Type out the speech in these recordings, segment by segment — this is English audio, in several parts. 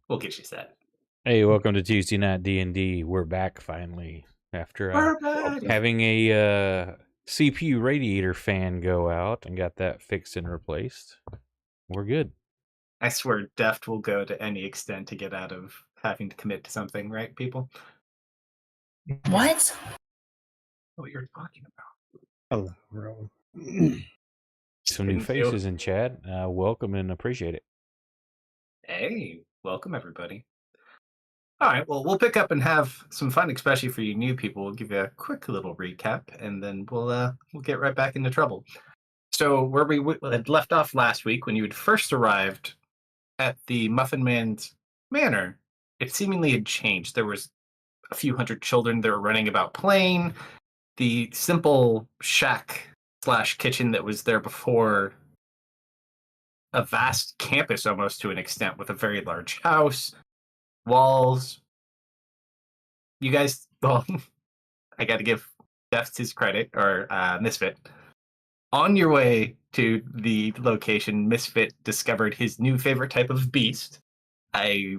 We'll get you set. Hey, welcome to Tuesday Night D&D. We're back finally after We're back. having a CPU radiator fan go out and got that fixed and replaced. We're good. I swear, Deft will go to any extent to get out of having to commit to something, right, people? What? What you're talking about? Hello, bro. Some new faces in chat. Welcome and appreciate it. Hey, welcome everybody. All right, well, we'll pick up and have some fun, especially for you new people. We'll give you a quick little recap, and then we'll get right back into trouble. So, where we had left off last week, when you had first arrived at the Muffin Man's manor, it seemingly had changed. There was a few hundred children that were running about playing. The simple shack/kitchen that was there before, a vast campus almost to an extent with a very large house, walls. You guys, well, I got to give Deft his credit, or Misfit. On your way to the location, Misfit discovered his new favorite type of beast, a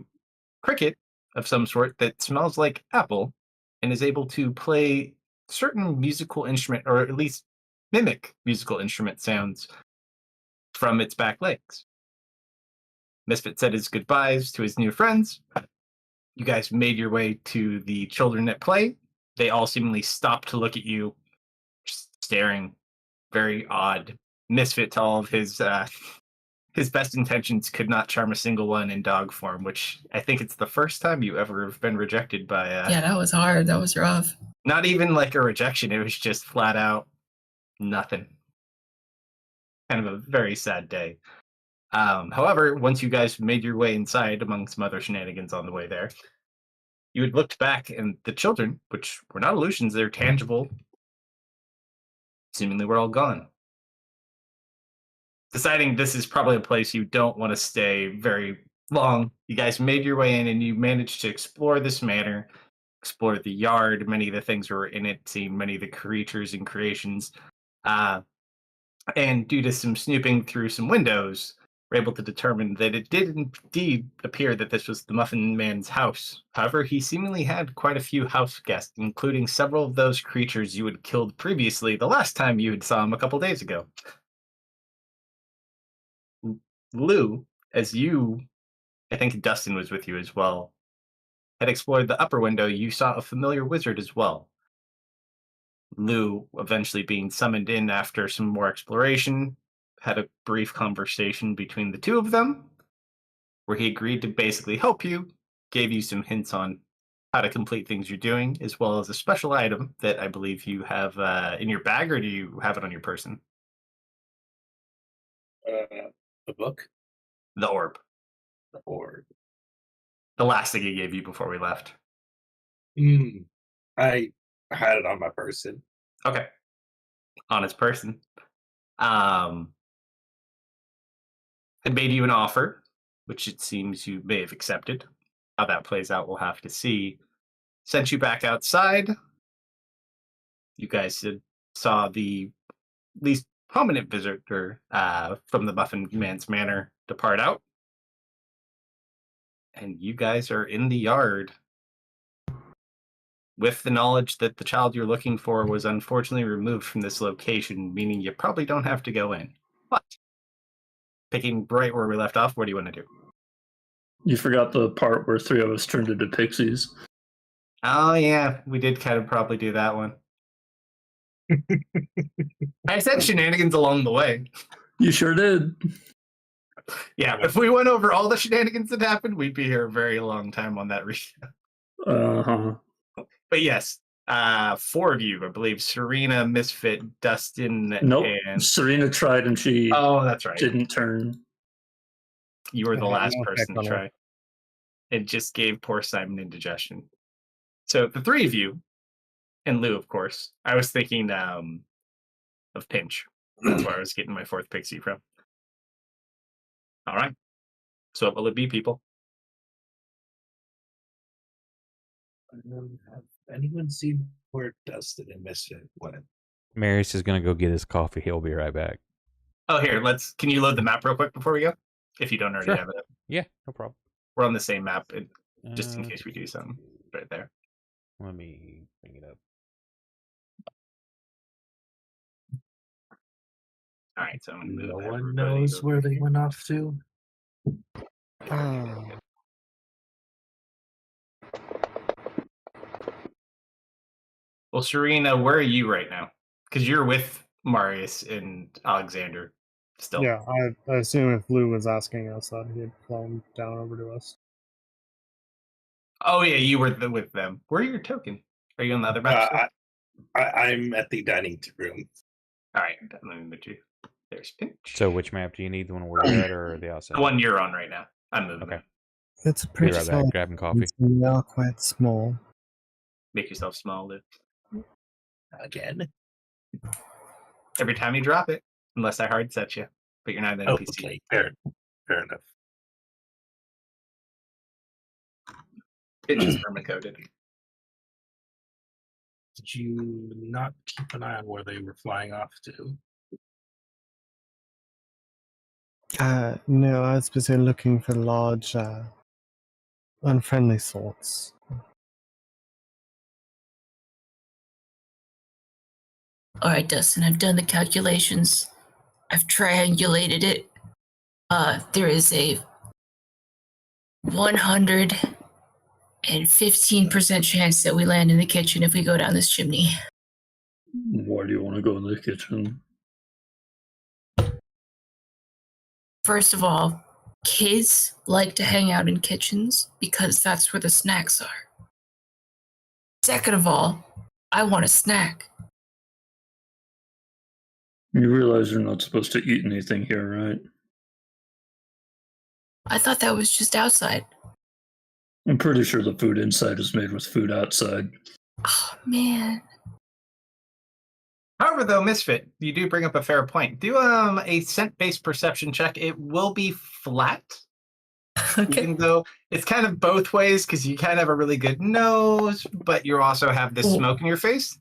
cricket of some sort that smells like apple and is able to play certain musical instrument, or at least mimic musical instrument sounds from its back legs. Misfit said his goodbyes to his new friends. You guys made your way to the children at play. They all seemingly stopped to look at you, just staring, very odd. Misfit, to all of his best intentions, could not charm a single one in dog form, which I think it's the first time you ever have been rejected by... Yeah, that was hard. That was rough. Not even like a rejection. It was just flat out nothing. Kind of a very sad day. However, once you guys made your way inside, among some other shenanigans on the way there, you had looked back, and the children, which were not illusions, they're tangible, seemingly were all gone. Deciding this is probably a place you don't want to stay very long, you guys made your way in, and you managed to explore this manor, explore the yard, many of the things that were in it, seen many of the creatures and creations, and due to some snooping through some windows, were able to determine that it did indeed appear that this was the Muffin Man's house. However, he seemingly had quite a few house guests, including several of those creatures you had killed previously the last time you had saw him a couple days ago. Lou, as you, I think Dustin was with you as well, had explored the upper window, you saw a familiar wizard as well. Lou, eventually being summoned in after some more exploration, had a brief conversation between the two of them, where he agreed to basically help you, gave you some hints on how to complete things you're doing, as well as a special item that I believe you have in your bag, or do you have it on your person? The book? The orb. The orb. The last thing he gave you before we left. I had it on my person. Okay. On his person. It made you an offer, which it seems you may have accepted. How that plays out, we'll have to see. Sent you back outside. You guys saw the least prominent visitor from the Muffin Man's manor depart out. And you guys are in the yard with the knowledge that the child you're looking for was unfortunately removed from this location, meaning you probably don't have to go in. But picking right where we left off, what do you want to do? You forgot the part where three of us turned into pixies. Oh, yeah, we did kind of probably do that one. I said shenanigans along the way. You sure did. Yeah, if we went over all the shenanigans that happened, we'd be here a very long time on that recap. Uh-huh. But yes, four of you, I believe, Serena, Misfit, Dustin, Nope. and... Serena tried and she that's right. didn't turn. You were the I had last no person to effect on try. It just gave poor Simon indigestion. So the three of you, and Lou, of course, I was thinking of Pinch. That's where I was getting my fourth pixie from. All right. So what will it be, people? Have anyone seen where Dustin and Misfit went? Marius is going to go get his coffee. He'll be right back. Oh, here, can you load the map real quick before we go? If you don't already Sure. have it up. Yeah, no problem. We're on the same map, just in Uh, case we do something right there. Let me bring it up. All right, so I'm gonna move No one everybody knows over where they here. went off to. Well, Serena, where are you right now? Because you're with Marius and Alexander still. Yeah, I assume if Lou was asking us that, he'd flown down over to us. Oh yeah, you were with them. Where are your token? Are you on the other map? still? I'm at the dining room. All right, let me move you. There's Pinch. So which map do you need? The one we're at or the outside? The one you're on right now. I'm moving. Okay. them. It's a Be pretty right small. back. Grabbing coffee. We are quite small. Make yourself small, Lou. Again. Every time you drop it, unless I hard set you, but you're not an NPC. Okay, fair enough. Pinch is perma-coded. Did you not keep an eye on where they were flying off to? No, I was busy looking for large, unfriendly sorts. All right, Dustin, I've done the calculations. I've triangulated it. There is a 115% chance that we land in the kitchen if we go down this chimney. Why do you want to go in the kitchen? First of all, kids like to hang out in kitchens because that's where the snacks are. Second of all, I want a snack. You realize you're not supposed to eat anything here, right? I thought that was just outside. I'm pretty sure the food inside is made with food outside. Oh, man. However, though, Misfit, you do bring up a fair point. Do a scent-based perception check. It will be flat, Okay. even though it's kind of both ways because you kind of have a really good nose, but you also have this Ooh. smoke in your face.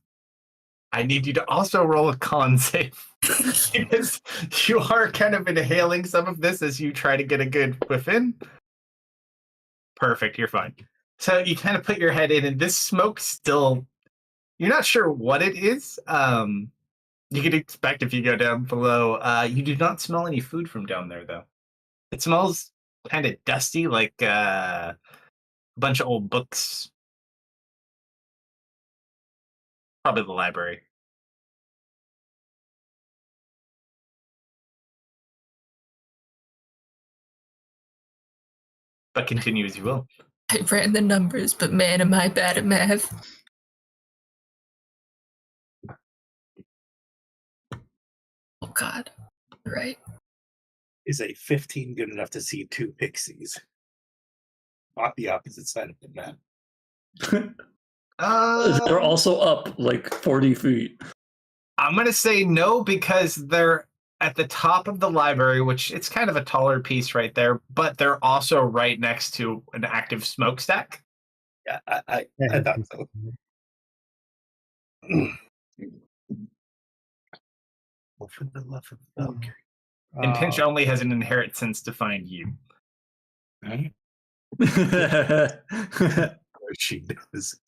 I need you to also roll a con save because you are kind of inhaling some of this as you try to get a good whiff in. Perfect, you're fine. So you kind of put your head in, and this smoke still, you're not sure what it is. You could expect if you go down below. You do not smell any food from down there, though. It smells kind of dusty, like a bunch of old books. Probably the library. But continue as you will. I ran the numbers, but man, am I bad at math. Oh, God. You're right. Is a 15 good enough to see two pixies? On the opposite side of the map. They're also up like 40 feet. I'm going to say no because they're at the top of the library, which it's kind of a taller piece right there, but they're also right next to an active smokestack. Yeah, I thought so. Well, for the love of Valkyrie. And Pinch only has an inherent sense to find you. Right? She does.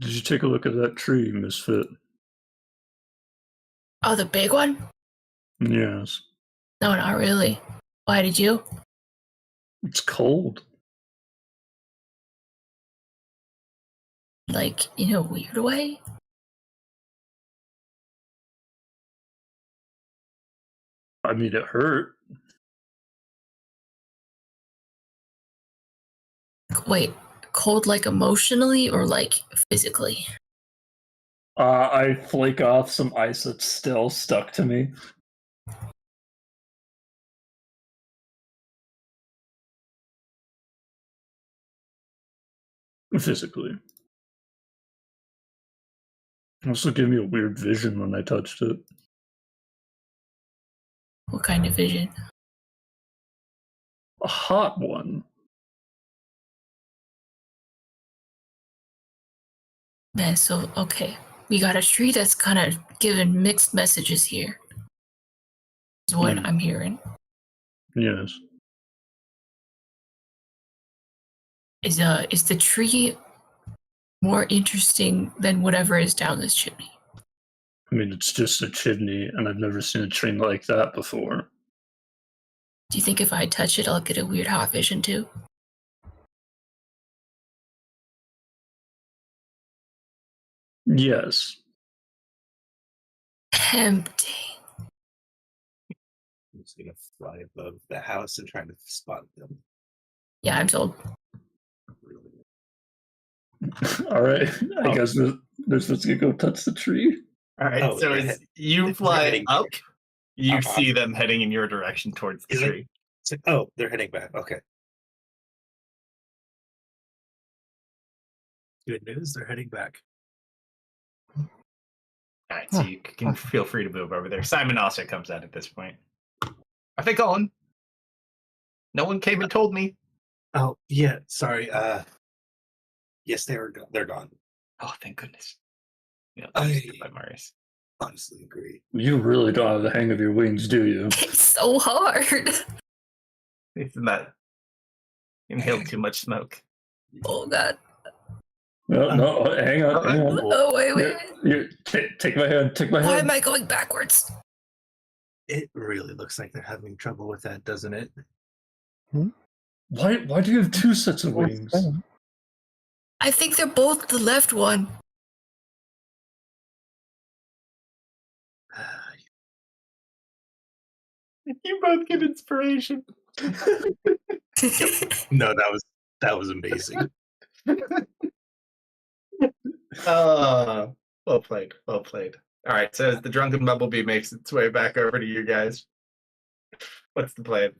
Did you take a look at that tree, Misfit? Oh, the big one? Yes. No, not really. Why did you? It's cold. Like, in a weird way? I mean, it hurt. Wait, cold like emotionally or like physically? I flake off some ice that's still stuck to me. Physically. Also gave me a weird vision when I touched it. What kind of vision? A hot one. Man, so, okay. We got a tree that's kind of giving mixed messages here. Is what I'm hearing. Yes. Is the tree more interesting than whatever is down this chimney? I mean, it's just a chimney, and I've never seen a tree like that before. Do you think if I touch it, I'll get a weird hot vision too? Yes. Tempting. I'm just gonna fly above the house and try to spot them. Yeah, I'm told. All right. I Oh. guess they're supposed to go touch the tree. All right, Oh, so they're as head- you they're fly heading up, you up. see them heading in your direction towards the Is it? tree. Oh, they're heading back. Okay. Good news, they're heading back. All right, so you can feel free to move over there. Simon also comes out at this point. Are they gone? No one came and told me. Oh, yeah, sorry. Yes, they're gone. Oh, thank goodness. Yeah, I by Marius. honestly agree. You really don't have the hang of your wings, do you? It's so hard. Isn't that inhaled too much smoke? Oh god. No, hang on, hang on. Oh wait. Take my hand, take my Why hand. am I going backwards? It really looks like they're having trouble with that, doesn't it? Why do you have two sets of wings? I think they're both the left one. You both get inspiration. No, that was amazing. Well played. Well played. All right, so as the drunken bumblebee makes its way back over to you guys, what's the plan?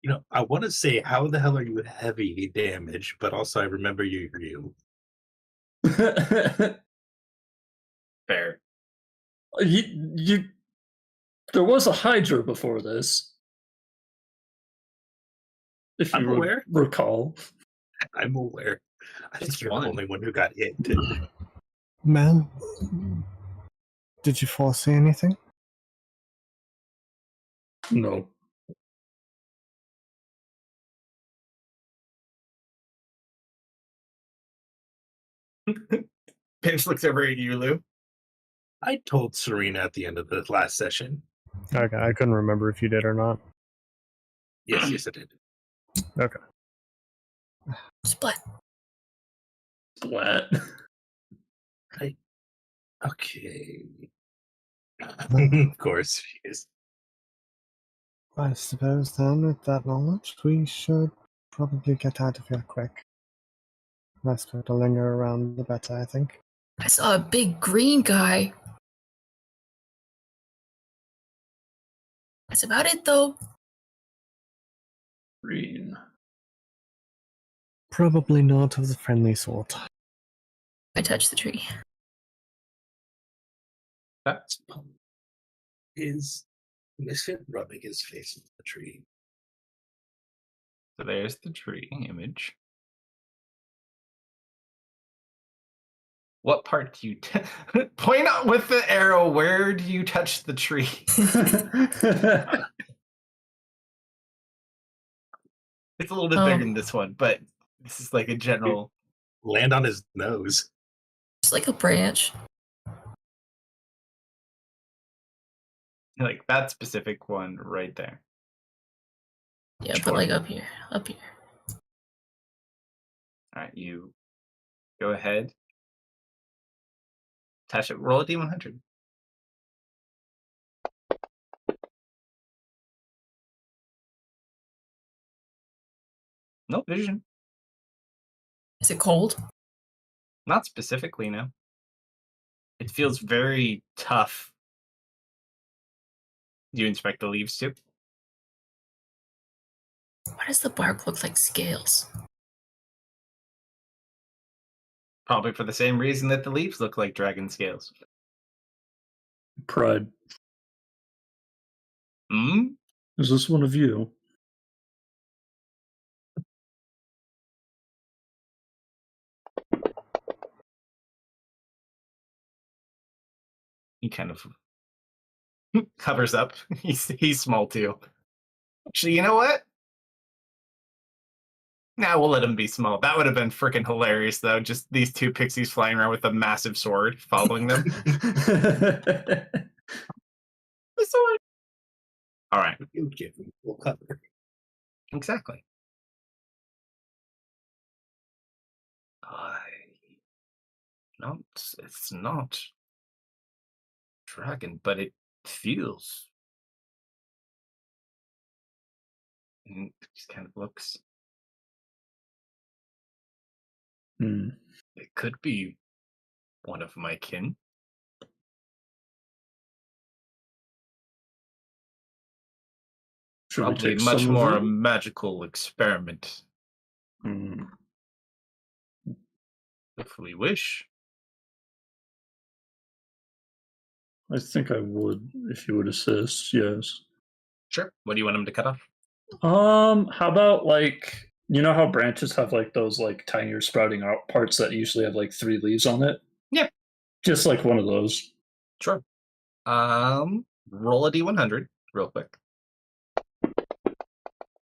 You know, I want to say, how the hell are you heavy damage? But also, I remember you. Fair. you there was a Hydra before this. If I'm you aware. recall. I'm aware. I think Just you're one. the only one who got hit. Mel, did you foresee anything? No. Pinch looks over at you, Lou. I told Serena at the end of the last session. Okay, I couldn't remember if you did or not. Yes, I did. Okay. Split. Splat. Okay. Of course she is. I suppose then, with that knowledge, we should probably get out of here quick. Less to linger around, the better, I think. I saw a big green guy. That's about it though. Green. Probably not of the friendly sort. I touched the tree. That's Is Misfit rubbing his face into the tree? So there's the tree image. What part do you point out with the arrow? Where do you touch the tree? It's a little bit bigger than this one, but this is like a general. Land on his nose. It's like a branch. Like that specific one right there. Yeah, Which but one? like up here. Up here. All right, you go ahead. Touch it. Roll a D100. No vision. Is it cold? Not specifically, no. It feels very tough. You inspect the leaves too? Why does the bark look like scales? Probably for the same reason that the leaves look like dragon scales. Pride. Hmm? Is this one of you? He kind of hovers up. He's small too. Actually, you know what? Nah, we'll let them be small. That would have been freaking hilarious, though. Just these two pixies flying around with a massive sword following them. The sword. All right. You give me full cover. Exactly. No, it's not dragon, but it feels. And it just kind of looks. Hmm. It could be one of my kin. Should we Probably take much some more of a them? magical experiment, Hmm. if we wish. I think I would if you would assist. Yes. Sure. What do you want him to cut off? How about like you know how branches have like those like tinier sprouting out parts that usually have like 3 leaves on it? Yeah. Just like one of those. Sure. Roll a d100 real quick.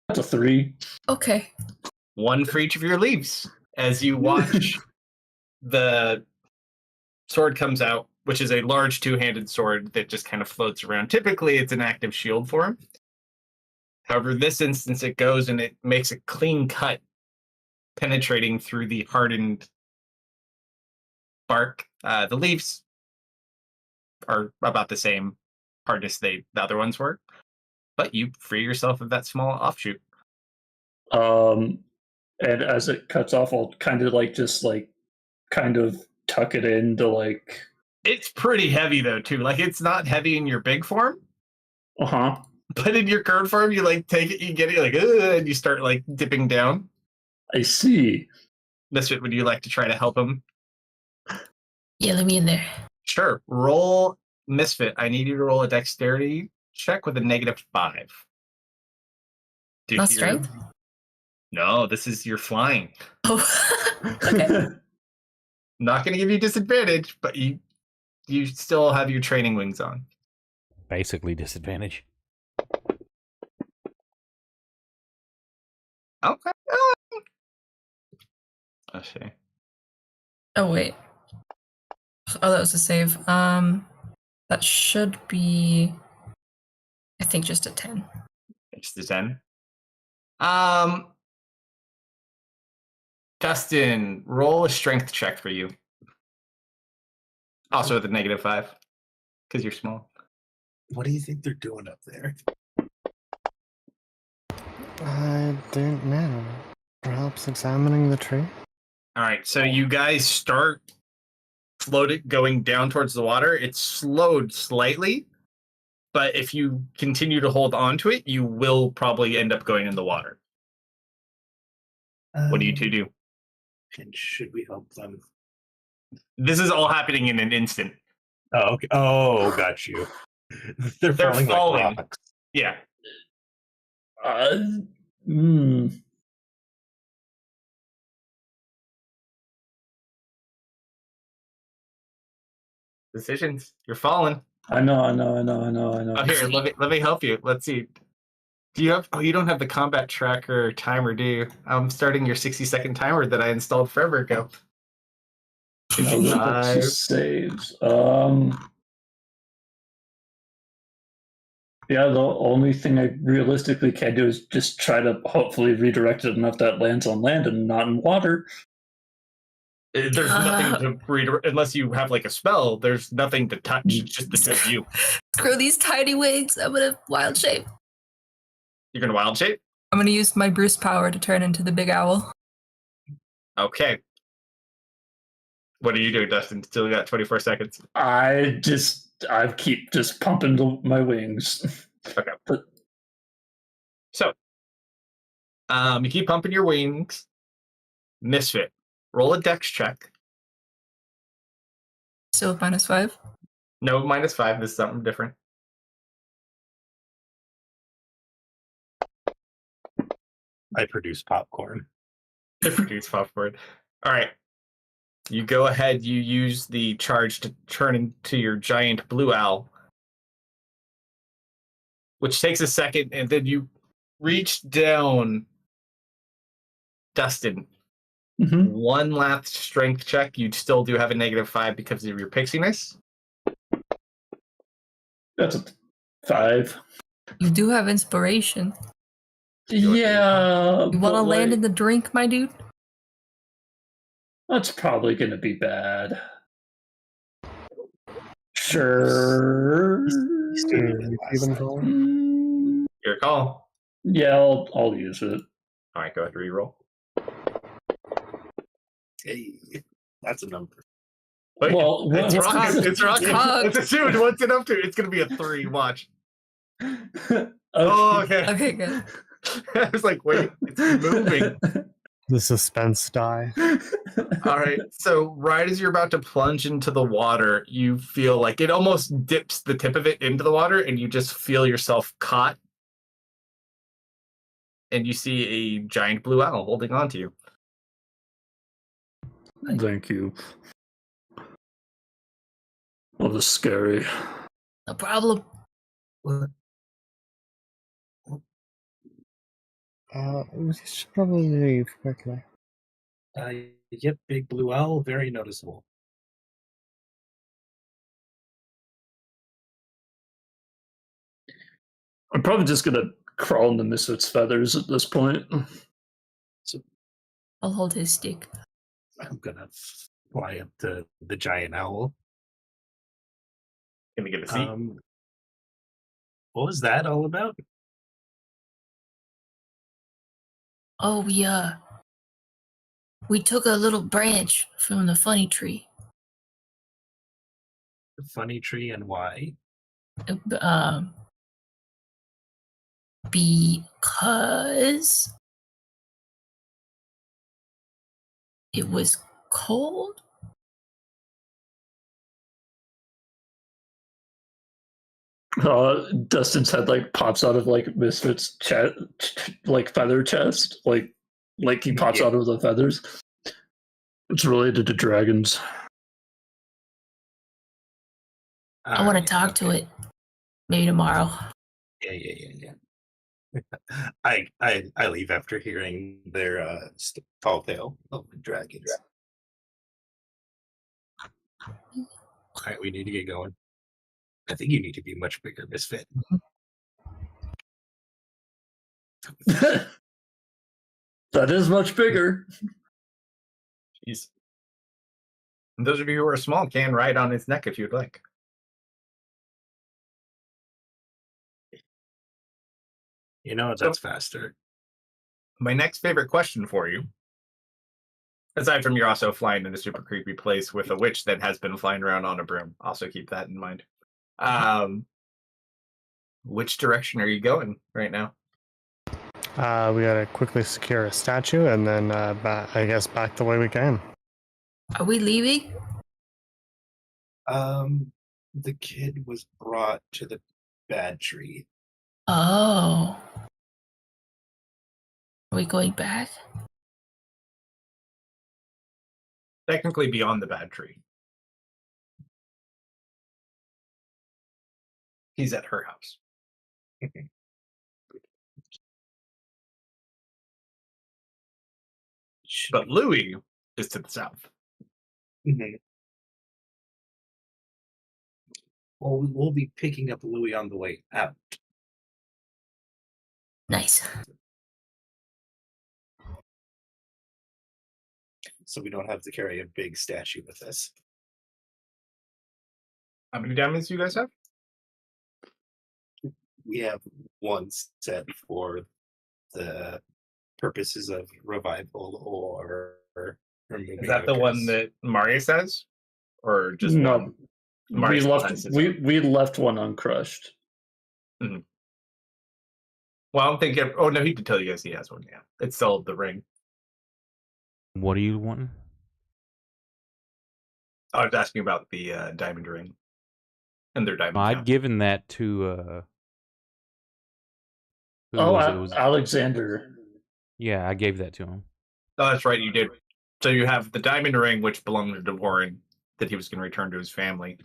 That's a 3. Okay. One for each of your leaves. As you watch the sword comes out, which is a large two-handed sword that just kind of floats around. Typically, it's an active shield for him. However, this instance, it goes and it makes a clean cut, penetrating through the hardened bark. The leaves are about the same hardness the other ones were, but you free yourself of that small offshoot. And as it cuts off, I'll kind of like just like kind of tuck it into like. It's pretty heavy though too. Like it's not heavy in your big form, Uh-huh. but in your current form, you like take it, you get it, like and you start like dipping down. I see. Misfit, would you like to try to help him? Yeah, let me in there. Sure. Roll Misfit. I need you to roll a dexterity check with a -5. To Not hear- strength? No, this is your flying. Oh, okay. Not going to give you disadvantage, but you still have your training wings on. Basically disadvantage. Okay. Let's see. Oh, wait. Oh, that was a save. That should be, I think, just a 10. It's the 10. Dustin, roll a strength check for you. Also with a -5, because you're small. What do you think they're doing up there? I don't know. Perhaps examining the tree? All right, so you guys start floating, going down towards the water. It's slowed slightly, but if you continue to hold on to it, you will probably end up going in the water. What do you two do? And should we help them? This is all happening in an instant. Oh, okay. Oh, got you. They're falling like rocks. Yeah. Hmm. Decisions. You're falling. I know. Oh, here, let me help you. Let's see. Do you have? Oh, you don't have the combat tracker timer, do you? I'm starting your 60-second timer that I installed forever ago. No, that's 55. just saves. Yeah, the only thing I realistically can do is just try to hopefully redirect it enough that it lands on land and not in water. There's nothing to read unless you have like a spell. There's nothing to touch. It's just the two of you. Screw these tiny wings. I'm gonna wild shape. You're gonna wild shape. I'm gonna use my Bruce power to turn into the big owl. Okay. What are you doing, Dustin? Still got 24 seconds. I keep just pumping my wings. Okay. So, you keep pumping your wings. Misfit. Roll a dex check. Still with -5. No, -5. This is something different. I produce popcorn. They produce popcorn. All right. You go ahead. You use the charge to turn into your giant blue owl, which takes a second, and then you reach down Dustin, Mhm. one last strength check. You still do have a -5 because of your pixiness. That's a 5. You do have inspiration. Yeah. You want to but, land like, in the drink, my dude? That's probably going to be bad. Sure. You feeling for it? Mm, Your call. yeah, I'll use it. All right, go ahead, reroll. Hey, that's a number. Wait, Well, it's what's rocking. this? It's rocking. Cocked. It's a dude. What's it up to? It's gonna be a 3. Watch. Okay. Oh, okay. Okay, good. I was like, wait, it's moving. The suspense die. All right. So right as you're about to plunge into the water, you feel like it almost dips the tip of it into the water, and you just feel yourself caught. And you see a giant blue owl holding on to you. Thank you. Well, this is scary. No problem. We should probably leave quickly. Yep, big blue owl, very noticeable. I'm probably just gonna crawl into Misfit's feathers at this point. I'll hold his stick. I'm gonna fly up to the giant owl. Can we get a seat? What was that all about? Oh, we took a little branch from the funny tree. The funny tree and why? Because it was cold. Dustin's head like pops out of like Misfit's chest, like feather chest, like he pops Yeah. out of the feathers. It's related to dragons. I want to talk to it. Maybe tomorrow. Yeah. I leave after hearing their tall tale of the dragons. All right, we need to get going. I think you need to be much bigger, Misfit. That is much bigger. Jeez. And those of you who are small can ride on its neck if you'd like. You know, that's faster. My next favorite question for you, aside from you're also flying in a super creepy place with a witch that has been flying around on a broom. Also keep that in mind. Which direction are you going right now? We gotta quickly secure a statue and then, I guess, back the way we came. Are we leaving? The kid was brought to the bad tree. Oh. Are we going back? Technically beyond the bad tree. He's at her house. But Louis is to the south. Mhm. Well, we'll be picking up Louis on the way out. Nice. So we don't have to carry a big statue with us. How many diamonds do you guys have? We have one set for the purposes of revival or removing. Is that the one hookers. that Marius has? Or just No. one? We Marius left has his we left one uncrushed. Well, I'm thinking. Oh no, he did tell you guys he has one. Yeah, it's still the ring. What are you wanting? I was asking about the diamond ring and their diamond. I'd count. given that to. Who Oh, was it? It was- Alexander. yeah, I gave that to him. Oh, that's right, you did. So you have the diamond ring, which belonged to Warren, that he was going to return to his family,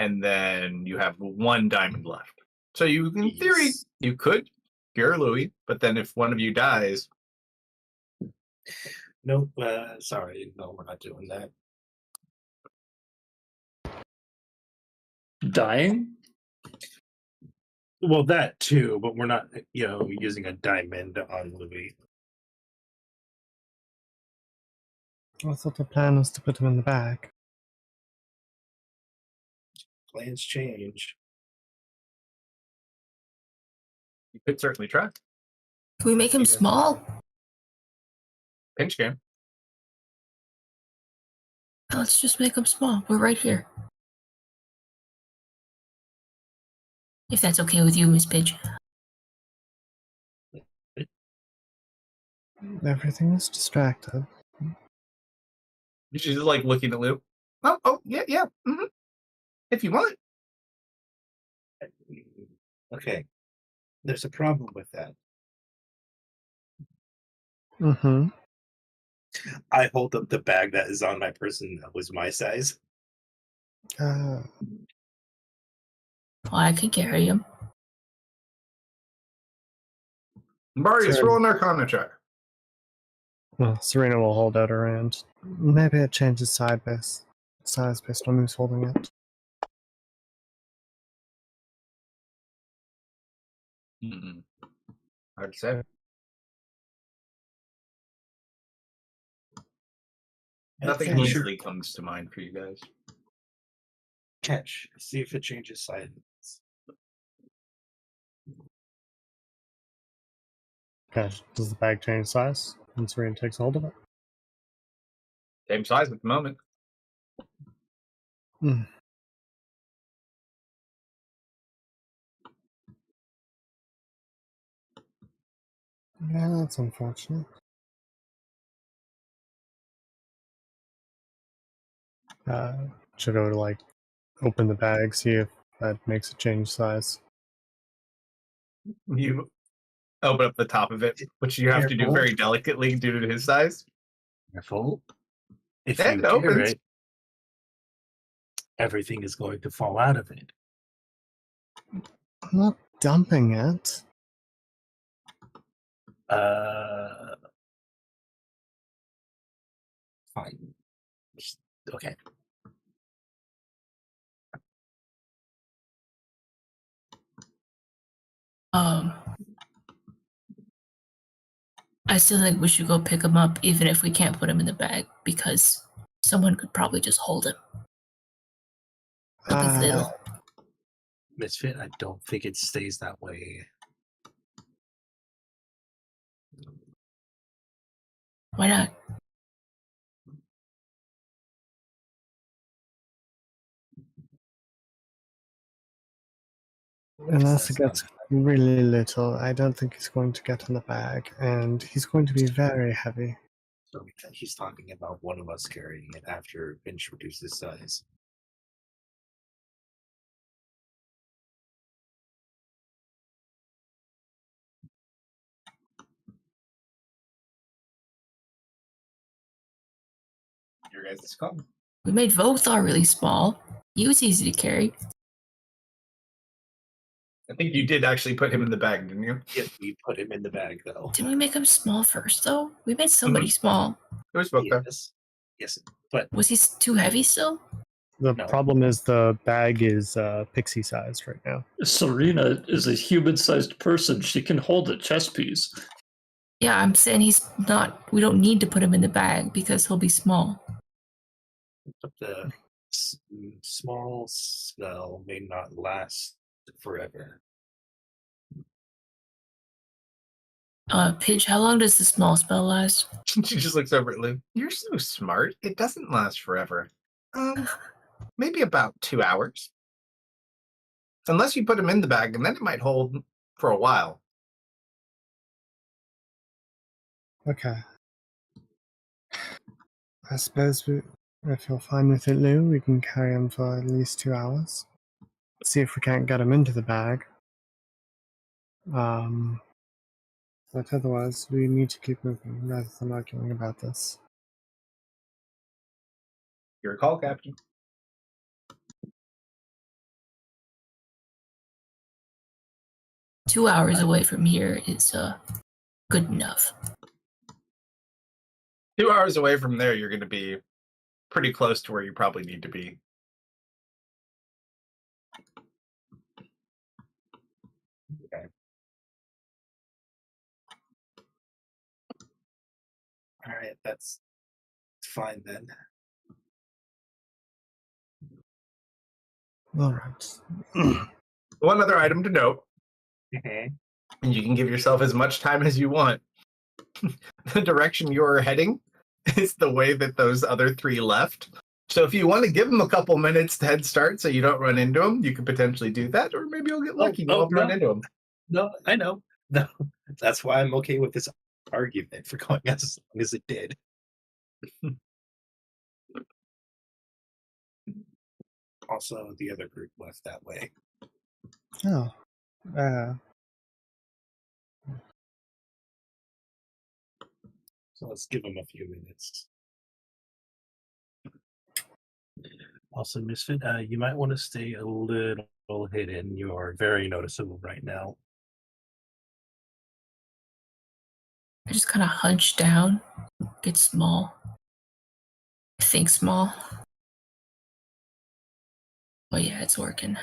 and then you have one diamond left. So you, in theory, Yes. you could cure Louis, but then if one of you dies, Nope. Sorry. No, we're not doing that. Dying? Well, that too, but we're not, using a diamond on Louis. I thought the plan was to put him in the bag. Plans change. You could certainly try. Can we make him Yeah. small? Pinch game. Let's just make him small. We're right here. If that's okay with you, Miss Pidge. Everything is distracted. She's just like looking at Lou. Oh, yeah. Mm-hmm. If you want. Okay. There's a problem with that. Mm-hmm. I hold up the bag that is on my person that was my size. Oh, I can carry him. Marius, Sure. roll an Arcana check. Well, Serena will hold out her hand. Maybe it changes size based on who's holding it. Mm-mm. Hard to say. Nothing Okay, easily comes to mind for you guys. Catch. See if it changes size. Okay, does the bag change size when Serena takes hold of it? Same size at the moment. Yeah, that's unfortunate. Should go to open the bag, see if that makes it change size. You open up the top of it, which you have to do Careful. very delicately due to his size. Careful. If And you it tear opens. it, everything is going to fall out of it. I'm not dumping it. Fine. Okay. I still think we should go pick him up, even if we can't put him in the bag, because someone could probably just hold him. Look, he's little. Misfit, I don't think it stays that way. Why not? Unless it gets really little, I don't think he's going to get in the bag, and he's going to be very heavy. So he's talking about one of us carrying it after Finch reduces size. Your guys' call. We made Vothar really small. He was easy to carry. I think you did actually put him in the bag, didn't you? Yes, we put him in the bag, though. Didn't we make him small first, though? We made somebody small. It was both there. Yes, but Was he too heavy still? The No. problem is the bag is pixie sized right now. Serena is a human-sized person. She can hold a chess piece. Yeah, I'm saying he's not. We don't need to put him in the bag because he'll be small. the small spell may not last forever. Pidge, how long does the small spell last? She just looks over at Lou. You're so smart. It doesn't last forever. Maybe about 2 hours. Unless you put him in the bag, and then it might hold for a while. Okay. I suppose if you're fine with it, Lou, we can carry him for at least 2 hours. See if we can't get him into the bag. But otherwise, we need to keep moving rather than arguing about this. Your call, Captain. 2 hours away from here is good enough. 2 hours away from there, you're going to be pretty close to where you probably need to be. Okay. All right, that's fine then. All right. One other item to note, Mhm. and you can give yourself as much time as you want. The direction you're heading is the way that those other 3 left. So if you want to give them a couple minutes to head start so you don't run into them, you could potentially do that, or maybe you'll get lucky and you won't run into them. No, I know. No, that's why I'm okay with this argument for going as long as it did. Also, the other group left that way. Oh. So let's give them a few minutes. Also, Misfit, you might want to stay a little hidden. You are very noticeable right now. I just kind of hunch down, get small. I think small. Oh yeah, it's working.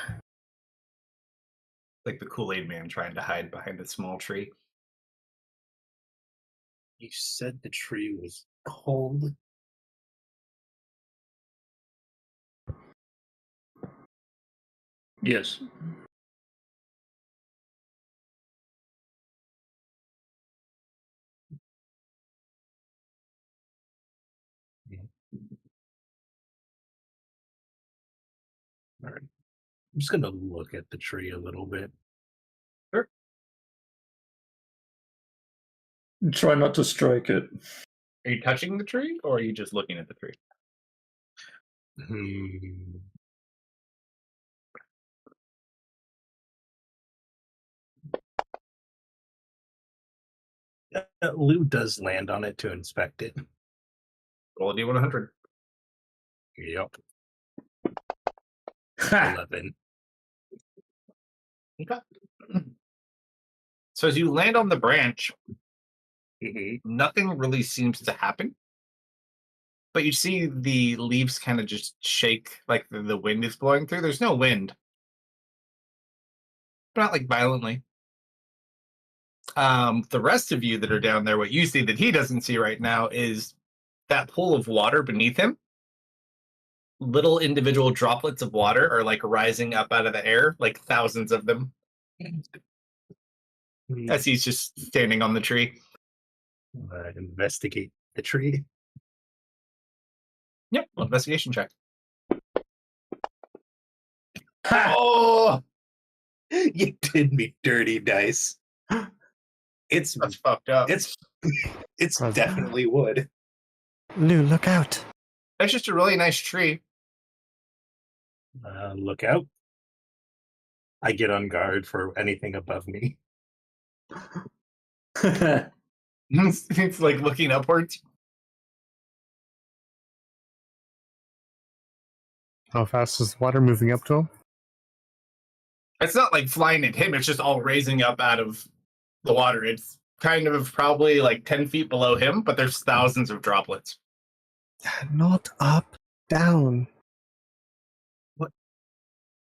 Like the Kool-Aid man trying to hide behind a small tree. You said the tree was cold. Yes. All right. I'm just going to look at the tree a little bit. Sure. Try not to strike it. Are you touching the tree, or are you just looking at the tree? Hmm. Lou does land on it to inspect it. Roll a D100. Yep. Ha! 11. Okay. So as you land on the branch, Hmm. nothing really seems to happen. But you see the leaves kind of just shake like the wind is blowing through. There's no wind. But not like violently. The rest of you that are down there, what you see that he doesn't see right now is that pool of water beneath him. Little individual droplets of water are like rising up out of the air, like thousands of them, as he's just standing on the tree. Investigate the tree. Yep, investigation check. Ha! Oh, You did me dirty, dice. It's that's fucked up. it's Brother. definitely wood. Lou, look out. That's just a really nice tree. Look out. I get on guard for anything above me. It's like looking upwards. How fast is the water moving up to him? It's not like flying at him, it's just all raising up out of the water. It's kind of probably like 10 feet below him, but there's thousands of droplets. Not up, down.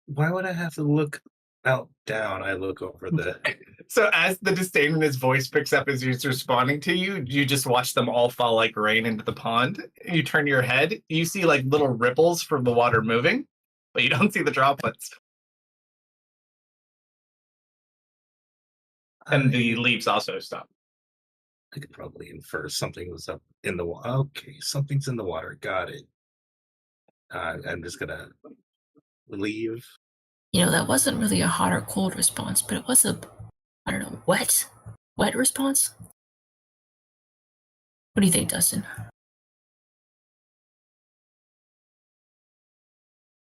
Why would I have to look out down? I look over the. So as the disdain in his voice picks up as he's responding to you, you just watch them all fall like rain into the pond. You turn your head, you see like little ripples from the water moving, but you don't see the droplets. And the leaves also stop. I could probably infer something was up in the water. Okay, something's in the water. Got it. I'm just gonna leave. You know, that wasn't really a hot or cold response, but it was a, I don't know, wet response? What do you think, Dustin?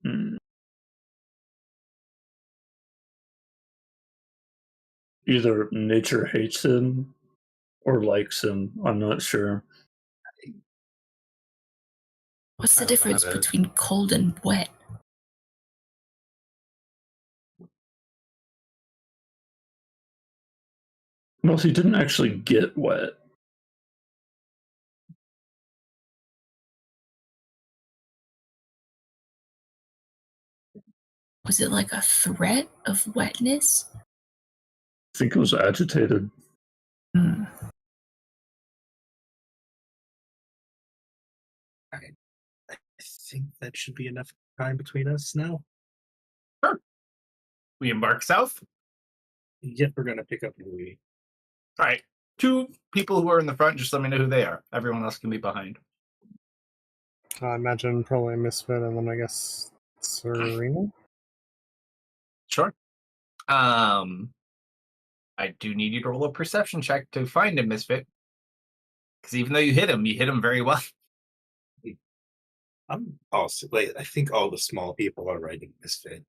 Hmm. Either nature hates him or likes him. I'm not sure. What's I the don't know how difference to- between cold and wet? Well, he didn't actually get wet. Was it like a threat of wetness? I think it was agitated. Hmm. I think that should be enough time between us now. Sure. We embark south. Yep, we're gonna pick up Louis. All right. 2 people who are in the front, just let me know who they are. Everyone else can be behind. I imagine probably Misfit, and then I guess Serena. Sure. I do need you to roll a perception check to find him, Misfit. Because even though you hit him very well. I'm also wait. I think all the small people are writing Misfit.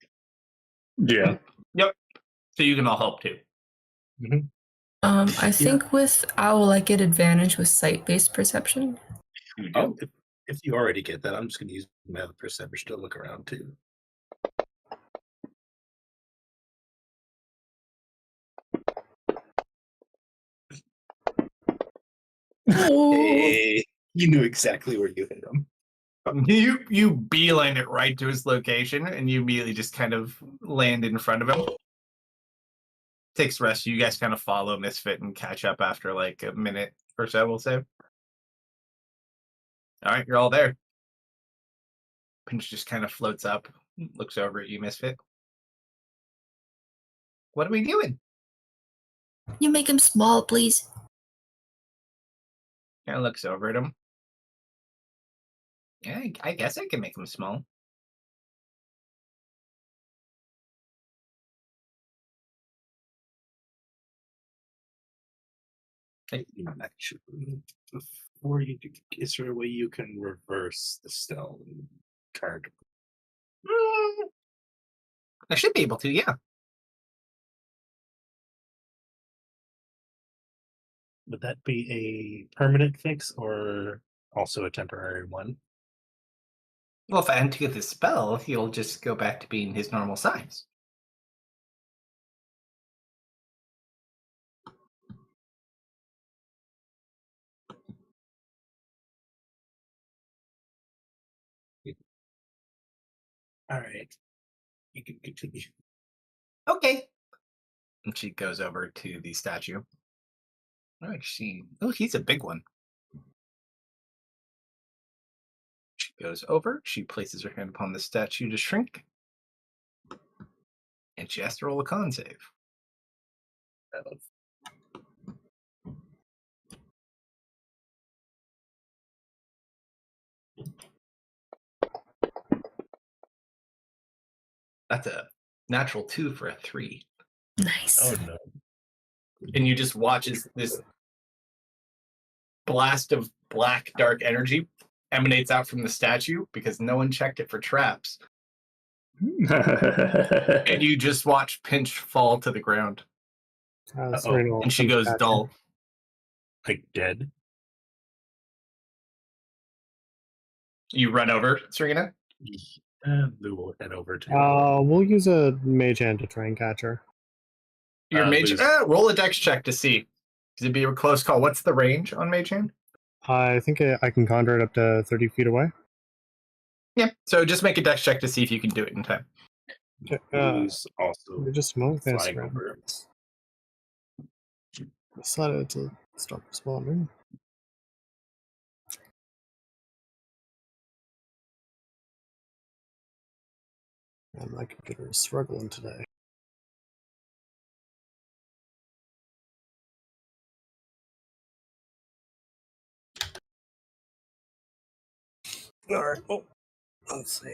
Yeah. Yep. So you can all help too. I think with Owl, I get advantage with sight-based perception. You do. Oh, if you already get that, I'm just gonna use my other perception to look around too. Oh. Hey, you knew exactly where you hit him. You beeline it right to his location, and you immediately just kind of land in front of him. Takes the rest of you guys kind of follow Misfit and catch up after like a minute or so, we'll say. All right, you're all there. Pinch just kind of floats up, looks over at you, Misfit. What are we doing? You make him small, please. Kind of looks over at him. Yeah, I guess I can make him small. Actually, before you do, is there a way you can reverse the stone card? I should be able to, yeah. Would that be a permanent fix or also a temporary one? Well, if I undo the spell, he'll just go back to being his normal size. All right, you can continue. Okay. And she goes over to the statue. Oh, he's a big one. She goes over, she places her hand upon the statue to shrink, and she has to roll a con save. That's a natural 2 for a 3. Nice. Oh no! And you just watch as this blast of black, dark energy emanates out from the statue because no one checked it for traps. And you just watch Pinch fall to the ground. Serena will And she come goes catch her. dull. Like dead? You run over, Serena? Lou will head over to. We'll use a mage hand to try and catch her. Your mage. Lou's- Roll a dex check to see. Because it'd be a close call. What's the range on mage hand? I think I can conjure it up to 30 feet away. Yeah. So just make a dex check to see if you can do it in time. Okay, Lou's also just a moment. There's flying over. Decided to stop responding. And my computer is struggling today. Alright, oh, let's see.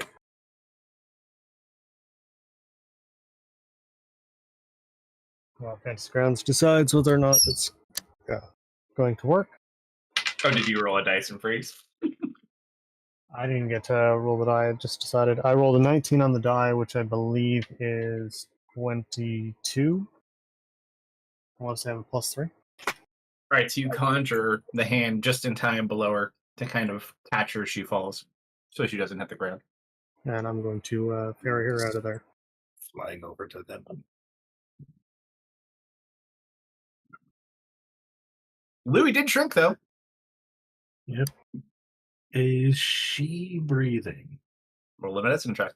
Well, Fantasy Grounds decides whether or not it's going to work. Oh, did you roll a dice and freeze? I didn't get to roll the die, I just decided. I rolled a 19 on the die, which I believe is 22. I want to say I have a plus 3. All right, so you conjure the hand just in time below her to kind of catch her as she falls, so she doesn't hit the ground. And I'm going to ferry her out of there. Flying over to them. Louis did shrink, though. Yep. Is she breathing? Roll a medicine check.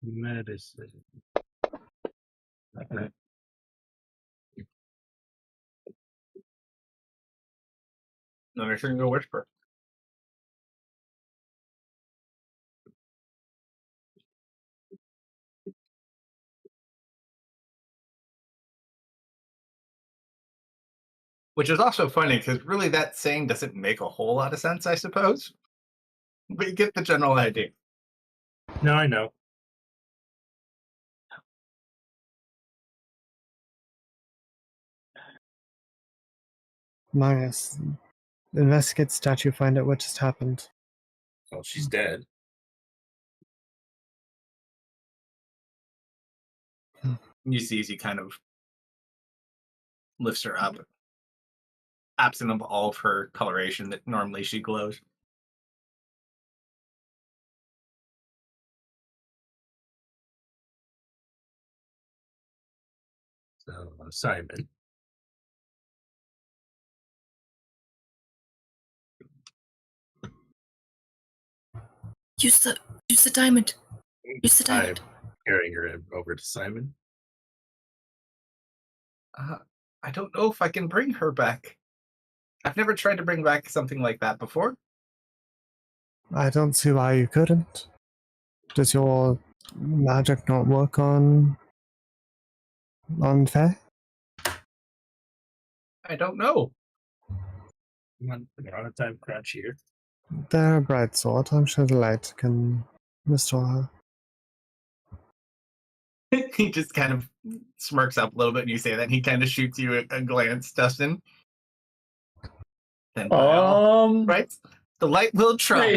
Medicine. Okay. Then I shouldn't go whisper. Which is also funny because really that saying doesn't make a whole lot of sense, I suppose. But you get the general idea. No, I know. Magus, investigate statue, find out what just happened. Well, she's dead. You see as he kind of lifts her up, absent of all of her coloration that normally she glows. So, Simon. Use the diamond. Use the diamond. I'm carrying her over to Simon. I don't know if I can bring her back. I've never tried to bring back something like that before. I don't see why you couldn't. Does your magic not work on Fae? I don't know. Come on, we're on a time crunch here. They're a bright sword. I'm sure the light can restore her. He just kind of smirks up a little bit and you say that, and he kind of shoots you a glance, Dustin. Then right? The light will try.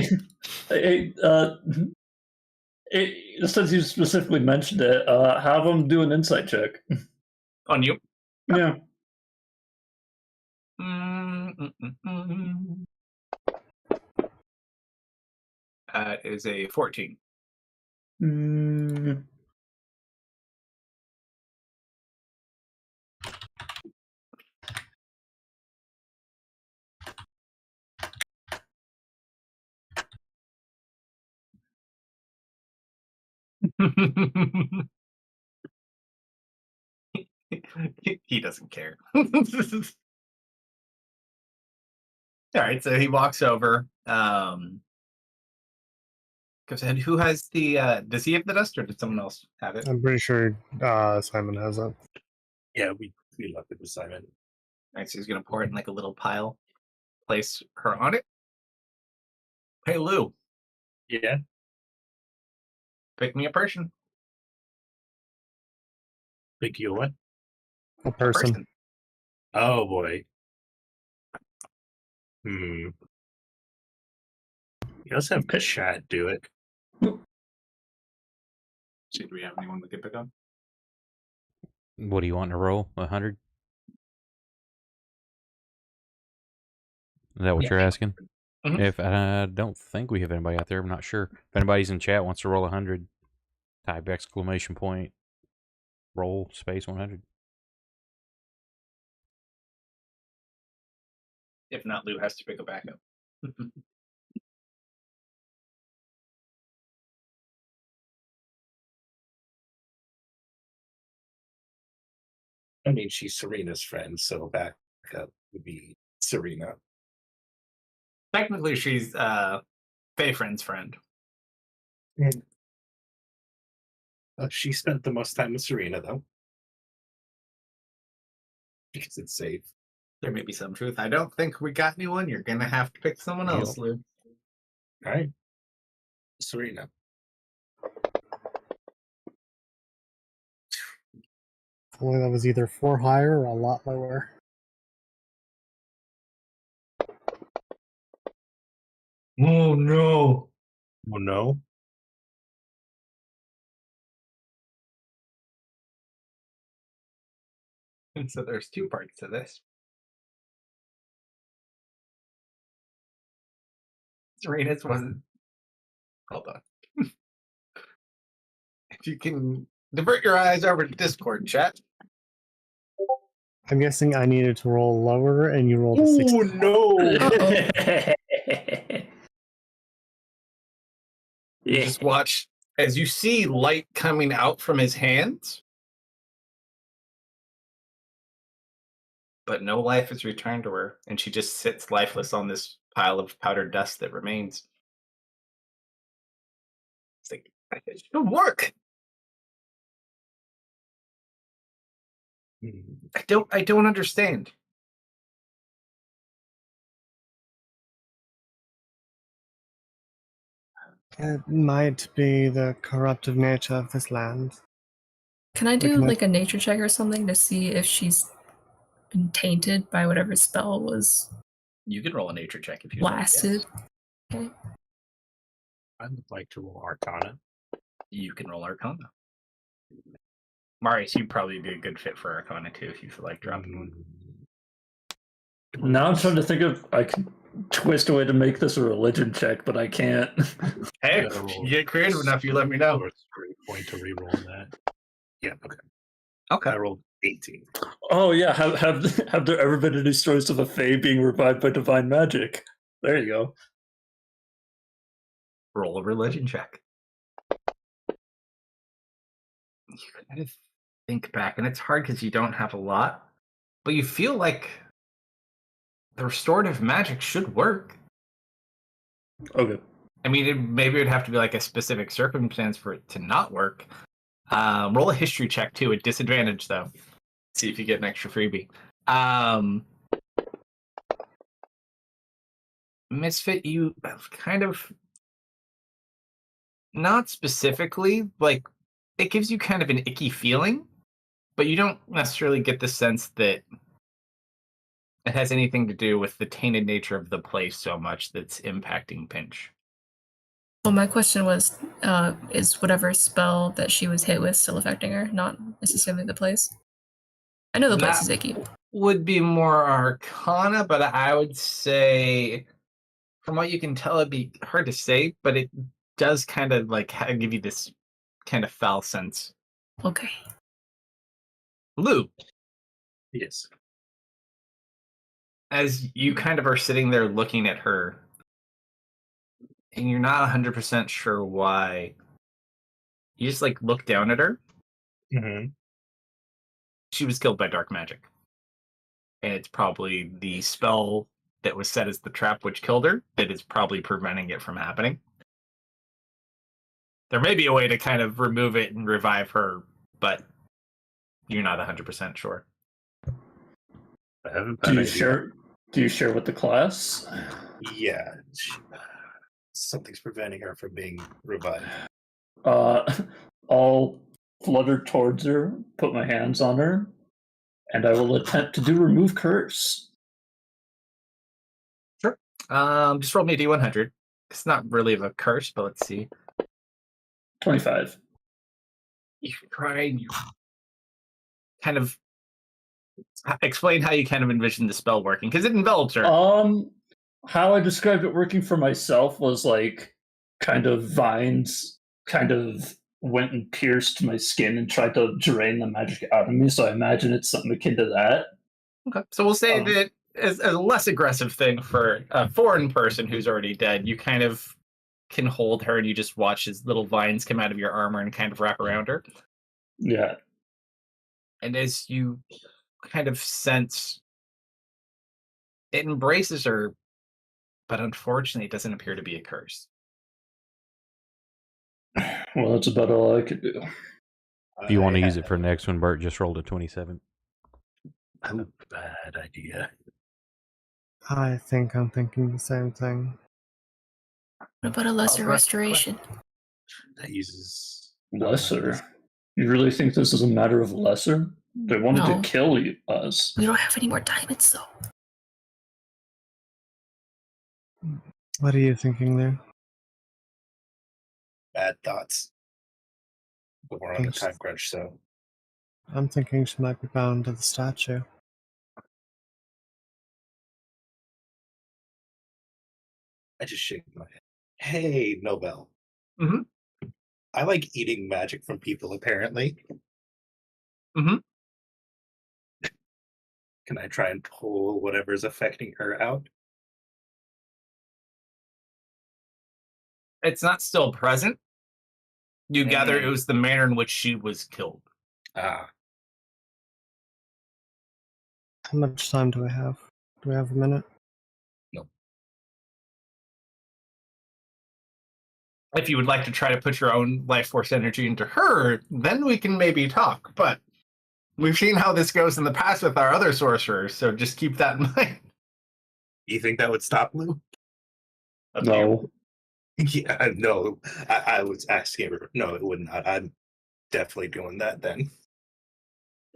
Since you specifically mentioned it, have them do an insight check. On you? Yeah. Is a 14. He doesn't care. All right, so he walks over. Goes ahead. Who has the? Does he have the dust, or did someone else have it? I'm pretty sure Simon has it. Yeah, we left it with Simon. All right, so he's gonna pour it in like a little pile. Place her on it. Hey, Lou. Yeah. Pick me a person. Pick you what? A person. Oh boy. You also have chat do it. So do we have anyone we could pick up? What do you want to roll? 100? Is that what you're asking? Mhm. If I don't think we have anybody out there, I'm not sure. If anybody's in chat wants to roll 100, type exclamation point, roll space 100. If not, Lou has to pick a backup. I mean, she's Serena's friend, so backup would be Serena. Technically, she's Bayfriend's friend. She spent the most time with Serena, though. Because it's safe. There may be some truth. I don't think we got anyone. You're gonna have to pick someone else, Lou. All right. Serena. Only that was either 4 higher or a lot lower. Oh no! Oh no. And so there's two parts to this. Serena's wasn't. Hold on. If you can divert your eyes over to Discord chat. I'm guessing I needed to roll lower, and you rolled a 60. Oh no! You just watch as you see light coming out from his hands, but no life is returned to her, and she just sits lifeless on this pile of powdered dust that remains. It's like, it should work. I don't understand. It might be the corruptive nature of this land. Can I do Looking at- like a nature check or something to see if she's been tainted by whatever spell was You can roll a nature check if you blasted? like. Yes. I would like to roll Arcana. You can roll Arcana. Marius, you'd probably be a good fit for Arcana too if you feel like dropping one. Now I'm trying to think of I can twist a way to make this a religion check, but I can't. Hey, gotta roll. if you get creative enough, you let me know. Or it's a great point to re-roll that. Yeah, okay. Okay. I rolled 18. Oh yeah, have there ever been any stories of a fae being revived by divine magic? There you go. Roll a religion check. You kind of think back, and it's hard because you don't have a lot, but you feel like the restorative magic should work. Okay. I mean, maybe it would have to be like a specific circumstance for it to not work. Roll a history check too, at disadvantage though. See if you get an extra freebie. Misfit, you kind of not specifically, like it gives you kind of an icky feeling, but you don't necessarily get the sense that it has anything to do with the tainted nature of the place so much that's impacting Pinch. Well, my question was, is whatever spell that she was hit with still affecting her, not necessarily the place? I know the place That is icky. would be more Arcana, but I would say, from what you can tell, it'd be hard to say, but it does kind of like give you this kind of foul sense. Okay. Lou, Yes. as you kind of are sitting there looking at her, and you're not 100% sure why, you just like look down at her. Mm-hmm. She was killed by dark magic. And it's probably the spell that was set as the trap which killed her that is probably preventing it from happening. There may be a way to kind of remove it and revive her, but you're not 100% sure. I have a Do bad you idea. share? Do you share with the class? Yeah. Something's preventing her from being revived. I'll flutter towards her, put my hands on her, and I will attempt to do remove curse. Sure. Just roll me a D100. It's not really a curse, but let's see. 25. You try and you kind of explain how you kind of envision the spell working, because it envelops her. How I described it working for myself was like kind of vines kind of went and pierced my skin and tried to drain the magic out of me. So I imagine it's something akin to that. Okay. So we'll say that as a less aggressive thing for a foreign person who's already dead, you kind of can hold her and you just watch as little vines come out of your armor and kind of wrap around her. Yeah. And as you kind of sense, it embraces her, but unfortunately it doesn't appear to be a curse. Well, that's about all I could do. If you want to use it for the next one, Bert just rolled a 27. I have a bad idea. I think I'm thinking the same thing. What about a lesser restoration? That uses Lesser? You really think this is a matter of lesser? They wanted No. to kill us. We don't have any more diamonds, though. What are you thinking there? bad thoughts. But we're on a time crunch, so I'm thinking she might be bound to the statue. I just shake my head. Hey, Nobel. Mhm. I like eating magic from people, apparently. Mhm. Can I try and pull whatever's affecting her out? It's not still present, You gather it was the manner in which she was killed. Ah, How much time do I have? Do I have a minute? If you would like to try to put your own life force energy into her, then we can maybe talk. But we've seen how this goes in the past with our other sorcerers, so just keep that in mind. you think that would stop Lou? Up to you. No. Yeah, no. I was asking her. No, it would not. I'm definitely doing that then.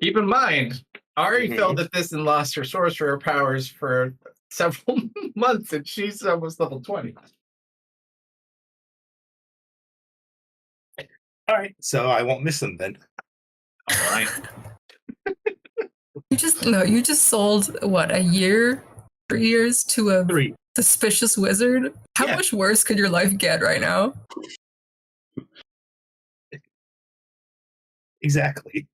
Keep in mind, Ari Mhm. felt at this and lost her sorcerer powers for several months, and she's almost level 20. All right, so I won't miss them then. All right. You just sold what, a year, 3 years to a 3. suspicious wizard. How Yeah. much worse could your life get right now? Exactly.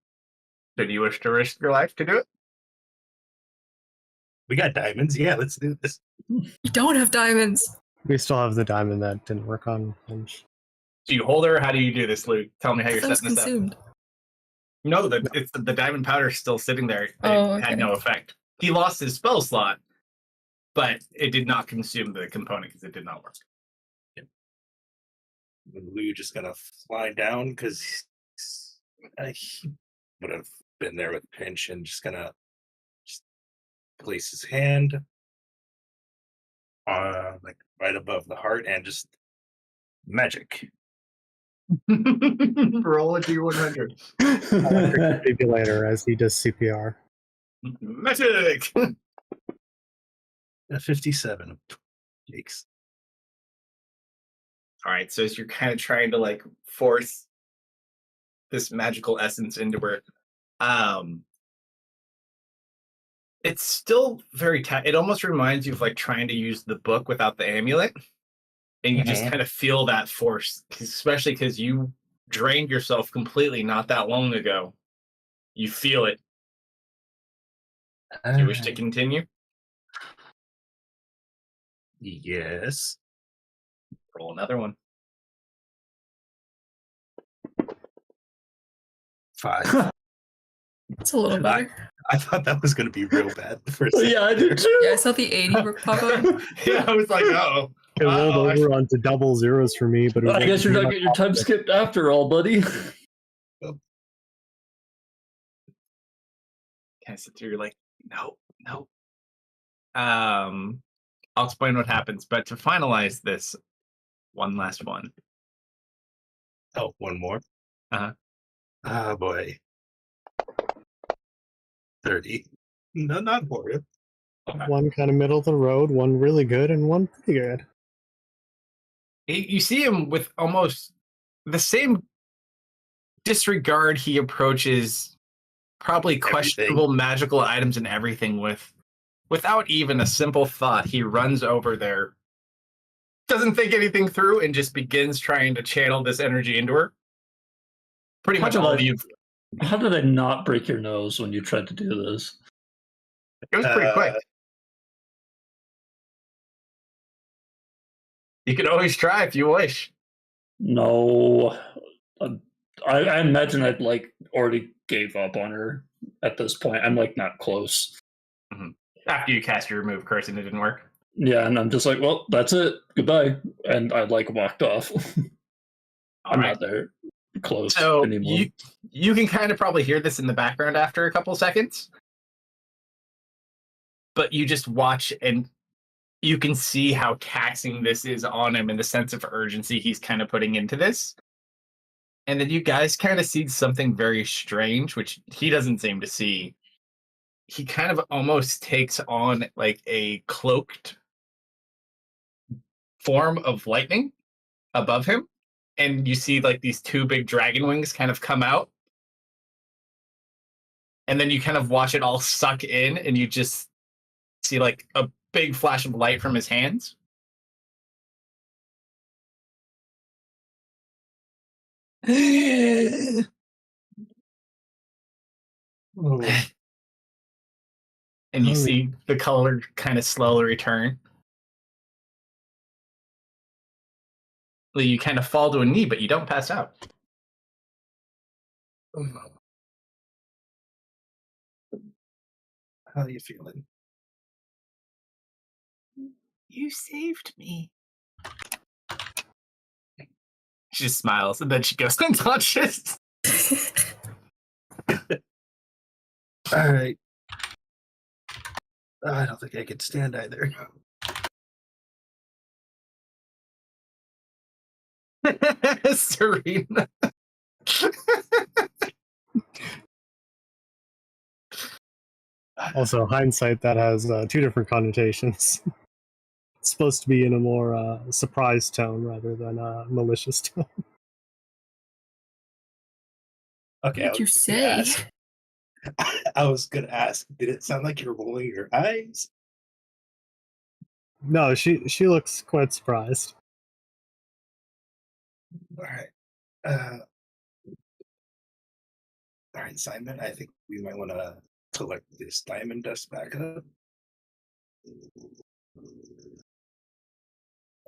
Did you wish to risk your life to do it? We got diamonds. Yeah, let's do this. You don't have diamonds. We still have the diamond that didn't work on Hinge. Do you hold her? How do you do this, Luke? Tell me how you're That was setting this up. consumed. No, it's the diamond powder's still sitting there. It Oh, had okay. no effect. He lost his spell slot, but it did not consume the component because it did not work. We're just gonna fly down because he would have been there with Pinch and just gonna place his hand like right above the heart and just magic. Roll a d100. Defibrillator as he does CPR. Magic! A 57. Yikes. All right, so as you're kind of trying to like force this magical essence into her, it's still very it almost reminds you of like trying to use the book without the amulet, and you just Mhm. kind of feel that force, especially because you drained yourself completely not that long ago. You feel it. Do you wish to continue? Yes. Roll another one. 5. It's a little better. I thought that was gonna be real bad the first Yeah, I did too. Yeah, I saw the 80 pop up. Yeah, I was like, oh. It rolled Uh-oh, I over onto double zeros for me, but it was I like guess you're not zero getting your time skipped after all, buddy. kind of sit through, you're like, no. I'll explain what happens, but to finalize this, one last one. Oh, one more. Uh-huh. Ah, boy. 30. No, not horrid. One kind of middle of the road, one really good, and one pretty good. You see him with almost the same disregard he approaches probably questionable magical items and everything with. Without even a simple thought, he runs over there, doesn't think anything through, and just begins trying to channel this energy into her. Pretty How much did all I- of you. How did I not break your nose when you tried to do this? It was pretty quick. You could always try if you wish. No. I imagine I'd like already gave up on her at this point. I'm like not close. After you cast your remove curse and it didn't work. Yeah, and I'm just like, well, that's it. Goodbye. And I like walked off. All I'm right. not there close So anymore. you can kind of probably hear this in the background after a couple seconds, but you just watch and you can see how taxing this is on him and the sense of urgency he's kind of putting into this. And then you guys kind of see something very strange, which he doesn't seem to see. He kind of almost takes on like a cloaked form of lightning above him. And you see like these two big dragon wings kind of come out. And then you kind of watch it all suck in and you just see like a big flash of light from his hands. Oh. And you see the color kind of slowly return. You kind of fall to a knee, but you don't pass out. How are you feeling? You saved me. She just smiles and then she goes unconscious. All right. I don't think I can stand either. Serena. Also, hindsight, that has two different connotations. It's supposed to be in a more surprise tone rather than a malicious tone. Okay, What did you say? I was gonna ask. Did it sound like you're rolling your eyes? No, she looks quite surprised. All right. All right, Simon. I think we might want to collect this diamond dust back up.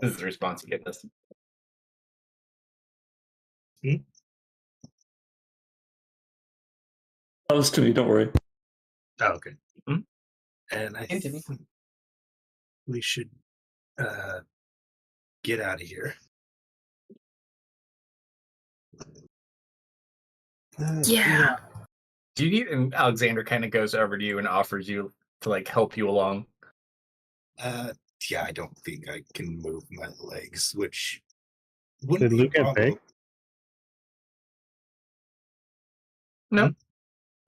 This is the response you get this. That was to me. Don't worry. Oh, okay. Hmm? And I Continue. think we should get out of here. Yeah. Do you need? And Alexander kind of goes over to you and offers you to like help you along. Yeah, I don't think I can move my legs, which wouldn't Did be a Luke get problem. big? No.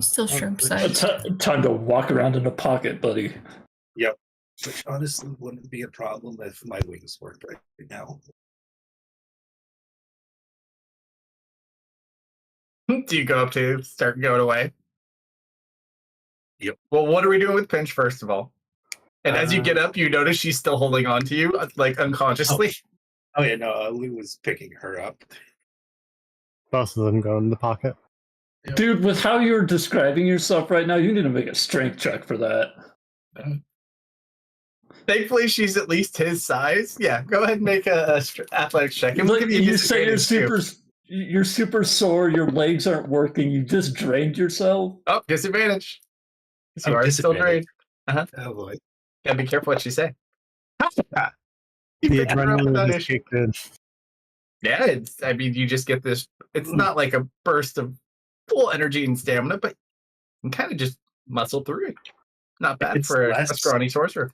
Still shrimp which- sized. Time to walk around in a pocket, buddy. Yep. Which honestly wouldn't be a problem if my wings worked right now. Do you go up to start going away? Yep. Well, what are we doing with Pinch first of all? And as you get up, you notice she's still holding on to you, like unconsciously. Oh yeah, no, Lou was picking her up. Both of them go in the pocket. Dude, with how you're describing yourself right now, you need to make a strength check for that. Thankfully, she's at least his size. Yeah, go ahead and make a athletics check. And we'll Look, give you you say disadvantage, too. you're super sore, your legs aren't working, you just drained yourself. Oh, disadvantage. Oh, You are still disadvantage. drained. Oh boy. Gotta be careful what you say. You The picked her up adrenaline without is issue. kicked in. Yeah, I mean, you just get this. It's not like a burst of full energy and stamina, but you can kind of just muscle through it. Not bad It's for a less- scrawny sorcerer.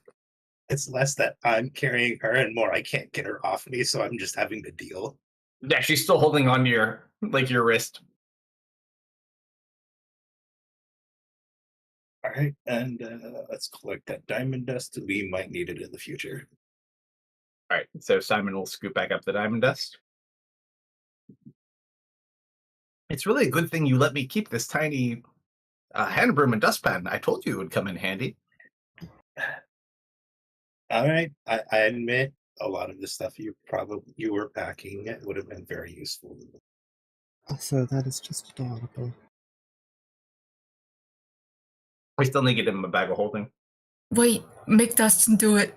It's less that I'm carrying her and more I can't get her off me, so I'm just having to deal. Yeah, she's still holding on to your wrist. All right, and let's collect that diamond dust. We might need it in the future. All right, so Simon will scoop back up the diamond dust. It's really a good thing you let me keep this tiny hand broom and dustpan. I told you it would come in handy. All right, I admit a lot of the stuff you were packing would have been very useful. So that is just adorable. We still need to get him a bag of holding. Wait, make Dustin do it.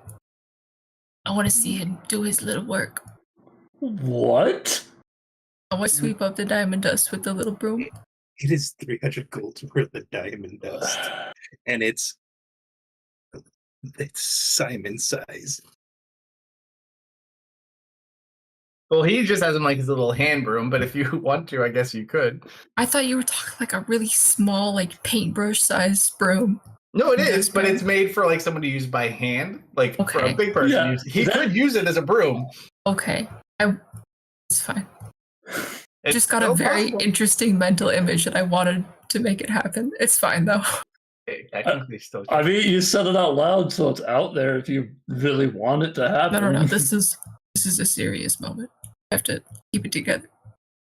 I want to see him do his little work. What? I want to sweep up the diamond dust with the little broom. It is 300 gold worth of diamond dust, and it's Simon's size. Well, he just has him like his little hand broom, but if you want to, I guess you could. I thought you were talking like a really small, like paintbrush sized broom. No, it is, Dustpan. but it's made for like someone to use by hand, like for a Okay. big person. Yeah, He could use it as a broom. Okay, it's fine. It's Just got a still very possible. interesting mental image, and I wanted to make it happen. It's fine though. I think they still. I mean, you said it out loud, so it's out there if you really want it to happen. No. This is a serious moment. I have to keep it together.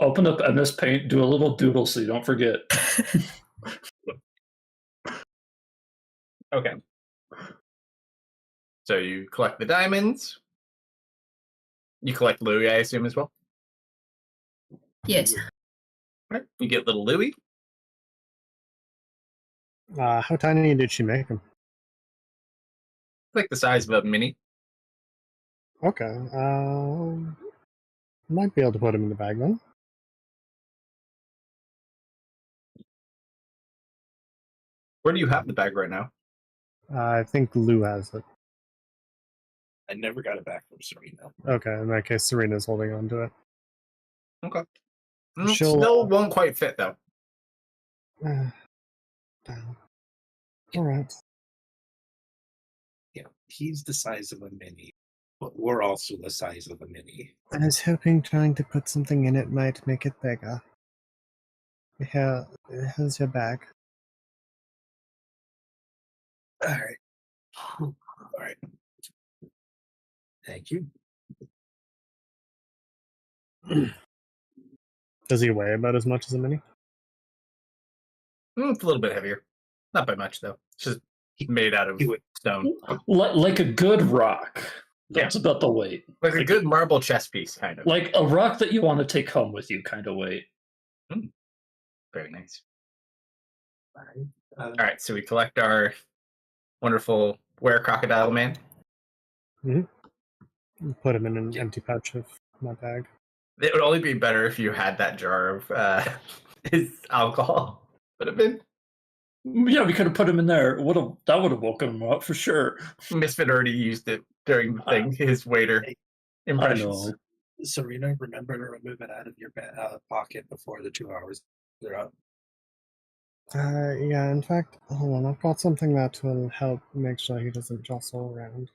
Open up MS Paint, do a little doodle so you don't forget. Okay. So you collect the diamonds. You collect Louis, I assume, as well. Yes. Right. You get little Louis. How tiny did she make him? Like the size of a mini. Okay. Might be able to put him in the bag then. Where do you have the bag right now? I think Lou has it. I never got it back from Serena. Okay, in that case, Serena's holding on to it. Okay. She'll, Still won't quite fit though. Damn. All right. Yeah, he's the size of a mini, but we're also the size of a mini. I was hoping trying to put something in it might make it bigger. Here, here's your bag. All right. All right. Thank you. Does he weigh about as much as a mini? It's a little bit heavier. Not by much though. It's just made out of He would- stone. Like a good rock. That's about the weight. Like a good marble chess piece, kind of. Like a rock that you want to take home with you kind of weight. Very nice. Uh, All right, so we collect our wonderful were crocodile man. Put him in an empty pouch of my bag. It would only be better if you had that jar of his alcohol. Would have been. Yeah, we could have put him in there. That would have woken him up for sure. Misfit already used it during the thing. His waiter I impressions. know. Serena, remember to remove it out of your pocket before the 2 hours are up. Yeah, in fact, hold on, I've got something that will help make sure he doesn't jostle around.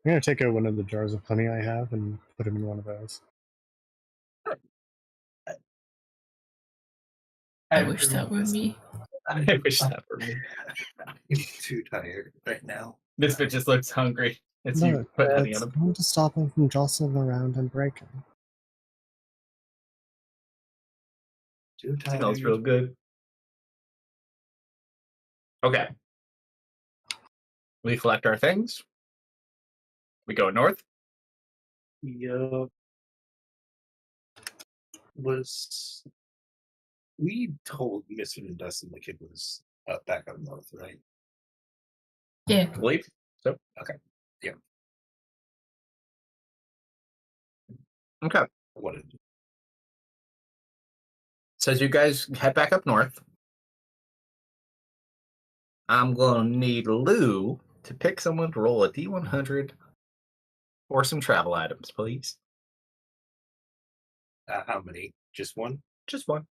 I'm gonna take out one of the jars of honey I have and put him in one of those. I wish that were me. I wish that were me. I'm too tired right now. Misfit just looks hungry as you Look, put honey it's on him. going to stop him from jostling around and breaking. Too tired. Smells real good. Okay. We collect our things. We go north. Yeah. We told Misfit and Dustin the kid was back up north, right? Yeah. I believe. So Okay. Yeah. okay. What did So as you guys head back up north, I'm gonna need Lou to pick someone to roll a D100 or some travel items, please. how many? Just one? Just one.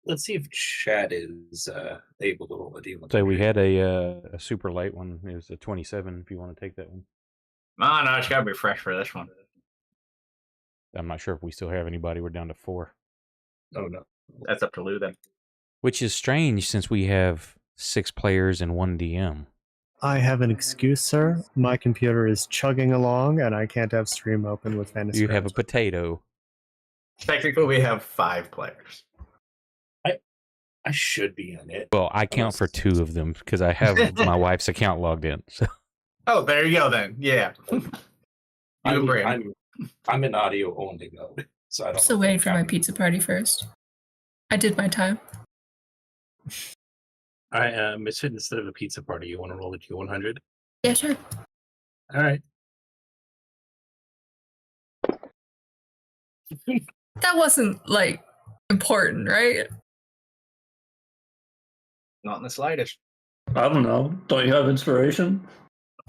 Let's see if Chad is able to roll a deal. So we had a super light one. It was a 27. If you want to take that one, Oh no, it's gotta be fresh for this one. I'm not sure if we still have anybody. We're down to 4, Oh no. That's up to Lou then. which is strange since we have 6 players and 1 DM. I have an excuse, sir. My computer is chugging along, and I can't have stream open with fantasy. You have a Grounds. potato. Technically, we have 5 players. I should be in it. Well, I count for 2 of them because I have my wife's account logged in. So Oh, there you go then. Yeah. You and Brandon. I'm in audio only mode, so I don't. I'm still waiting for my pizza party first. I did my time. All right, Misfit. Instead of a pizza party, you want to roll a Q100? Yeah, sure. All right. That wasn't like important, right? Not in the slightest. I don't know. Don't you have inspiration?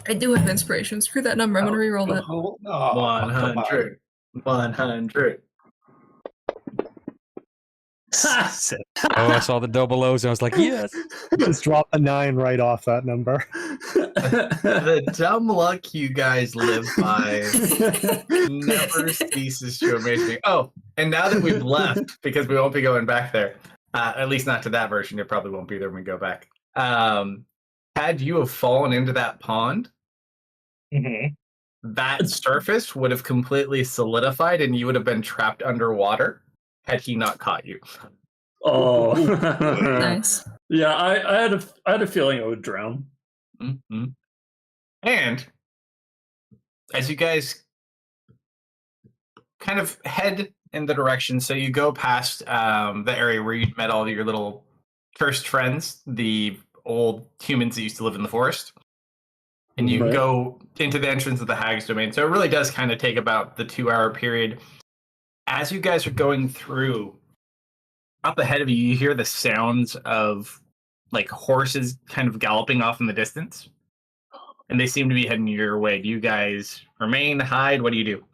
I do have inspiration. Screw that number. I'm gonna re-roll that. Oh, no, 100. 100. oh, I saw the double O's and I was like, yes. Just drop a 9 right off that number. The dumb luck you guys live by never ceases to amaze me. Oh, and now that we've left, because we won't be going back there, at least not to that version, it probably won't be there when we go back. Had you have fallen into that pond, that surface would have completely solidified and you would have been trapped underwater had he not caught you. Oh, Nice. Yeah, I had a feeling I would drown. Mm-hmm. And as you guys kind of head in the direction, so you go past the area where you met all of your little cursed friends, the old humans that used to live in the forest, and you Right. go into the entrance of the Hag's domain. So it really does kind of take about the 2-hour period. As you guys are going through, up ahead of you, you hear the sounds of like horses kind of galloping off in the distance, and they seem to be heading your way. Do you guys remain, hide? What do you do?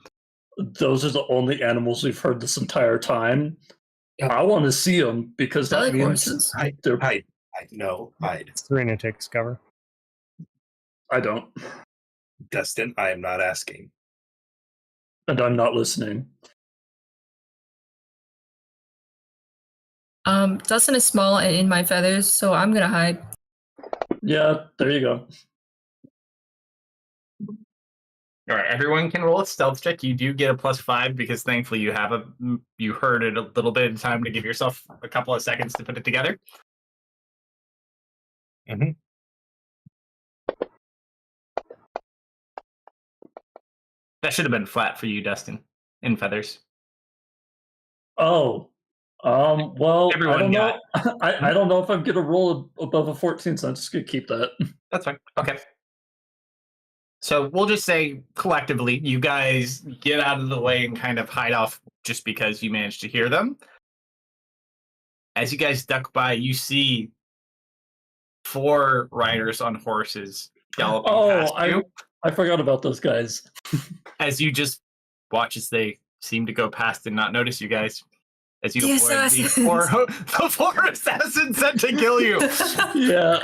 Those are the only animals we've heard this entire time. Yeah. I want to see them because I that like means horses. they're. Hide. No, hide. Serena takes cover. I don't, Dustin, I am not asking. and I'm not listening. Dustin is small and in my feathers, so I'm gonna hide. Yeah, there you go. All right, everyone can roll a stealth check. You do get a +5 because thankfully you heard it a little bit of time to give yourself a couple of seconds to put it together. Mhm. That should have been flat for you, Dustin, in feathers. Oh, well, Everyone I don't got- know. I don't know if I'm gonna roll above a 14, so I'm just gonna keep that. That's fine. Okay. So we'll just say collectively, you guys get out of the way and kind of hide off just because you managed to hear them. As you guys duck by, you see 4 riders on horses galloping past you. I forgot about those guys. As you just watch as they seem to go past and not notice you guys. As you The avoid the assassins. four assassins sent to kill you. Yeah,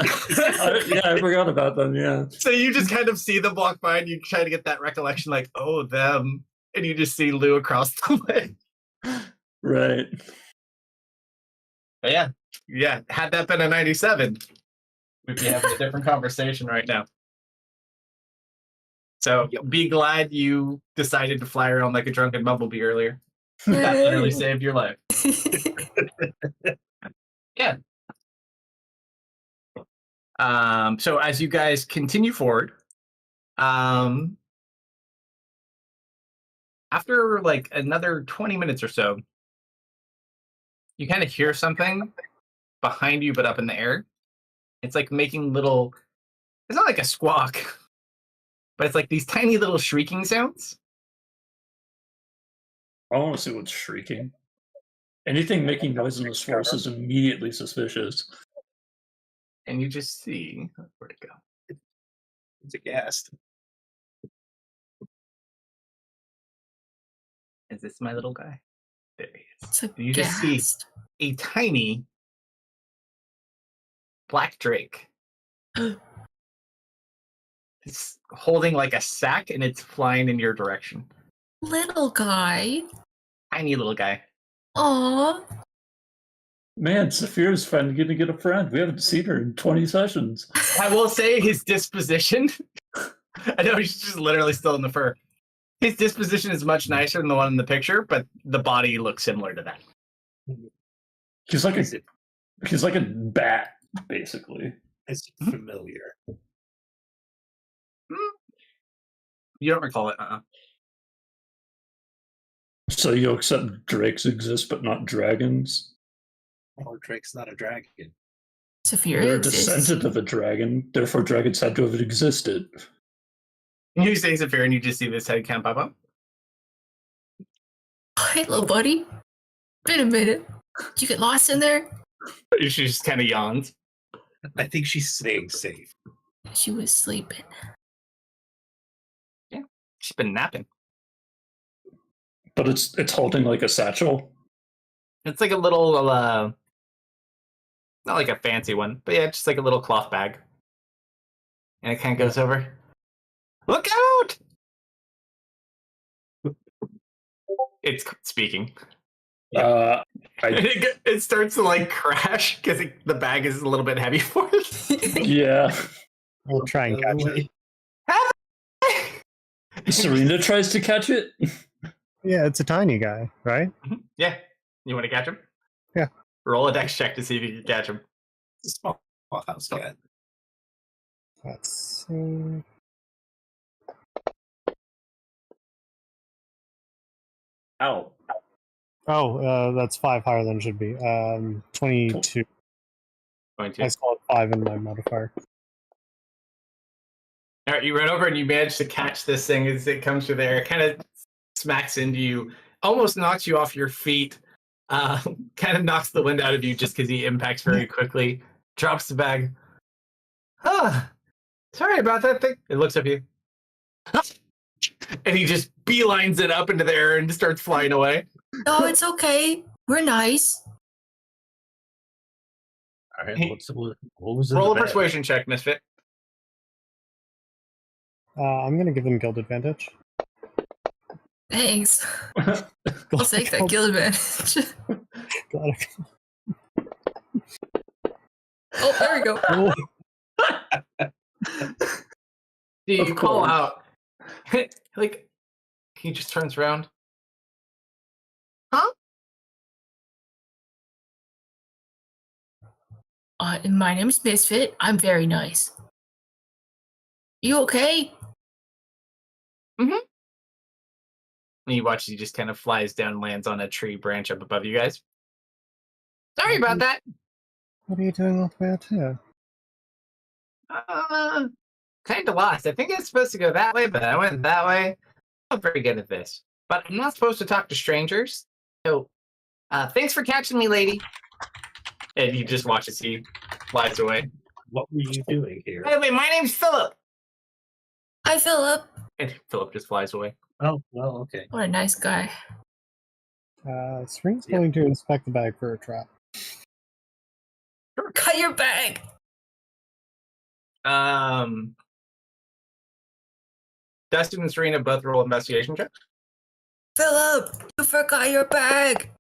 I forgot about them. Yeah, So you just kind of see them walk by and you try to get that recollection like, oh, them. And you just see Lou across the way. right. But yeah. Had that been a 97, we'd be having a different conversation right now. So be glad you decided to fly around like a drunken bumblebee earlier. That literally saved your life. Yeah. So as you guys continue forward, after like another 20 minutes or so, you kind of hear something behind you, but up in the air. It's like making little, it's not like a squawk, but it's like these tiny little shrieking sounds. I want to see what's shrieking. Anything making noise in this forest is immediately suspicious. And you just see, where'd it go? It's aghast. Is this my little guy? There he is. It's a You just see ghast. a tiny black drake. It's holding like a sack and it's flying in your direction. Little guy. Tiny little guy. Aw. Man, Saphira's finally going to get a friend. We haven't seen her in 20 sessions. I will say his disposition. I know he's just literally still in the fur. His disposition is much nicer than the one in the picture, but the body looks similar to that. He's like a bat, basically. It's familiar. You don't recall it, So you accept drakes exist, but not dragons? Or Drake's not a dragon. Saphira They're a exists. descendant of a dragon, therefore dragons had to have existed. You say Zephyr and you just see this head count pop up. Hey, little buddy. Been a minute. Did you get lost in there? She just kind of yawns. I think she's staying safe. She was sleeping. She's been napping. But it's holding like a satchel. It's like a little, not like a fancy one, but yeah, just like a little cloth bag. And it kind of goes over. Look out! It's speaking. It starts to like crash because the bag is a little bit heavy for it. Yeah. We'll try and catch it. Serena tries to catch it. Yeah, it's a tiny guy, right? Yeah. You want to catch him? Yeah. Roll a dex check to see if you can catch him. It's a small house cat. Let's see. Ow. Oh, that's 5 higher than it should be. 22. I saw 5 in my modifier. All right, you run over and you manage to catch this thing as it comes through there. It kind of smacks into you, almost knocks you off your feet, kind of knocks the wind out of you just because he impacts very quickly. Drops the bag. Sorry about that thing. It looks at you. And he just beelines it up into the air and starts flying away. No, it's okay. We're nice. All right. Hey. What was in Roll a the bag? persuasion check, Misfit. I'm gonna give them guild advantage. Thanks. I'll take that guild advantage. Glad Oh, there we go. You Of call course. out. Like, he just turns around. Huh? My name's Misfit. I'm very nice. You okay? And you watch he just kind of flies down and lands on a tree branch up above you guys. Sorry about that. What are you doing all the way out here? Kind of lost. I think I was supposed to go that way, but I went that way. I'm very good at this. But I'm not supposed to talk to strangers. So, thanks for catching me, lady. And you just watch as he flies away. What were you doing here? By the way, my name's Philip. Hi, Philip. And Philip just flies away. Oh, well, okay. What a nice guy. Spring's Yep. going to inspect the bag for a trap. Cut your bag. Dustin and Serena both roll investigation checks. Philip, you forgot your bag.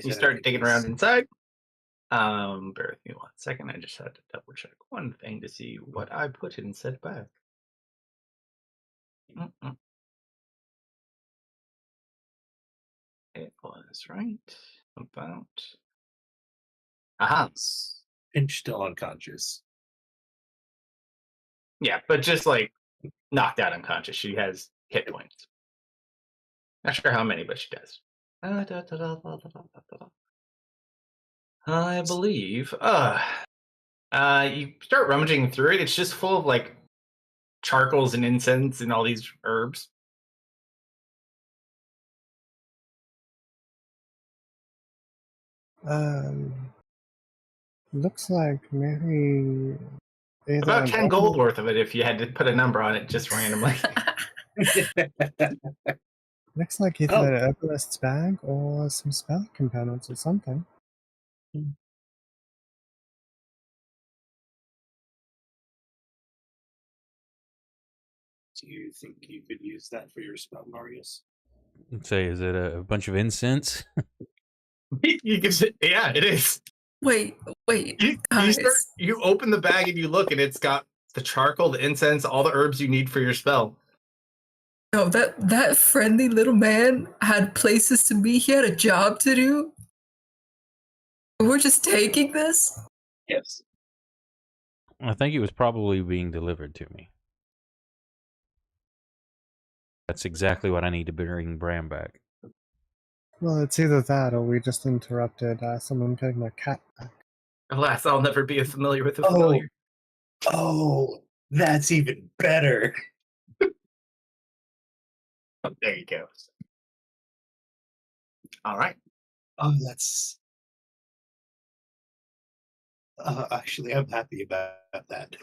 You start digging around inside. Bear with me 1 second. I just had to double check one thing to see what I put in said bag. It was right about. Aha. Pinch still unconscious. Yeah, but just like knocked out unconscious. She has hit points. Not sure how many, but she does. I believe. You start rummaging through it. It's just full of like charcoals and incense and all these herbs. Looks like maybe either About 10 an gold herbalist- worth of it if you had to put a number on it just randomly. Looks like either Oh. an herbalist's bag or some spell components or something. Do you think you could use that for your spell, Marius? Say, is it a bunch of incense? You can say, yeah, it is. Wait, guys. You open the bag and you look, and it's got the charcoal, the incense, all the herbs you need for your spell. No, that friendly little man had places to be. He had a job to do. We're just taking this? Yes. I think it was probably being delivered to me. That's exactly what I need to bring Bram back. Well, it's either that or we just interrupted someone getting their cat back. Alas, I'll never be familiar with the familiar. Oh, that's even better. Oh, there you go. All right. Oh, that's. Actually, I'm happy about that.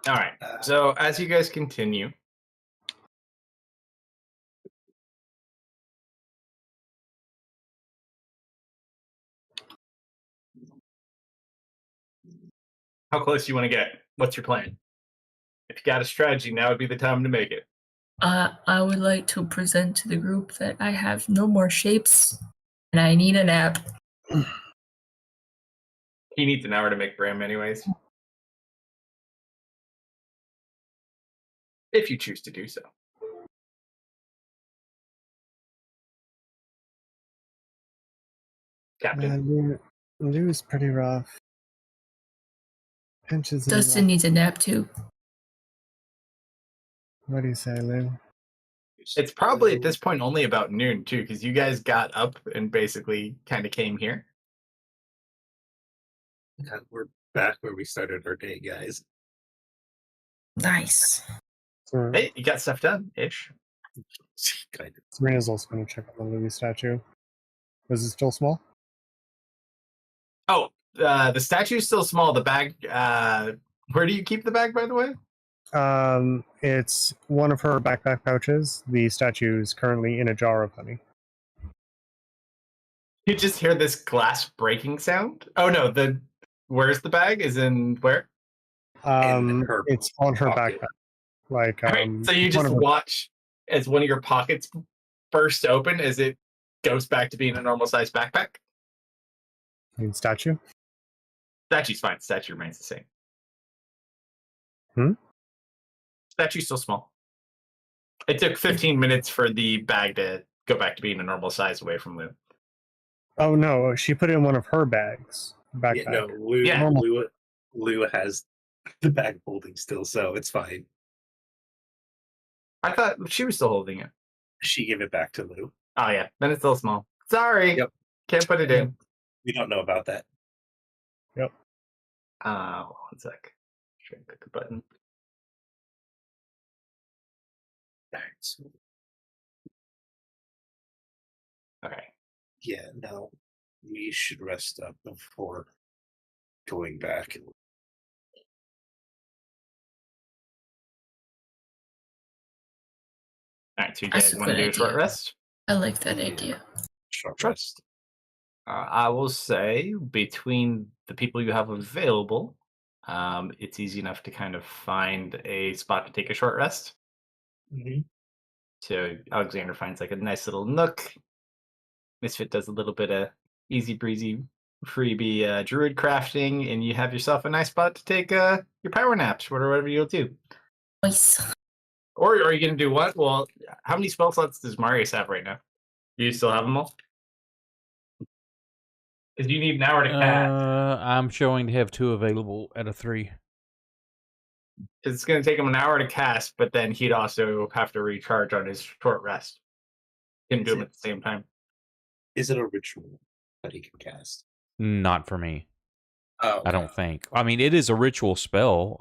All right. So as you guys continue, how close do you want to get? What's your plan? If you got a strategy, now would be the time to make it. I would like to present to the group that I have no more shapes and I need a nap. He needs an hour to make Bram anyways. If you choose to do so. Captain. Lou's pretty rough. Pinches in the Dustin rough. needs a nap too. What do you say, Lou? It's probably at this point only about noon too, because you guys got up and basically kind of came here. God, we're back where we started our day, guys. Nice. So Hey, you got stuff done, ish. Kind of. Serena's also going to check on the Louis statue. Is it still small? Oh, the statue's still small. The bag. Where do you keep the bag, by the way? It's one of her backpack pouches. The statue is currently in a jar of honey. You just hear this glass breaking sound. Oh no, where's the bag? Is in where? her It's on her pocket. backpack. Like, Alright, so you it's one just of her- watch as one of your pockets burst open as it goes back to being a normal sized backpack. statue. Statue's fine. Statue remains the same. Hmm? Statue's still small. It took 15 minutes for the bag to go back to being a normal size away from Lou. Oh no, she put it in one of her bags. Backpack. Yeah, no, Lou, Yeah. Lou has the bag holding still, so it's fine. I thought she was still holding it. She gave it back to Lou. Oh yeah, then it's still small. Sorry. Yep. Can't put it in. We don't know about that. One sec. Try and click the button. All right, so Okay. yeah, no, we should rest up before going back. Alright, so you That's guys a want to good do a short idea. rest? I like that idea. Short Sure. rest. I will say between the people you have available, it's easy enough to kind of find a spot to take a short rest. Mm-hmm. So Alexander finds like a nice little nook. Misfit does a little bit of easy breezy freebie druid crafting, and you have yourself a nice spot to take your power naps, or whatever you'll do. Nice. Or are you going to do what? Well, how many spell slots does Marius have right now? Do you still have them all? Because you need an hour to cast. I'm showing to have 2 available out of 3. It's going to take him an hour to cast, but then he'd also have to recharge on his short rest. Can do them at the same time. Is it a ritual that he can cast? Not for me. Oh, I don't think. I mean, it is a ritual spell,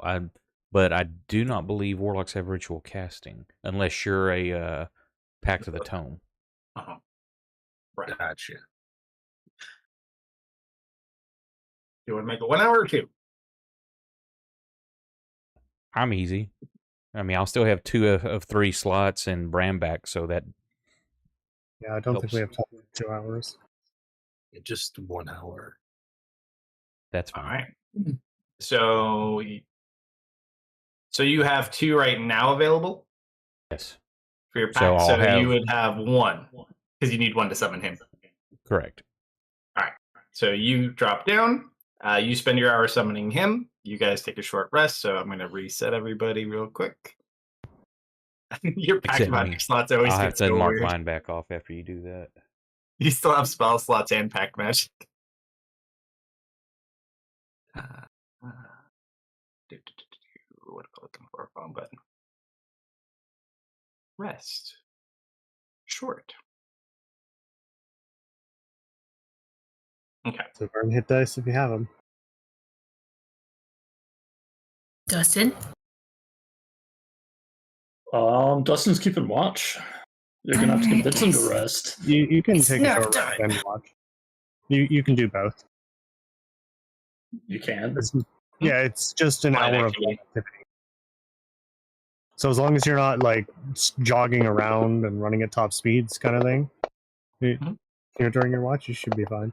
but I do not believe warlocks have ritual casting unless you're a Pact of the Tome. Uh-huh. Right. Gotcha. You want to make it 1 hour or 2? I'm easy. I mean, I'll still have 2 of 3 slots and Bram back, so that Yeah, I don't think helps. we have time for 2 hours. Just 1 hour. That's All fine. right. So you have 2 right now available Yes, for your So pack. I'll So, have- you would have 1 because you need 1 to summon him. correct. So you drop down. You spend your hour summoning him. You guys take a short rest. So I'm going to reset everybody real quick. Your pack Except magic me. slots always I'll get have to so mark weird. mine back off after you do that. You still have spell slots and pack magic. What am I looking for? Wrong button. Rest. Short. Okay. So burn hit dice if you have them. Dustin? Dustin's keeping watch. You're gonna have to convince him to rest. You can It's take a nap short rest time. and watch. You can do both. You can. Yeah, it's just an Light hour of activity. activity. So as long as you're not like jogging around and running at top speeds, kind of thing, Mhm. during your watch, you should be fine.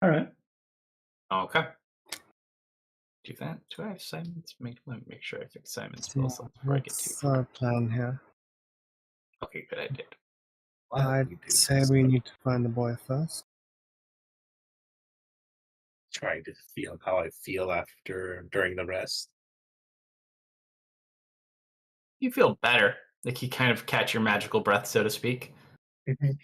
All right. Okay. Do that. Do I have Simon's? Let me make sure I fix Simon's spell Yeah, slots before I get what's too. our plan here? Okay, good. I did. I'd say we need to find the boy first. Trying to feel how I feel during the rest. You feel better. Like you kind of catch your magical breath, so to speak. There's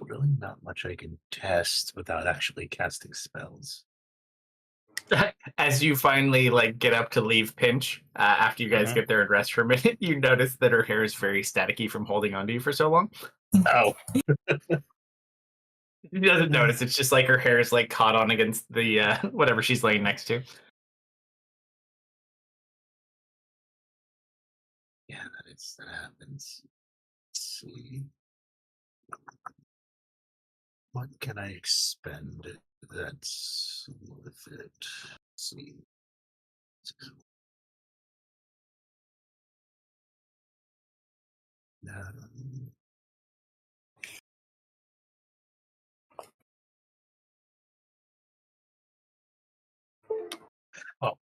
really not much I can test without actually casting spells. As you finally like get up to leave Pinch, after you guys get there and rest for a minute, you notice that her hair is very staticky from holding onto you for so long. Oh, She doesn't notice. It's just like her hair is like caught on against the whatever she's laying next to. yeah, that happens. Let's see. What can I expend that's worth it? Let's see. Um, oh,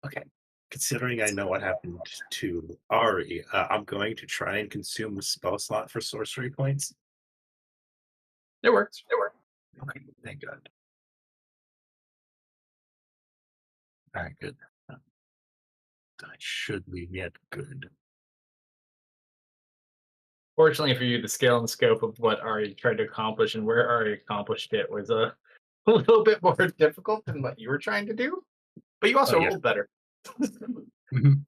okay. Considering I know what happened to Ari, I'm going to try and consume the spell slot for sorcery points. It works. It works. Okay, thank God. All right, good. That should leave me at good. Fortunately for you, the scale and scope of what Ari tried to accomplish and where Ari accomplished it was a little bit more difficult than what you were trying to do. But you also yeah. rolled better. Mhm.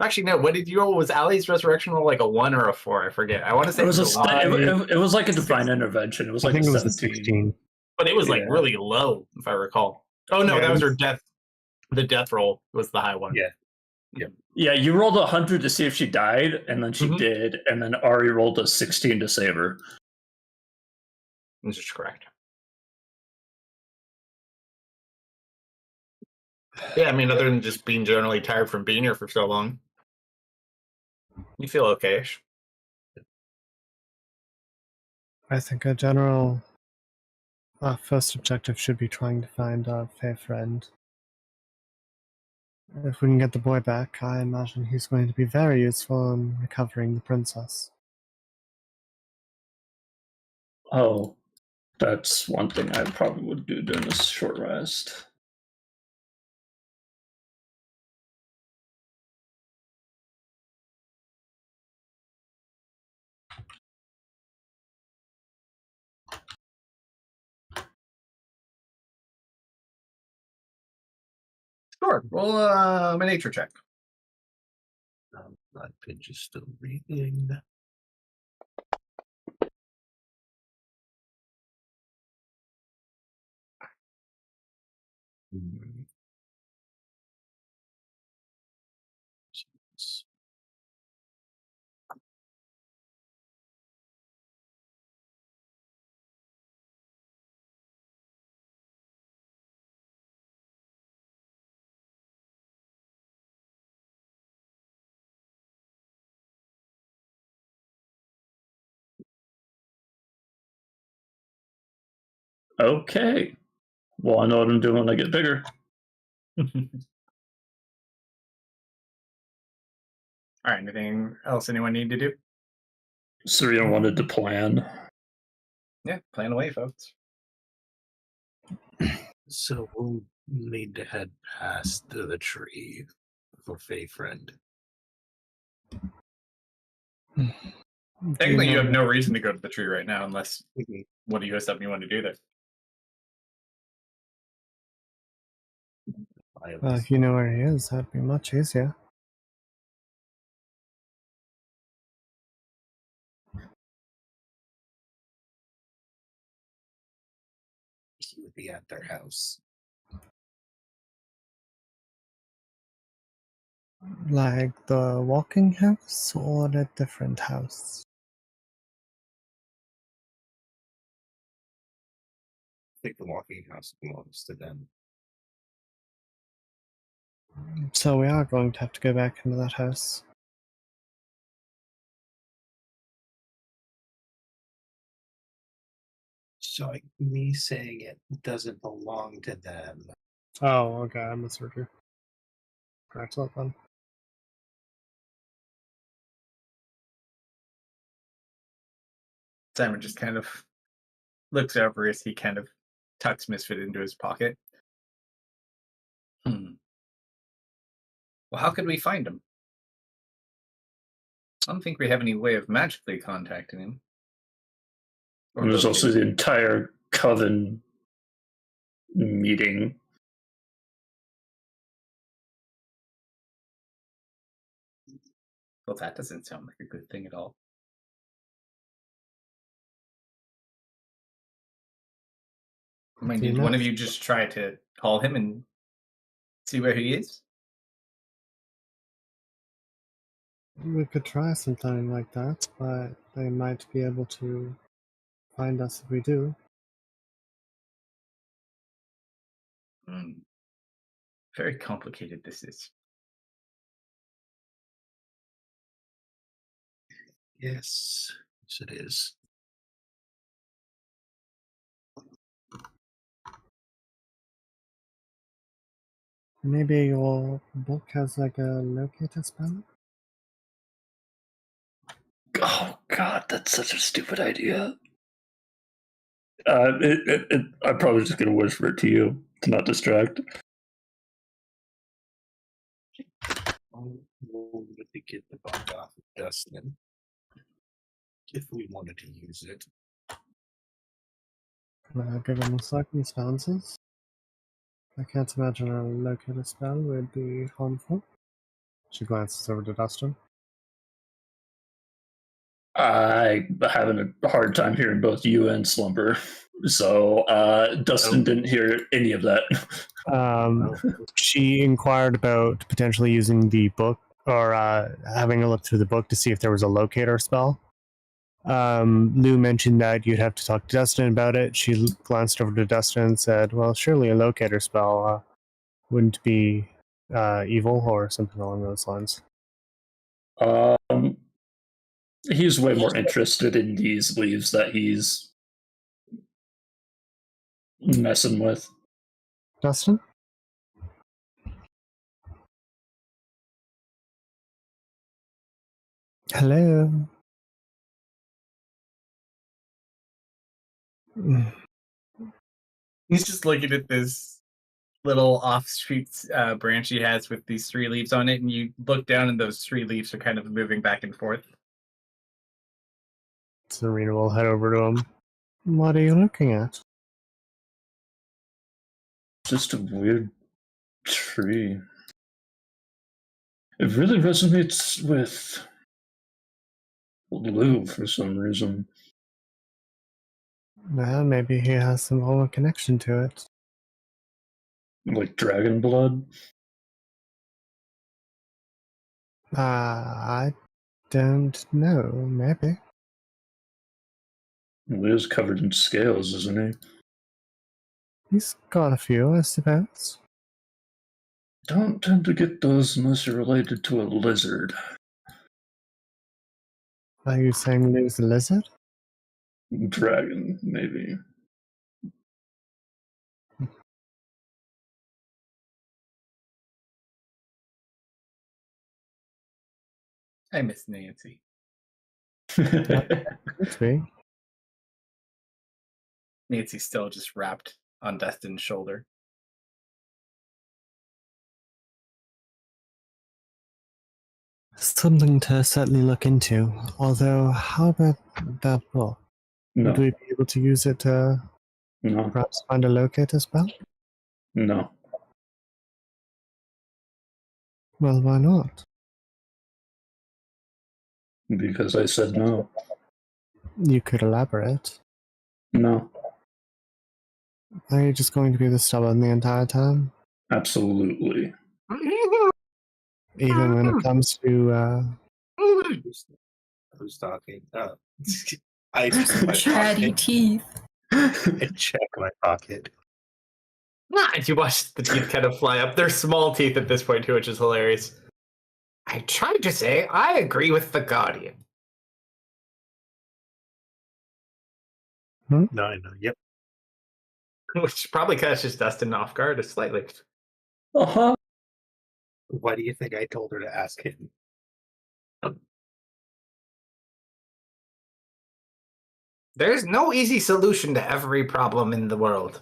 Actually, no. What did you roll? Was Ali's resurrection roll like a 1 or a 4? I forget. I want to say It was a 1, it was like a divine intervention. It was I like think a it was a 17. 16. but it was like Yeah. really low, if I recall. Oh no, Yeah, that it was her was- death. The death roll was the high one. Yeah. Yeah, you rolled 100 to see if she died, and then she Mhm. did, and then Ari rolled a 16 to save her. This is correct. Yeah, I mean, other than just being generally tired from being here for so long, you feel okay-ish. I think our general first objective should be trying to find our fair friend. If we can get the boy back, I imagine he's going to be very useful in recovering the princess. Oh, that's one thing I probably would do during this short rest. Sure. Roll a nature check. My pinch is still reading. Hmm. Okay. Well, I know what I'm doing when I get bigger. All right. Anything else anyone need to do? Serena wanted to plan. Yeah, plan away, folks. So we'll need to head past the tree for Faye Friend. Technically, you have no reason to go to the tree right now, unless Mhm. what do you have something you want to do there? If you know where he is, that'd be much easier. He would be at their house. Like the walking house or a different house? I think the walking house belongs to them. So we are going to have to go back into that house. So like, me saying it doesn't belong to them. Oh, okay, I misheard you. Correct that then. Simon just kind of looks over as he kind of tucks Misfit into his pocket. Well, how could we find him? I don't think we have any way of magically contacting him. Or There's also locating the entire coven meeting. Well, that doesn't sound like a good thing at all. I mean, Do you did know? one of you just try to call him and see where he is? We could try something like that, but they might be able to find us if we do. Very complicated this is. Yes, yes, it is. Maybe your book has like a locator spell? Oh God, that's such a stupid idea. I'm probably just gonna whisper it to you to not distract. We'll really get the bug off of Dustin if we wanted to use it. Given the circumstances, I can't imagine a locator spell would be harmful. She glances over to Dustin. I'm having a hard time hearing both you and Slumber, so Dustin didn't hear any of that. She inquired about potentially using the book or having a look through the book to see if there was a locator spell. Lou mentioned that you'd have to talk to Dustin about it. She glanced over to Dustin and said, well, surely a locator spell wouldn't be evil or something along those lines. He's way more interested in these leaves that he's messing with. Dustin? Hello? He's just looking at this little off-street branch he has with these 3 leaves on it, and you look down and those 3 leaves are kind of moving back and forth. Serena will head over to him. What are you looking at? Just a weird tree. It really resonates with Lou for some reason. Well, maybe he has some form of connection to it. Like dragon blood? I don't know. Maybe. Lou's covered in scales, isn't he? He's got a few, I suppose. Don't tend to get those unless you're related to a lizard. Are you saying Lou's a lizard? Dragon, maybe. I miss Nancy. Could be. Nancy's still just wrapped on Dustin's shoulder. Something to certainly look into. Although, how about that book? No, Would we be able to use it to no, perhaps find a locator spell? no. Well, why not? Because I said no. You could elaborate. No, Are you just going to be the stubborn the entire time? absolutely. Even when it comes to, Who's talking? I check my Chatty pocket. teeth. I check my pocket. And you watch the teeth kind of fly up. They're small teeth at this point, too, which is hilarious. I tried to say I agree with the Guardian. No, I know. Yep. Which probably catches Dustin off guard slightly. Uh-huh. Why do you think I told her to ask him? There's no easy solution to every problem in the world.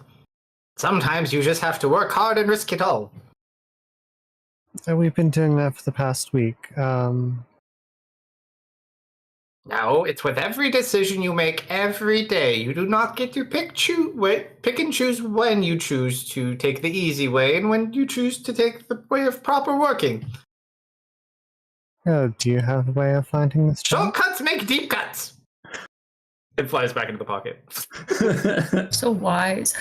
Sometimes you just have to work hard and risk it all. we've been doing that for the past week. No, it's with every decision you make every day. You do not get to pick and choose when you choose to take the easy way and when you choose to take the way of proper working. Oh, do you have a way of finding this job? Shortcuts make deep cuts. It flies back into the pocket. So wise.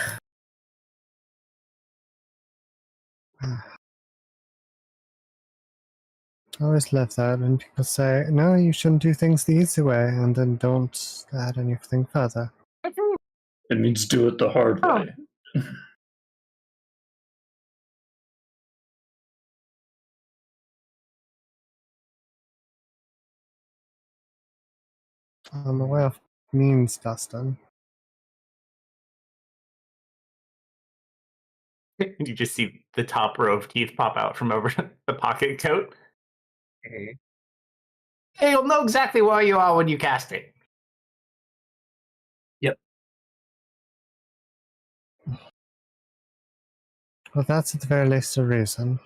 I always love that when people say, no, you shouldn't do things the easy way, and then don't add anything further. It means do it the hard Oh. way. I'm aware of what it means, Dustin. You just see the top row of teeth pop out from over the pocket coat. Mhm. Hey, you'll know exactly where you are when you cast it. Well, that's at the very least a reason.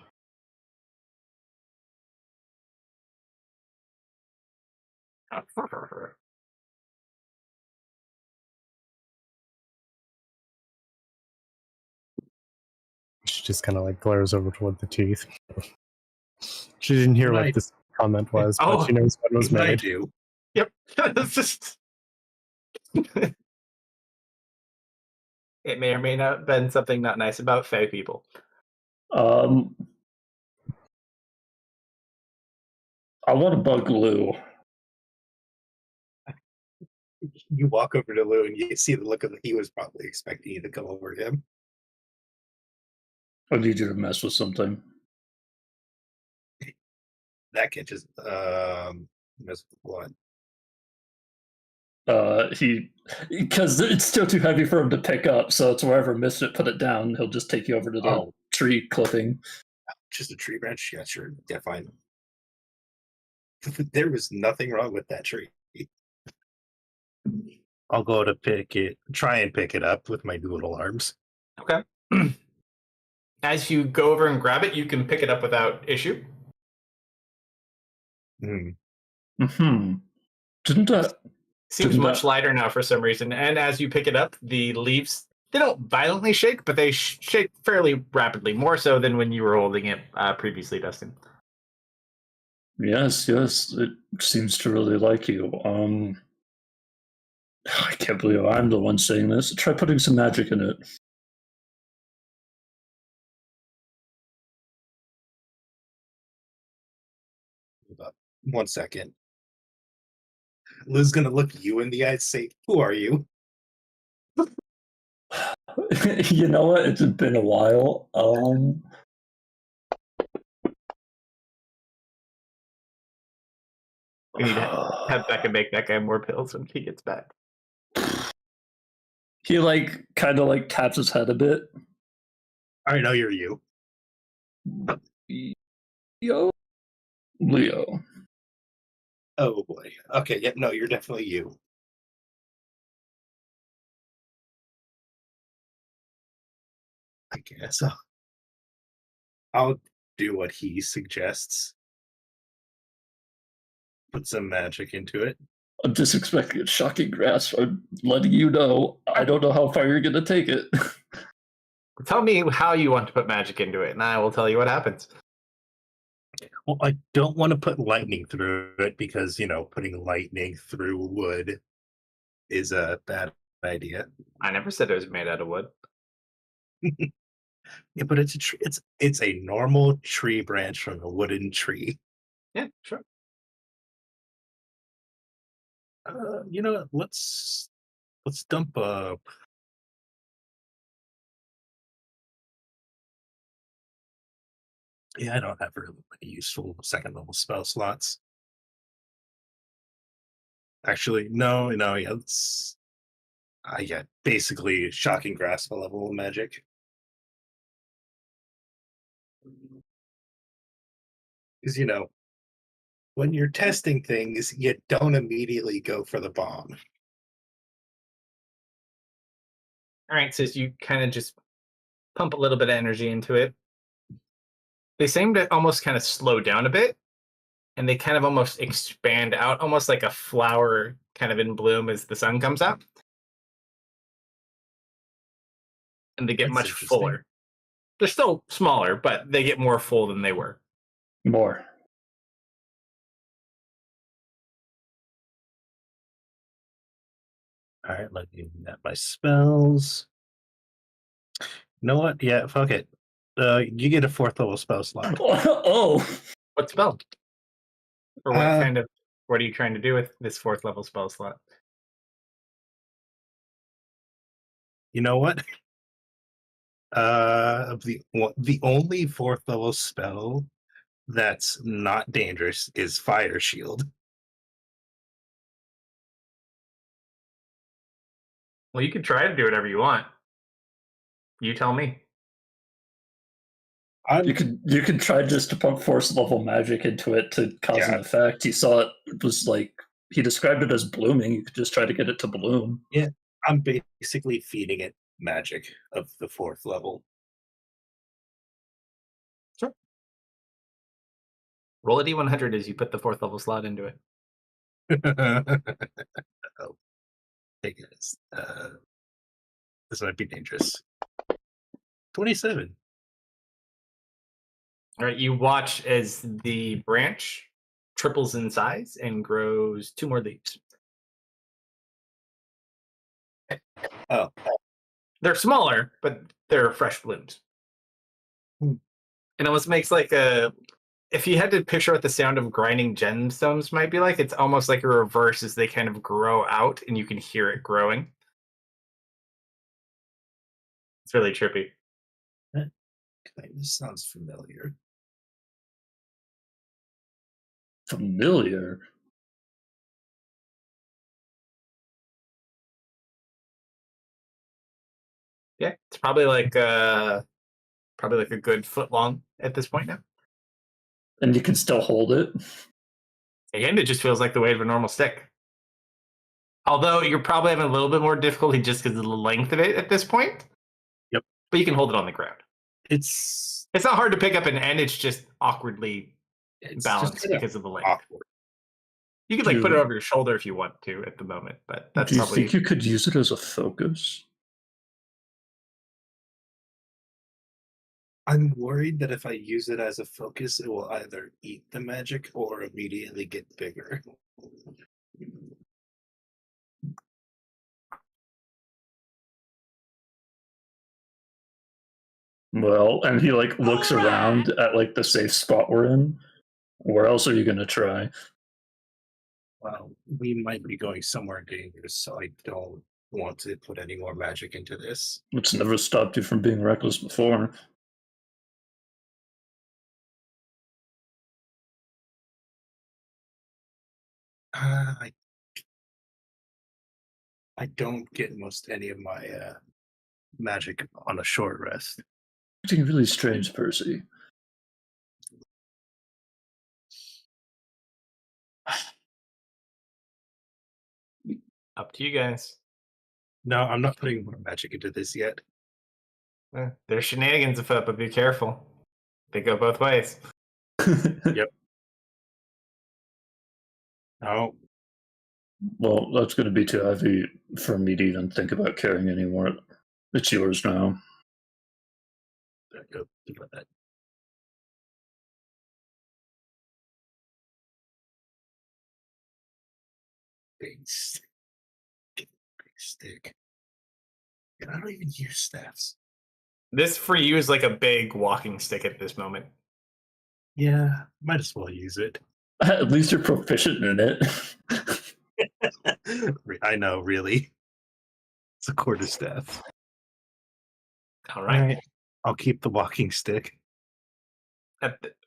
She just kind of like glares over toward the teeth. She didn't hear Right. what this comment was, Oh. but she knows what was What I made. do. Yep. It's just... It may or may not have been something not nice about Fae people. I want to bug Lou. You walk over to Lou and you see the look of he was probably expecting you to come over to him. I need you to mess with something. That catches mess with what? Because it's still too heavy for him to pick up, so it's wherever missed it, put it down. He'll just take you over to the Oh. tree clipping. Just a tree branch? Yeah, sure. Yeah, fine. There was nothing wrong with that tree. I'll go to try and pick it up with my noodle arms. Okay. As you go over and grab it, you can pick it up without issue. Hmm. Didn't that? Seems Didn't much that- lighter now for some reason. And as you pick it up, the leaves, they don't violently shake, but they shake fairly rapidly, more so than when you were holding it previously, Dustin. Yes, it seems to really like you. I can't believe I'm the one saying this. Try putting some magic in it. About 1 second. Lou's gonna look you in the eye and say, "Who are you?" You know what? It's been a while. We need to have Becca make that guy more pills when he gets back. He kind of taps his head a bit. I know you're you. Yo, Leo. Oh boy. Okay. Yep. No, you're definitely you. I guess I'll do what he suggests. Put some magic into it. I'm just expecting a shocking grasp. I'm letting you know. I don't know how far you're gonna take it. Tell me how you want to put magic into it, and I will tell you what happens. Well, I don't want to put lightning through it because, putting lightning through wood is a bad idea. I never said it was made out of wood. Yeah, but it's a tree. It's a normal tree branch from a wooden tree. Yeah, sure. Let's dump a. Yeah, I don't have really many useful second level spell slots. Actually, no, yeah, it's basically shocking grasp level of magic. Because when you're testing things, you don't immediately go for the bomb. All right, so you kind of just pump a little bit of energy into it. They seem to almost kind of slow down a bit, and they kind of almost expand out, almost like a flower kind of in bloom as the sun comes out. And they get That's much interesting. fuller. They're still smaller, but they get more full than they were. More. All right, looking at my spells. You know what? Yeah, fuck it. You get a 4th level spell slot. Oh, What spell? Or what Uh, kind of? What are you trying to do with this 4th level spell slot? you know what? The only 4th level spell that's not dangerous is Fire Shield. Well, you could try to do whatever you want. You tell me. you could try just to pump force level magic into it to cause an Yeah. effect. He saw it was like he described it as blooming. You could just try to get it to bloom. Yeah, I'm basically feeding it magic of the 4th level. Roll a d100 as you put the 4th level slot into it. Oh, hey guys, this might be dangerous. 27. All right, you watch as the branch triples in size and grows 2 more leaves. Oh, They're smaller, but they're fresh blooms. Hmm. It almost makes like a. If you had to picture what the sound of grinding gemstones might be like, it's almost like a reverse as they kind of grow out and you can hear it growing. It's really trippy. this sounds familiar. Familiar. Yeah, it's probably like a good foot long at this point now. And you can still hold it. Again, it just feels like the weight of a normal stick. Although you're probably having a little bit more difficulty just because of the length of it at this point. Yep. But you can hold it on the ground. It's It's not hard to pick up, and it's just awkwardly just balanced kinda because of the length. awkward. You could like put it over your shoulder if you want to at the moment, but that's Do you probably think you could use it as a focus? I'm worried that if I use it as a focus, it will either eat the magic or immediately get bigger. Well, and he like looks around at like the safe spot we're in. Where else are you gonna try? Well, we might be going somewhere dangerous, so I don't want to put any more magic into this. It's never stopped you from being reckless before. I don't get most any of my magic on a short rest. Acting really strange, Percy. up to you guys. No, I'm not putting more magic into this yet. There's shenanigans afoot, but be careful. They go both ways. Yep. Oh, Well, that's going to be too heavy for me to even think about carrying anymore. It's yours now. there you go. Think about that. Big stick. Big stick. And I don't even use staffs. This for you is like a big walking stick at this moment. Yeah, might as well use it. At least you're proficient in it. I know, really. It's a quarterstaff. All right. I'll keep the walking stick.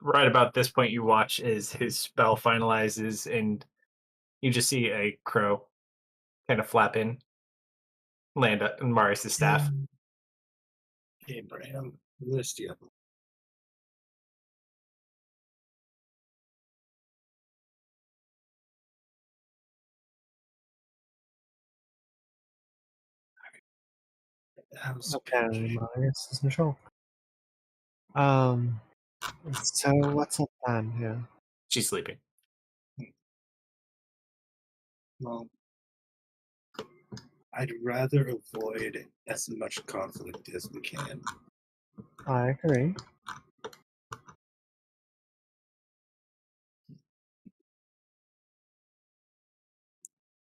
Right about this point, you watch as his spell finalizes, and you just see a crow kind of flap in, land on Marius' staff. Abraham, list you. Okay, Marius is in show. So what's up, plan here? She's sleeping. Well, I'd rather avoid as much conflict as we can. I agree.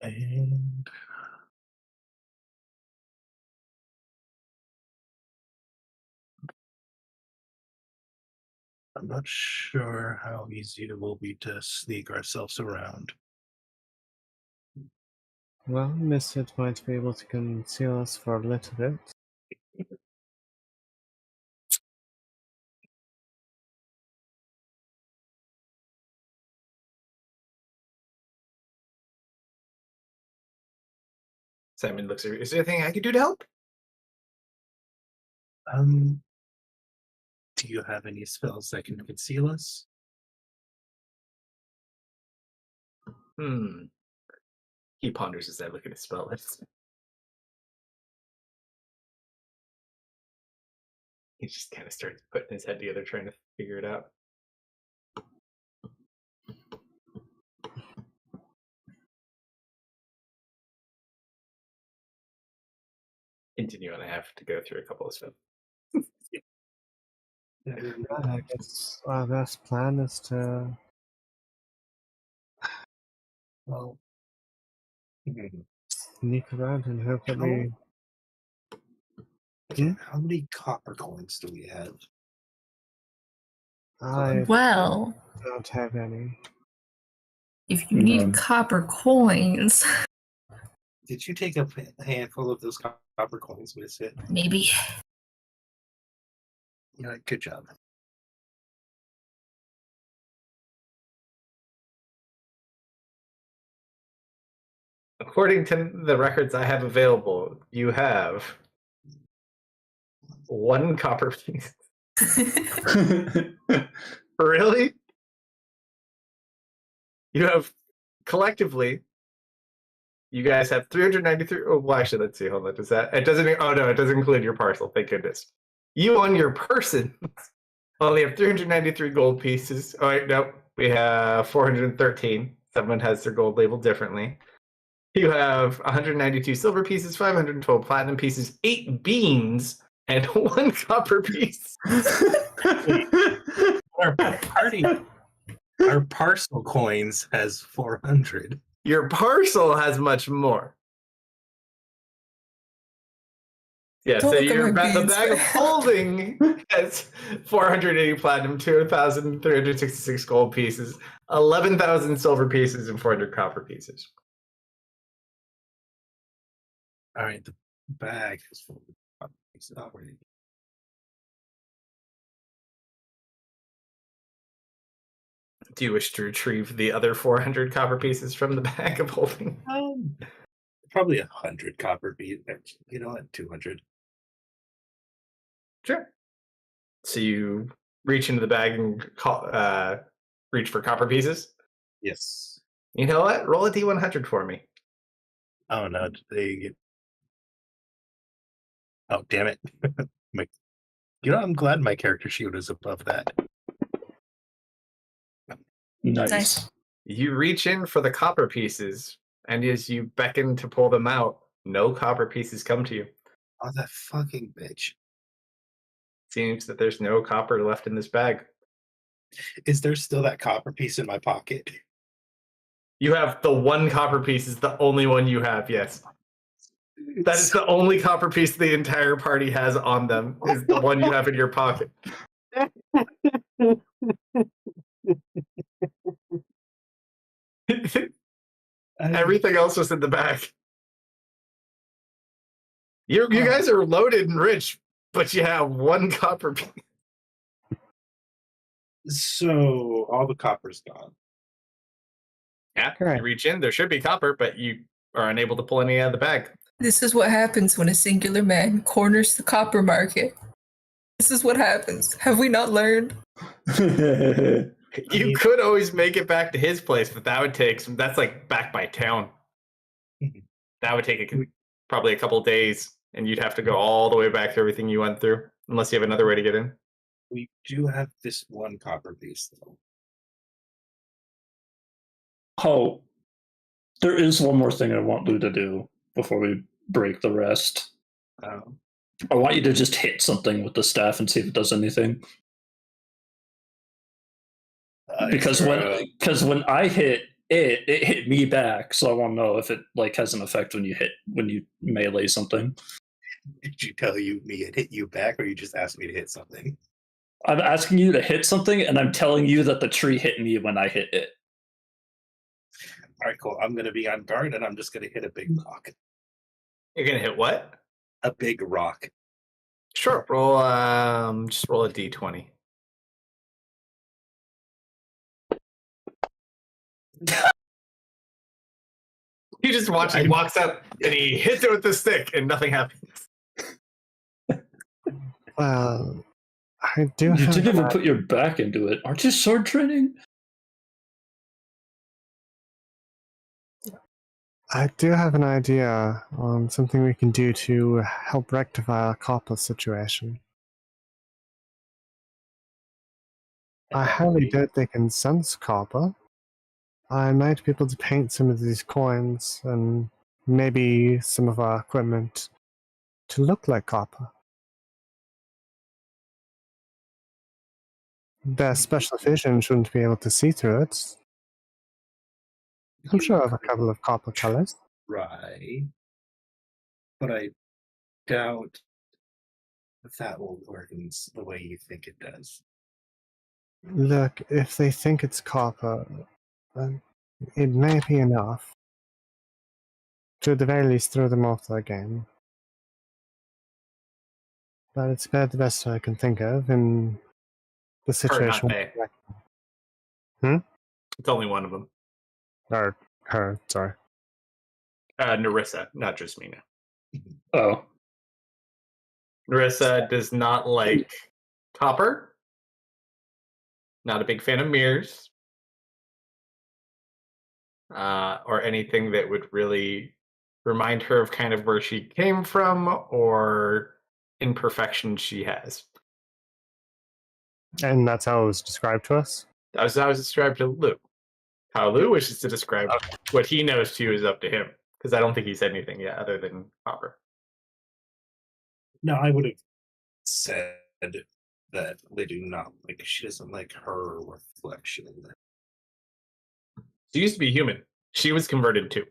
And I'm not sure how easy it will be to sneak ourselves around. Well, Misfit might be able to conceal us for a little bit. Simon looks at you. Is there anything I can do to help? Do you have any spells that can conceal us? He ponders as I look at his spell list. He just kind of starts putting his head together, trying to figure it out. Continue on. I have to go through a couple of stuff. I guess our best plan is to. Well, Sneak around and hope that we. how many copper coins do we have? I Well, don't have any. if you need None. copper coins, Did you take a handful of those copper coins with it? maybe. Yeah, good job. According to the records I have available, you have one copper piece. Really? You have collectively. You guys have 393. Oh, well, actually, let's see. Hold on. Does that? It doesn't. Oh no, it doesn't include your parcel. Thank goodness. You on your person only have 393 gold pieces. Oh wait, nope. We have 413. Someone has their gold labeled differently. You have 192 silver pieces, 512 platinum pieces, 8 beans, and 1 copper piece. Our parcel coins has 400. Your parcel has much more. Yeah, Don't so look at your my the beans. bag of holding has 480 platinum, 2,366 gold pieces, 11,000 silver pieces, and 400 copper pieces. All right, the bag is full of copper pieces already. Do you wish to retrieve the other 400 copper pieces from the bag of holding? Probably 100 copper pieces. You know what? 200. Sure. So you reach into the bag and reach for copper pieces? Yes. You know what? Roll a d100 for me. Oh no, oh damn it. I'm glad my character sheet is above that. Nice. You reach in for the copper pieces, and as you beckon to pull them out, no copper pieces come to you. Oh, that fucking bitch. Seems that there's no copper left in this bag. Is there still that copper piece in my pocket? You have the 1 copper piece is the only one you have, yes. That is the only copper piece the entire party has on them, is the one you have in your pocket. Everything else was in the bag. You guys are loaded and rich, but you have 1 copper piece. So all the copper's gone. Yeah, Correct. you reach in, there should be copper, but you are unable to pull any out of the bag. This is what happens when a singular man corners the copper market. This is what happens. Have we not learned? You could always make it back to his place, but that would take some. That's like back by town. That would take probably a couple days, and you'd have to go all the way back through everything you went through, unless you have another way to get in. We do have this 1 copper piece though. Oh, There is one more thing I want Lou to do before we break the rest. Um, I want you to just hit something with the staff and see if it does anything. Because when I hit it, it hit me back. So I want to know if it like has an effect when you melee something. did you tell me it hit you back, or you just asked me to hit something? I'm asking you to hit something, and I'm telling you that the tree hit me when I hit it. All right, cool. I'm gonna be on guard, and I'm just gonna hit a big rock. You're gonna hit what? A big rock. Sure. Roll. Just roll a d20. You just watch. He walks up and he hits it with the stick, and nothing happens. Well, I do You have didn't even put your back into it. Aren't you sword training? I do have an idea on something we can do to help rectify our copper situation. I highly doubt they can sense copper. I might be able to paint some of these coins and maybe some of our equipment to look like copper. Their special vision shouldn't be able to see through it. I'm sure I have a couple of copper colors. Right. But I doubt that will work in the way you think it does. Look, if they think it's copper, then it may be enough to at the very least throw them off their game. But it's about the best I can think of in the Her, not situation. they. Hmm? It's only one of them. Or her, sorry. Narissa, not just Mina. Oh. Narissa does not like copper. Not a big fan of mirrors. Or anything that would really remind her of kind of where she came from or imperfections she has. And that's how it was described to us? That was how it was described to Lou. How Lou wishes to describe what he knows to you is up to him. Because I don't think he said anything yet other than copper. No, I would have said that they do not like. She doesn't like her reflection. She used to be human. She was converted too.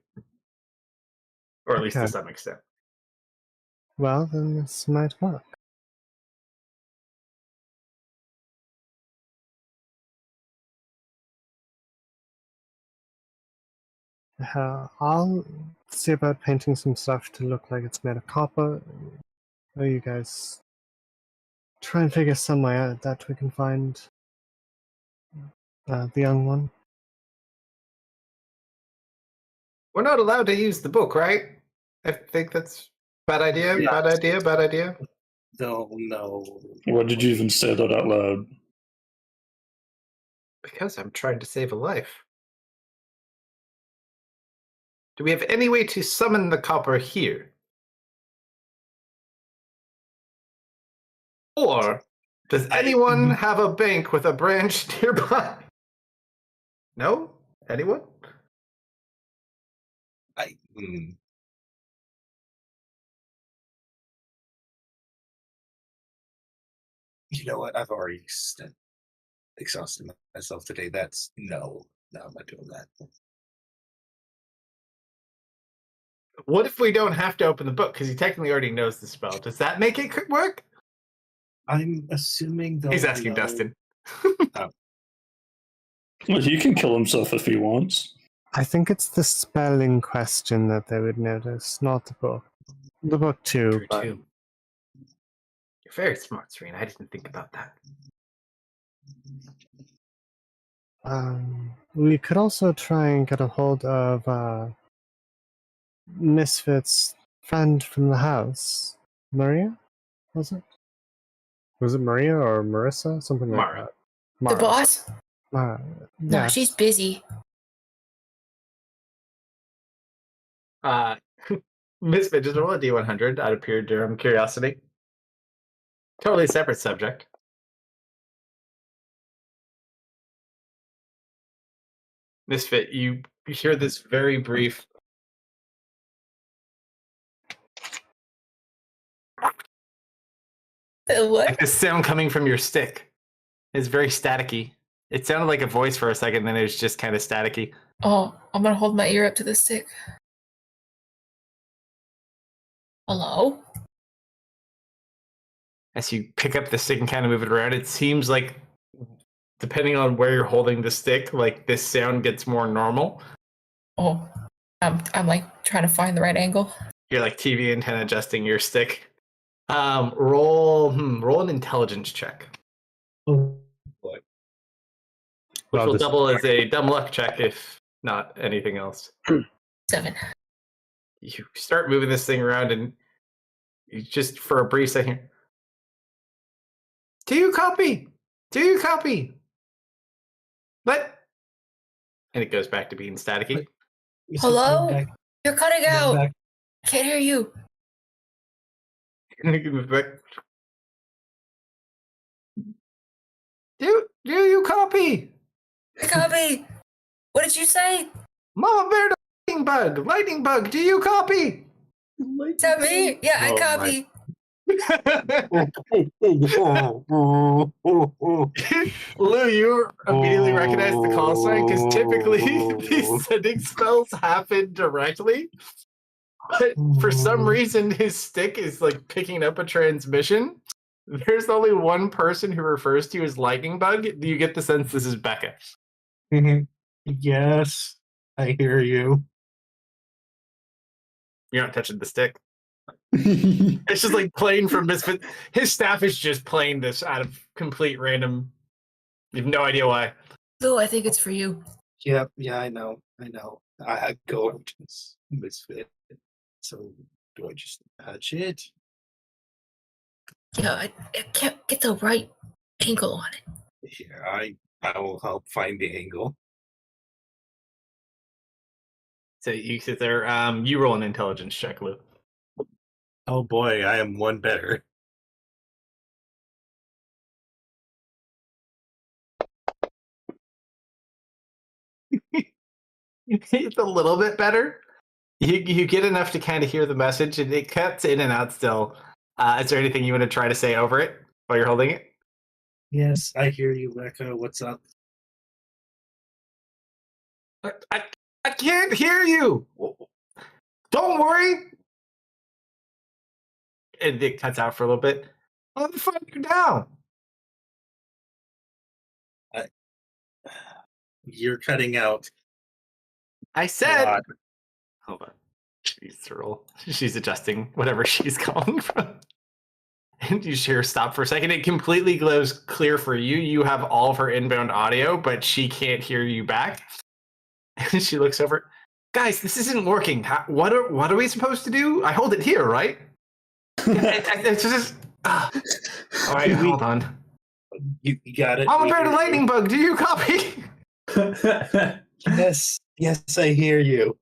Or at least to Okay. some extent. Well, then this might work. I'll see about painting some stuff to look like it's made of copper. Or you guys try and figure some way out that we can find the young one. We're not allowed to use the book, right? I think that's bad idea, Yeah. bad idea, bad idea. They'll know. Why did you even say that out loud? Because I'm trying to save a life. Do we have any way to summon the copper here? Or does anyone have a bank with a branch nearby? No? Anyone? You know what? I've already exhausted myself today. That's no, I'm not doing that. What if we don't have to open the book? Because he technically already knows the spell. Does that make it work? I'm assuming they'll. He's asking Dustin. Well, he can kill himself if he wants. I think it's the spell in question that they would notice, not the book. The book too, True, but too. You're very smart, Serena. I didn't think about that. we could also try and get a hold of Misfit's friend from the house. Maria? Was it? Was it Maria or Marissa? Something like Mara. that. The Mara. boss? Mara. No, Yeah. she's busy. Misfit, just roll a D100 out of pure Durham curiosity. Totally separate subject. Misfit, you You hear this very brief. Like What? this sound coming from your stick. It's very staticky. It sounded like a voice for a second, then it was just kind of staticky. Oh, I'm gonna hold my ear up to the stick. Hello? As you pick up the stick and kind of move it around, it seems like, depending on where you're holding the stick, like this sound gets more normal. Oh, I'm like trying to find the right angle. You're like TV antenna adjusting your stick. Roll an intelligence check, Oh boy. which Well, will this- double as a dumb luck check if not anything else. 7. You start moving this thing around, and you just for a brief second. Do you copy? Do you copy? What? And it goes back to being staticky. You said Hello? come back, You're cutting come out. back. I can't hear you. And it goes back. Do you copy? Copy. What did you say? Mama Bear, the lightning bug, do you copy? Is that me? Yeah, I Oh, copy. Lou, you immediately recognize the call sign because typically these sending spells happen directly. But for some reason, his stick is like picking up a transmission. There's only one person who refers to you as lightning bug. Do you get the sense this is Becca? Yes, I hear you. You're not touching the stick. It's just like playing from Misfit. His staff is just playing this out of complete random. You have no idea why. Lou, I think it's for you. Yep, yeah, I know. I go over to this misfit. So do I just touch it? Yeah, I can't get the right angle on it. Yeah, I will help find the angle. So you sit there. You roll an intelligence check, Lou. Oh boy, I am one better. It's a little bit better. You get enough to kind of hear the message, and it cuts in and out still. Is there anything you want to try to say over it while you're holding it? Yes, I hear you, Becca. What's up? I can't hear you. Don't worry. And it cuts out for a little bit. I'll find you now. You're cutting out. I a said. lot. Hold on. She's to roll. She's adjusting whatever she's calling from. And you hear her stop for a second. It completely goes clear for you. You have all of her inbound audio, but she can't hear you back. And she looks over. Guys, this isn't working. What are we supposed to do? I hold it here, right? It's just. All right, hold on. You got it. I'm We a hear you. lightning bug. Do you copy? Yes, I hear you.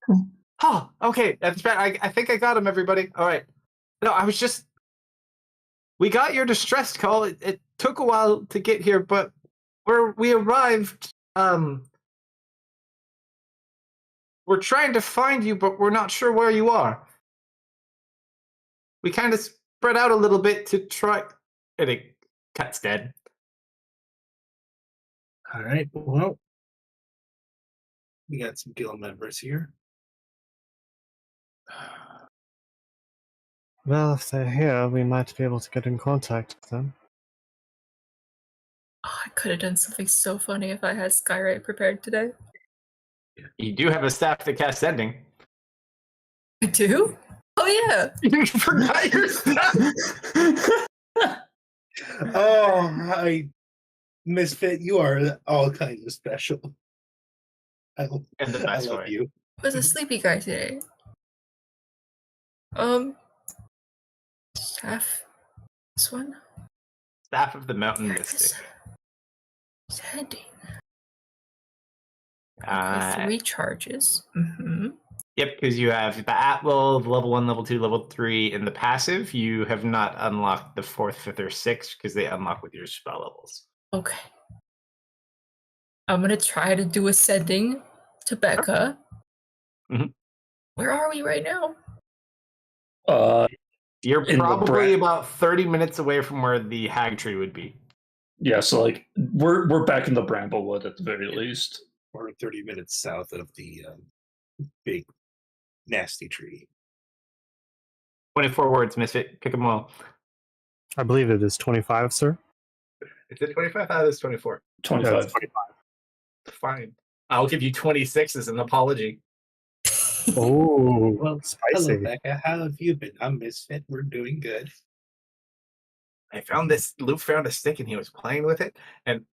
Oh, okay. That's bad. I think I got him, everybody. All right. No, I was just. We got your distress call. It took a while to get here, but we arrived. We're trying to find you, but we're not sure where you are. We kind of spread out a little bit to try. And it cuts dead. All right. Well, we got some guild members here. Well, if they're here, we might be able to get in contact with them. Oh, I could have done something so funny if I had Skyrite prepared today. You do have a staff that casts sending. I do? Oh, yeah. You forgot your staff. Oh, Misfit, you are all kinds of special. I In the best love way. you. I was a sleepy guy today. Staff. This one? Staff of the Mountain This Mystic. Sending. Uh, 3 charges. Mm-hmm. Yep, because you have the at-will, the level 1, level 2, level 3 in the passive. You have not unlocked the 4th, 5th, or 6th because they unlock with your spell levels. Okay. I'm gonna try to do a sending to Becca. Where are we right now? You're In the probably about 30 minutes away from where the hag tree would be. Yeah, so like we're back in the Bramblewood at the very least. Or 30 minutes south of the big nasty tree. 24 words, Misfit. Pick them all. I believe it is 25, sir. Is it 25? I thought it was 24. 25. Yeah, it's 25. Fine. I'll give you 26 as an apology. Oh, Well, hello, spicy. Becca. How have you been? I'm Misfit. We're doing good. I found this. Luke found a stick and he was playing with it. And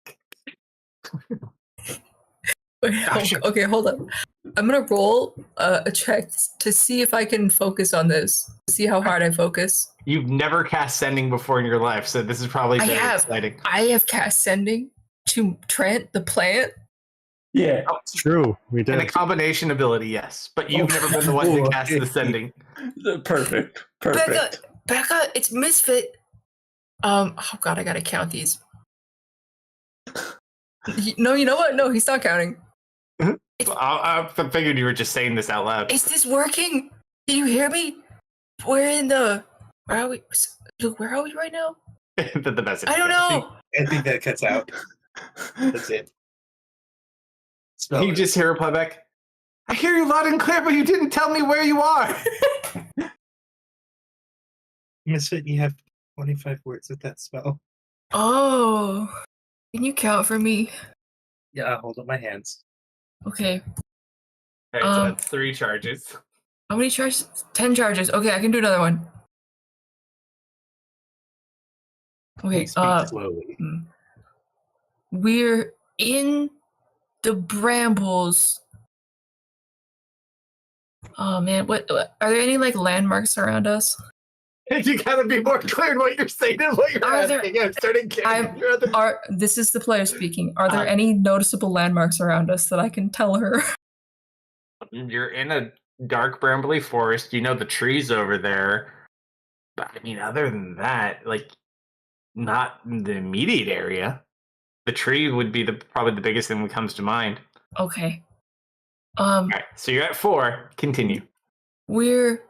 Wait, Gosh. okay, hold on. I'm gonna roll a check to see if I can focus on this. See how hard I focus. you've never cast sending before in your life, so this is probably I very have. exciting. I have cast sending to Trent the plant. Yeah. Oh, It's true. We and a did. combination ability, yes. But you've never been the one to cast the sending. Perfect. Becca, it's Misfit. Oh god, I gotta count these. No, you know what? No, he's not counting. I figured you were just saying this out loud. Is this working? Can you hear me? We're in the. Where are we? Luke, where are we right now? the message. I don't know. I think that cuts out. That's it. Spell You it. just hear reply back. I hear you loud and clear, but you didn't tell me where you are. Misfit, you have 25 words with that spell. Oh, can you count for me? Yeah, I'll hold up my hands. Okay. All right, so that's 3 charges. How many charges? 10 charges. Okay, I can do another one. Okay. Speak slowly. We're in the brambles. Oh man, what are there any like landmarks around us? You gotta be more clear in what you're saying and what you're Are there- asking. I'm starting to This is the player speaking. Are there any noticeable landmarks around us that I can tell her? You're in a dark brambly forest. You know the trees over there. But I mean, other than that, like, not in the immediate area. The tree would be probably the biggest thing that comes to mind. Okay. All right, so you're at 4. Continue. We're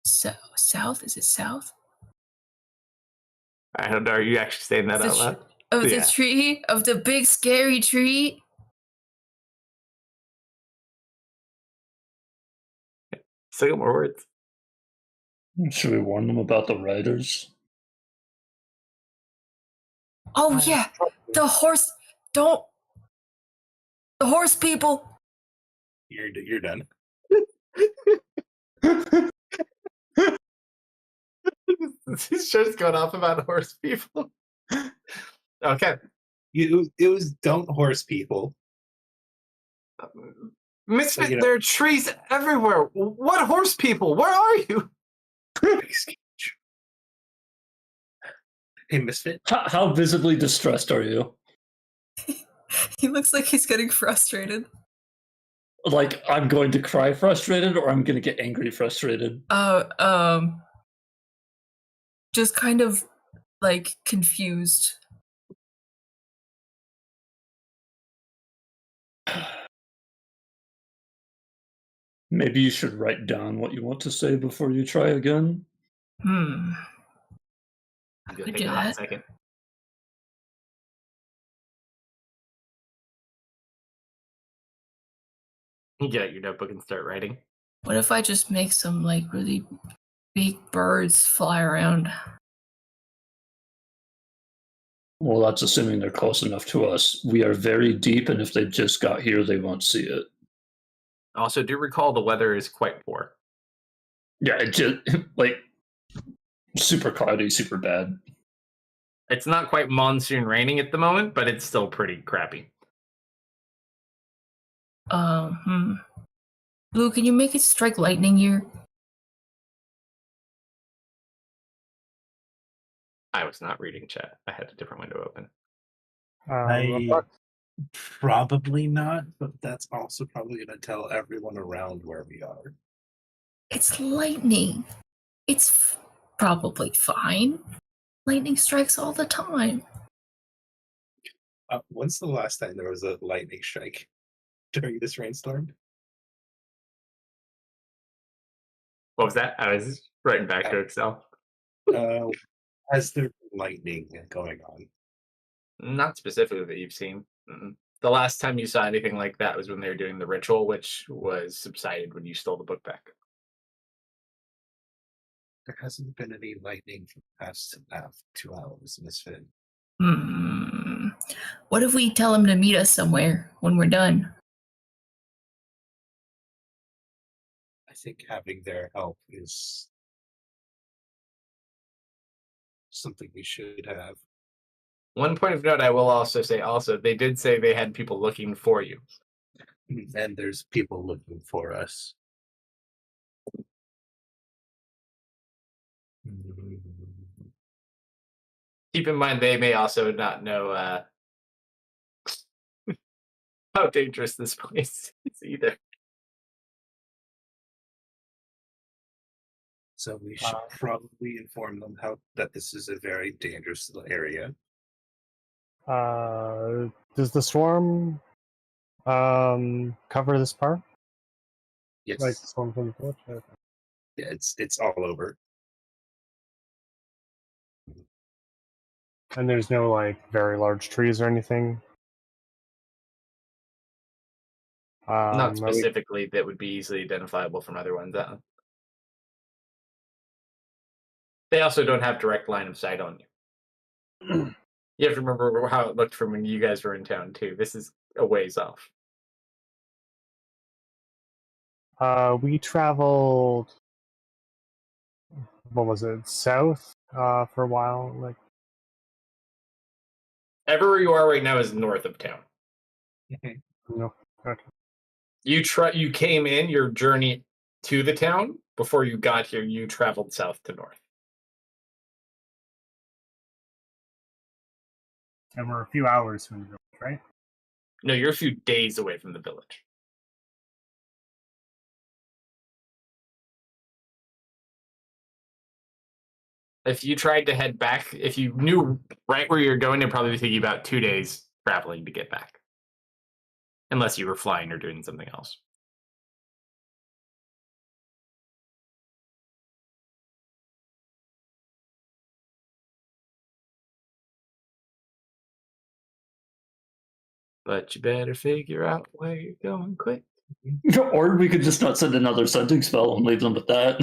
south. Is it south? I don't know. Are you actually saying that out loud? Of Yeah. the tree, of the big scary tree. Say more words. Should we warn them about the riders? Oh yeah, the horse. Don't. The horse people. You're done. This show's going off about horse people. Okay. It was don't horse people. Misfit, You know- there are trees everywhere. What horse people? Where are you? Hey, Misfit. How visibly distressed are you? He looks like he's getting frustrated. Like I'm going to cry frustrated, or I'm going to get angry frustrated? Just kind of like confused. Maybe you should write down what you want to say before you try again. I'm I gonna could take do a hot that. second. You get out your notebook and start writing. What if I just make some like really big birds fly around? Well, that's assuming they're close enough to us. We are very deep, and if they just got here, they won't see it. Also, do recall the weather is quite poor. Yeah, it just like super cloudy, super bad. It's not quite monsoon raining at the moment, but it's still pretty crappy. Blue, can you make it strike lightning here? I was not reading chat. I had a different window open. Probably not, but that's also probably going to tell everyone around where we are. It's lightning. It's probably fine. Lightning strikes all the time. When's the last time there was a lightning strike during this rainstorm? What was that? I was writing back to Excel. Has there been lightning going on? Not specifically that you've seen. Mm-mm. The last time you saw anything like that was when they were doing the ritual, which was subsided when you stole the book back. There hasn't been any lightning for the past 2 hours, Misfit. Hmm. What if we tell him to meet us somewhere when we're done? I think having their help is something we should have. One point of note I will also say they did say they had people looking for you. And there's people looking for us. Keep in mind they may also not know how dangerous this place is either. So we should probably inform them that this is a very dangerous area. Does the storm cover this part? Yes. Like the storm from the village? Okay. Yeah, it's all over. And there's no like very large trees or anything. Not specifically that would be easily identifiable from other ones. They also don't have direct line of sight on you. You have to remember how it looked from when you guys were in town too. This is a ways off. We traveled. What was it? South for a while. Like Everywhere you are right now is north of town. no. Okay. You came in your journey to the town before you got here. You traveled south to north. And we're a few hours from the village, right? No, you're a few days away from the village. If you tried to head back, if you knew right where you're going, it'd probably take you about 2 days traveling to get back. Unless you were flying or doing something else. But you better figure out where you're going quick. Or we could just not send another sending spell and leave them with that.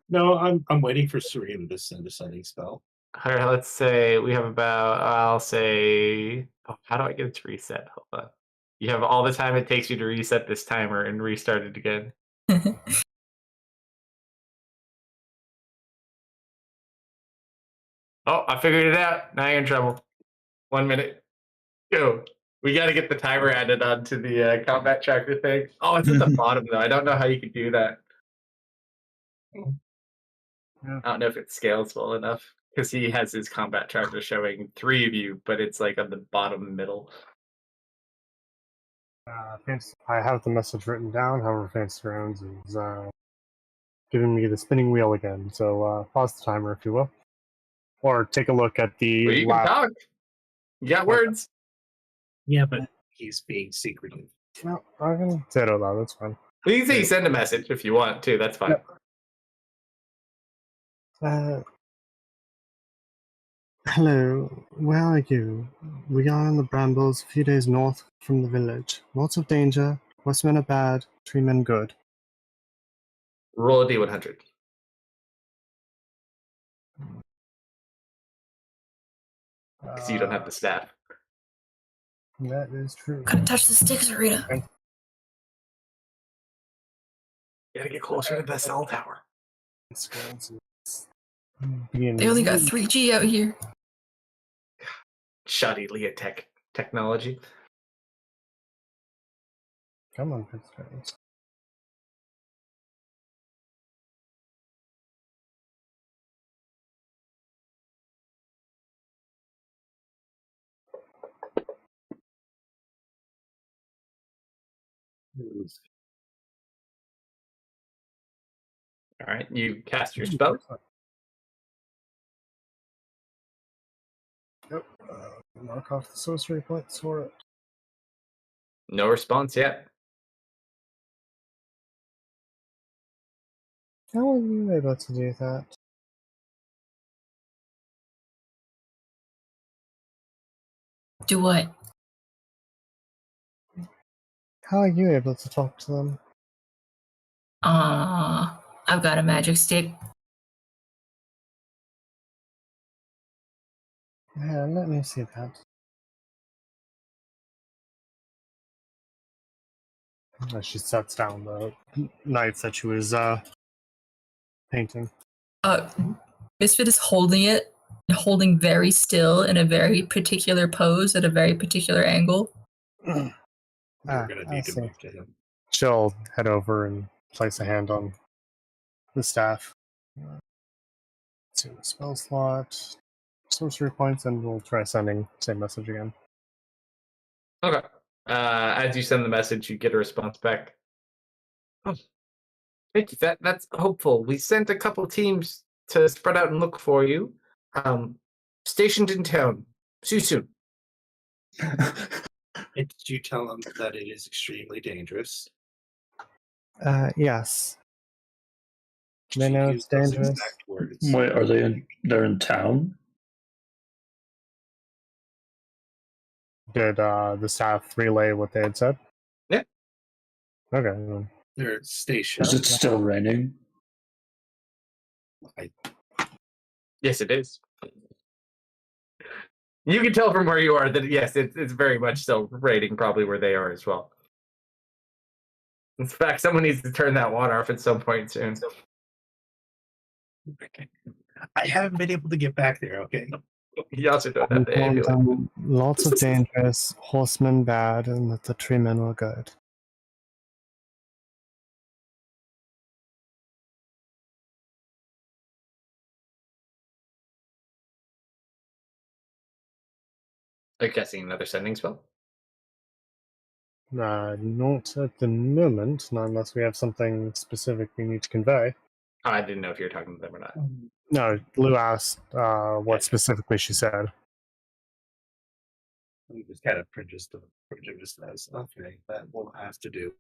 No, I'm waiting for Serena to send a sending spell. All right, let's say we have about, I'll say, how do I get it to reset? Hold on. You have all the time it takes you to reset this timer and restart it again. Oh, I figured it out. Now you're in trouble. 1 minute. Go. We got to get the timer added onto the combat tracker thing. Oh, it's at the bottom, though. I don't know how you could do that. Yeah. I don't know if it scales well enough because he has his combat tracker showing 3 of you, but it's like on the bottom middle. I have the message written down. However, Fancy Rounds is giving me the spinning wheel again. So pause the timer if you will, or take a look at the Well, you can talk. You got words. Yeah, but he's being secretive. No, I can say it out loud. That's fine. Well, you can say you send a message if you want to. That's fine. Hello, where are you? We are in the brambles, a few days north from the village. Lots of danger. Westmen are bad, treemen good. Roll a d100. Because you don't have the staff. That is true. Gotta touch the sticks, Rita. Okay. You gotta get closer to the cell tower. They only got 3G out here. Shoddy Leah technology. Come on, Prince. All right, you cast your spell. Yep. Mark off the sorcery points for it. No response yet. How are you able to do that? Do what? How are you able to talk to them? I've got a magic stick. Yeah, let me see that. As she sets down the knife that she was painting. Misfit is holding it, and holding very still in a very particular pose at a very particular angle. You're gonna I need to see. move to him. She'll head over and place a hand on the staff. Let's see the spell slot, sorcery points, and we'll try sending same message again. Okay. As you send the message, you get a response back. Oh, thank you. That's hopeful. We sent a couple teams to spread out and look for you. Stationed in town. See you soon. Did you tell him that it is extremely dangerous? Yes. They She know used it's those dangerous. exact words. Wait, are they in? They're in town. Did the staff relay what they had said? Yeah. Okay. Well, They're stationed. Is it still raining? Yes, it is. You can tell from where you are that yes, it's very much still raining, probably where they are as well. In fact, someone needs to turn that water off at some point soon. Okay. I haven't been able to get back there. Okay. You also don't have we the told ambulance. them lots of dangerous, horsemen bad, and that the tree men were good. Are you guessing another sending spell? Not at the moment, not unless we have something specific we need to convey. Oh, I didn't know if you were talking to them or not. No, Lou asked what Gotcha. specifically she said. We just kind of prejudice as okay, that will have to do.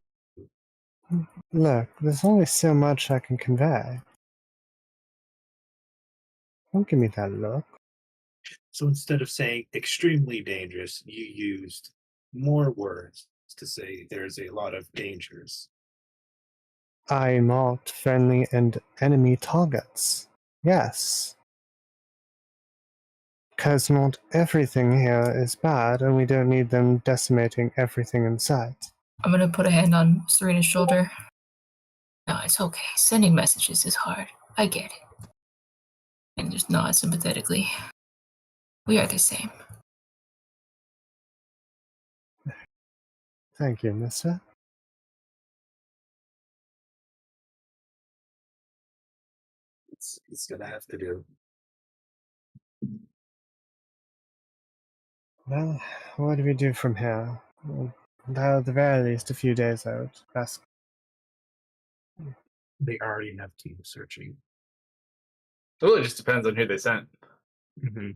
Look, there's only so much I can convey. Don't give me that look. So instead of saying extremely dangerous, you used more words to say there's a lot of dangers. I marked friendly and enemy targets. Yes. Because not everything here is bad, and we don't need them decimating everything in sight. I'm gonna put a hand on Serena's shoulder. No, it's okay. Sending messages is hard. I get it. And just nod sympathetically. We are the same. Thank you, mister. It's gonna have to do. Well, what do we do from here? Well, at the very least, a few days out. Best. They already have teams searching. It really just depends on who they sent. Mm-hmm.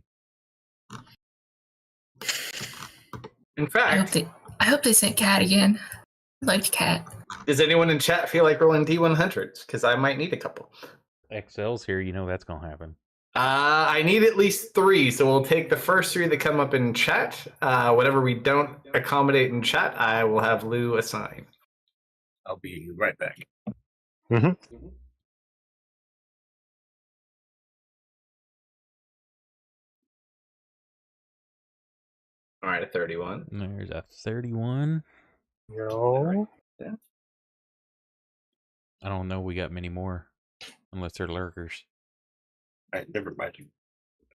In fact, I hope they sent Cat again. I liked Cat. does anyone in chat feel like rolling D100s? Because I might need a couple. XL's here, you know that's gonna happen. I need at least 3, so we'll take the first 3 that come up in chat. Whatever we don't accommodate in chat, I will have Lou assign. I'll be right back. Mm-hmm. All right, a 31. There's a 31. Yo. I don't know we got many more. Unless they're lurkers. All right, never mind.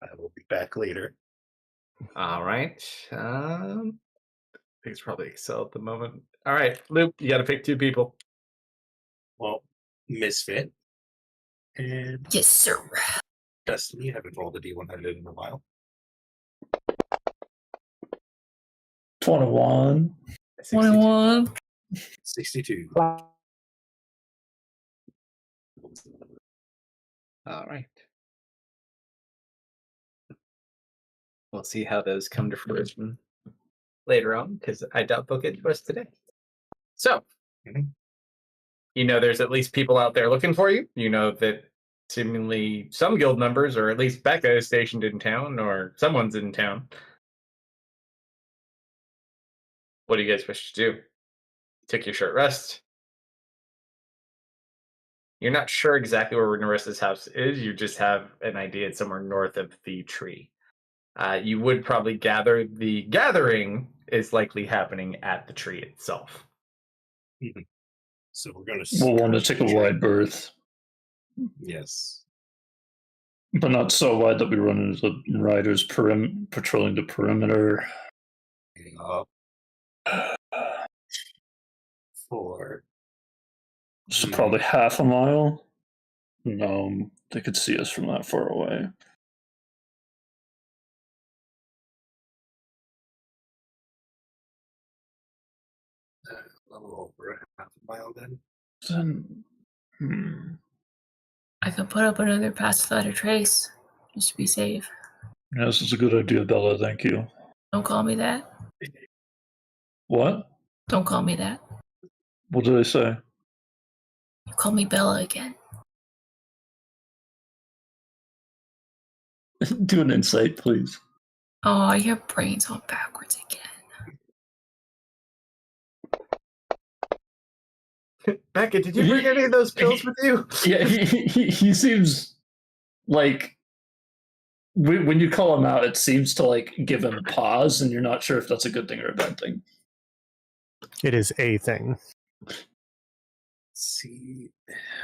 I will be back later. All right. I think it's probably Excel at the moment. All right, Lou, you got to pick 2 people. Well, Misfit and Yes, sir. Destiny. I haven't rolled a D100 in a while. 21. 21. 62. All right. We'll see how those come to fruition later on, because I doubt they'll get to us today. So, You know there's at least people out there looking for you. You know that seemingly some guild members, or at least Becca, is stationed in town, or someone's in town. What do you guys wish to do? Take your short rest. You're not sure exactly where Narissa's house is. You just have an idea it's somewhere north of the tree. You would probably gather the gathering is likely happening at the tree itself. So we're going to. We'll want to take a wide berth, Yes. but not so wide that we run into the riders patrolling the perimeter. For So probably half a mile. No, they could see us from that far away. a little over a half a mile then. Then, I could put up another pass without a trace, just to be safe. Yeah, this is a good idea, Bella. Thank you. Don't call me that. What? Don't call me that. What did I say? You call me Bella again. Do an insight, please. Oh, your brain's on backwards again. Becca, did you bring any of those pills with you? Yeah, he seems like when you call him out, it seems to like give him pause, and you're not sure if that's a good thing or a bad thing. It is a thing. See.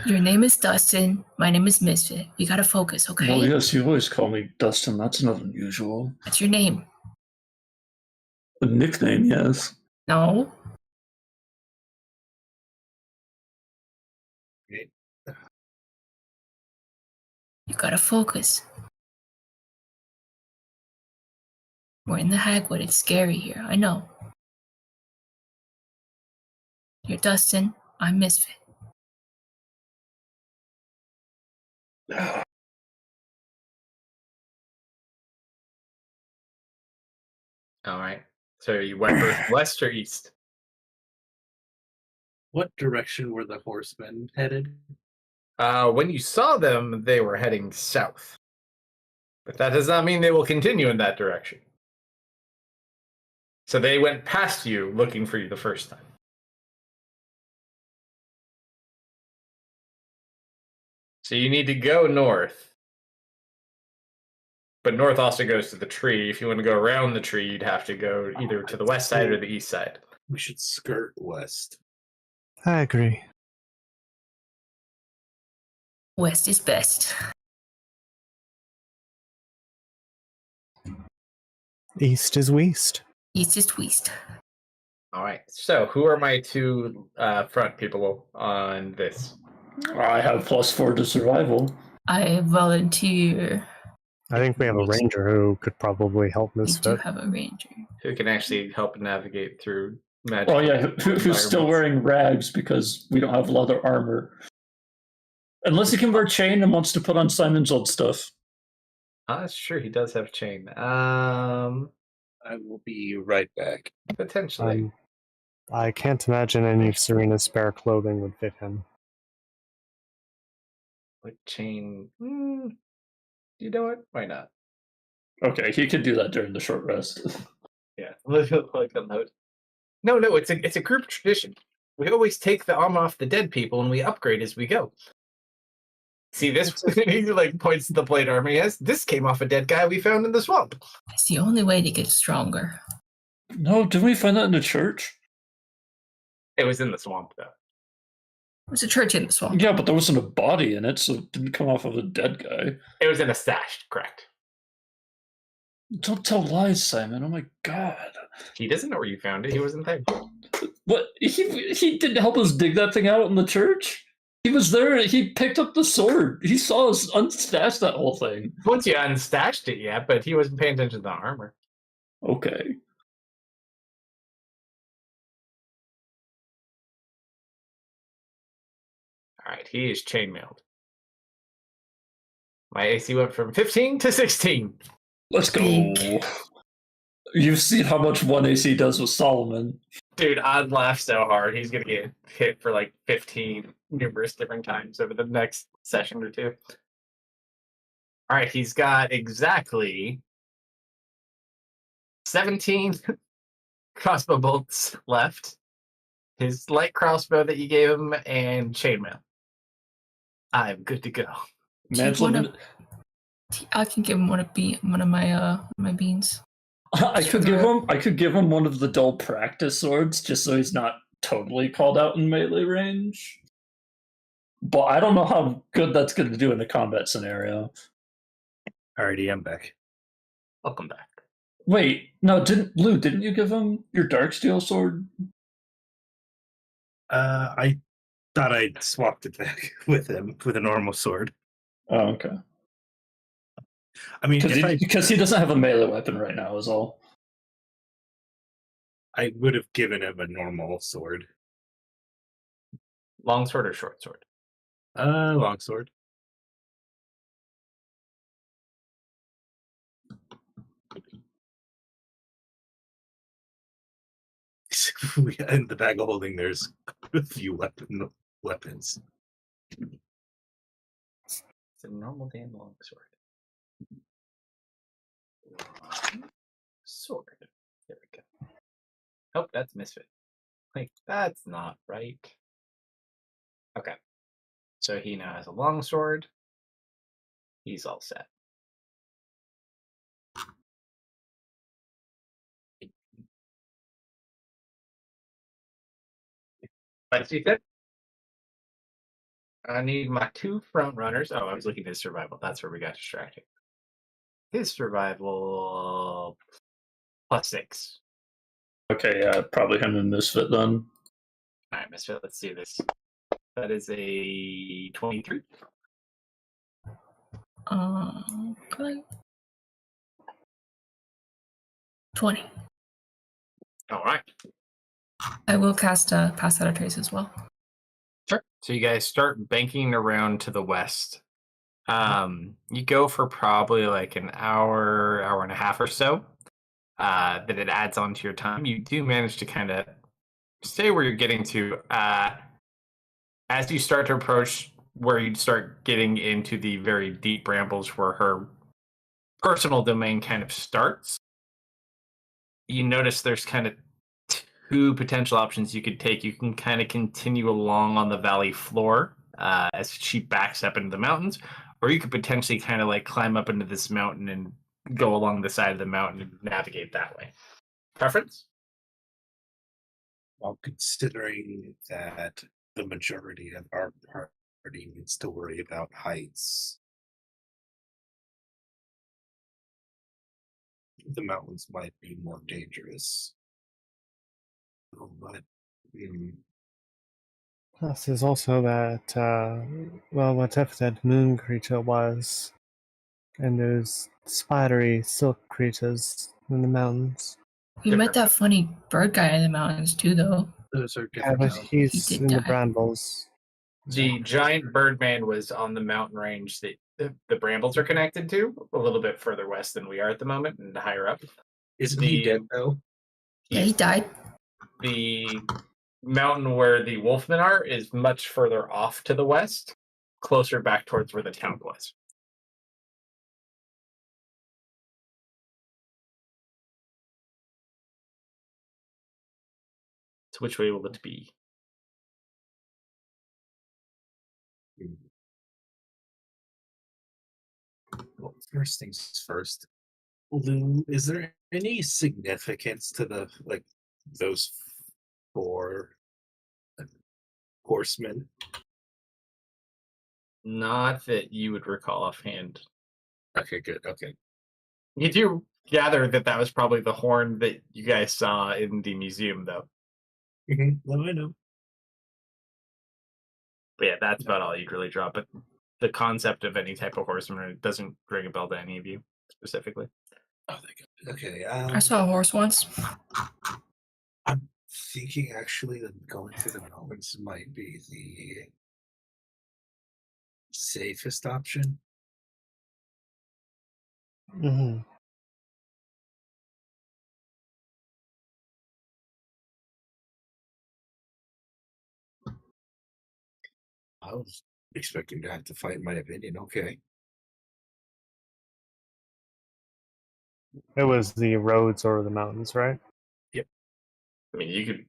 Your name is Dustin. My name is Misfit. We gotta focus, okay? Well, yes, you always call me Dustin. That's not unusual. That's your name. A nickname, yes. No. Okay. You gotta focus. We're in the Hagwood. It's scary here. I know. You're Dustin. I'm Misfit. All right. So you went west or east? What direction were the horsemen headed? When you saw them, they were heading south. But that does not mean they will continue in that direction. So they went past you looking for you the first time. So you need to go north. But north also goes to the tree. If you want to go around the tree, you'd have to go either to the west side or the east side. We should skirt west. I agree. West is best. East is west. East is west. All right. So who are my two front people on this? I have +4 to survival. I volunteer. I think we have a ranger who could probably help We do Misfit. have a ranger. Who can actually help navigate through magic? Oh yeah, who's still wearing rags because we don't have leather armor. Unless he can wear chain and wants to put on Simon's old stuff. That's true. He does have chain. I will be right back. Potentially. I can't imagine any of Serena's spare clothing would fit him. With chain. You know what? Why not? Okay, he could do that during the short rest. Yeah. Like a note. No, it's a group tradition. We always take the arm off the dead people and we upgrade as we go. See this? He like points to the plate armor he has. This came off a dead guy we found in the swamp. It's the only way to get stronger. No, didn't we find that in the church? It was in the swamp though. There's a church in the swamp. Yeah, but there wasn't a body in it, so it didn't come off of a dead guy. It was in a stash, correct. Don't tell lies, Simon. Oh my god. He doesn't know where you found it. He wasn't there. What? He didn't help us dig that thing out in the church? He was there. He picked up the sword. He saw us unstash that whole thing. Once you unstashed it, yeah, but he wasn't paying attention to the armor. Okay. All right, he is chainmailed. My AC went from 15 to 16. Let's go. Big. You've seen how much 1 AC does with Solomon. Dude, I'd laugh so hard. He's going to get hit for like 15. numerous different times over the next session or two. All right, he's got exactly 17 crossbow bolts left. His light crossbow that you gave him, and chainmail. I'm good to go. Do you Man's wanna- limited. I can give him one of my beans. I Sure. could give him one of the dull practice swords just so he's not totally called out in melee range. But I don't know how good that's going to do in a combat scenario. Alrighty, I'm back. Welcome back. Wait, no, didn't you give him your Darksteel sword? I thought I'd swapped it back with him with a normal sword. Oh, okay. I mean, Because he doesn't have a melee weapon right now, is all. I would have given him a normal sword. Long sword or short sword? Long sword. In the bag of holding, there's a few weapons. It's a normal damn long sword. Sword. There we go. Oh, that's misfit. Like, that's not right. Okay. So he now has a long sword. He's all set. Let's see that. I need my 2 front runners. Oh, I was looking at his survival. That's where we got distracted. His survival +6. Okay, yeah, probably him and Misfit then. All right, Misfit, let's do this. That is a 23. Okay. 20. All right. I will cast Pass Out of Trace as well. Sure. So you guys start banking around to the west. You go for probably like an hour, hour and a half or so. That it adds on to your time. You do manage to kind of stay where you're getting to. As you start to approach where you start getting into the very deep brambles where her personal domain kind of starts, you notice there's kind of 2 potential options you could take. You can kind of continue along on the valley floor as she backs up into the mountains, or you could potentially kind of like climb up into this mountain and go along the side of the mountain and navigate that way. Preference? While considering that the majority of our party needs to worry about heights, the mountains might be more dangerous. But Plus, there's also that, whatever that moon creature was, and those spidery silk creatures in the mountains. We met that funny bird guy in the mountains too, though. those are Yeah, different. but mountains. he's He did in the die. brambles. The giant birdman was on the mountain range that the brambles are connected to, a little bit further west than we are at the moment and higher up. Isn't he dead though? Yeah, he died. The mountain where the wolfmen are is much further off to the west, closer back towards where the town was. So which way will it be? Well, first things first. Lou, is there any significance to those 4 horsemen? Not that you would recall offhand. Okay, good. Okay. You do gather that that was probably the horn that you guys saw in the museum, though. Well, I know. But yeah, that's about all you'd really draw. But the concept of any type of horseman doesn't ring a bell to any of you specifically. Oh, thank God. Okay. I saw a horse once. I'm thinking actually that going through the mountains might be the safest option. Mm-hmm. I was expecting to have to fight my opinion. Okay. It was the roads or the mountains, right? I mean, you could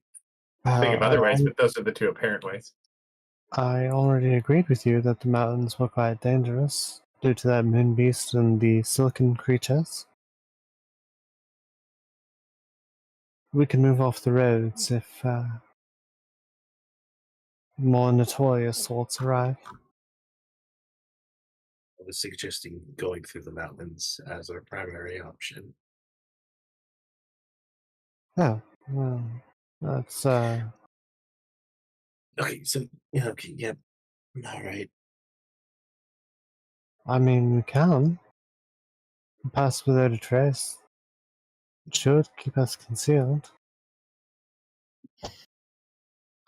Uh, think of other ways, but those are the two apparent ways. I already agreed with you that the mountains were quite dangerous due to that moon beast and the silken creatures. We can move off the roads if more notorious sorts arrive. I was suggesting going through the mountains as our primary option. Oh, well, that's Okay, so yeah, okay, yep. All right. I mean, we can pass without a trace. It should keep us concealed.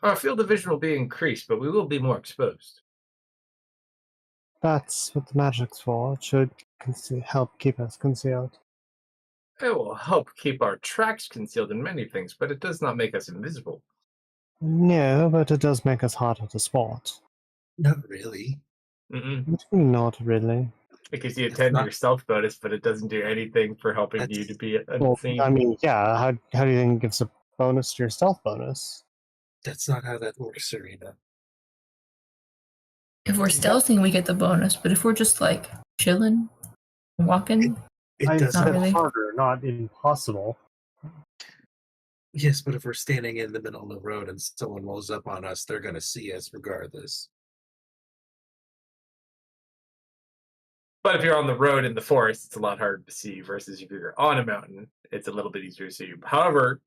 Our field of vision will be increased, but we will be more exposed. That's what the magic's for. It should help keep us concealed. It will help keep our tracks concealed in many things, but it does not make us invisible. No, but it does make us harder to spot. Not really. Mm-mm. What do you mean, not really? It gives you a It's 10 to not- your stealth bonus, but it doesn't do anything for helping you to be Well, unseen. I mean, yeah, how do you think it gives a bonus to your stealth bonus? That's not how that works, Serena. If we're stealthing, we get the bonus, but if we're just like chilling, walking, It I doesn't. said really. harder, not impossible. Yes, but if we're standing in the middle of the road and someone rolls up on us, they're going to see us regardless. But if you're on the road in the forest, it's a lot harder to see versus if you're on a mountain, it's a little bit easier to see. However,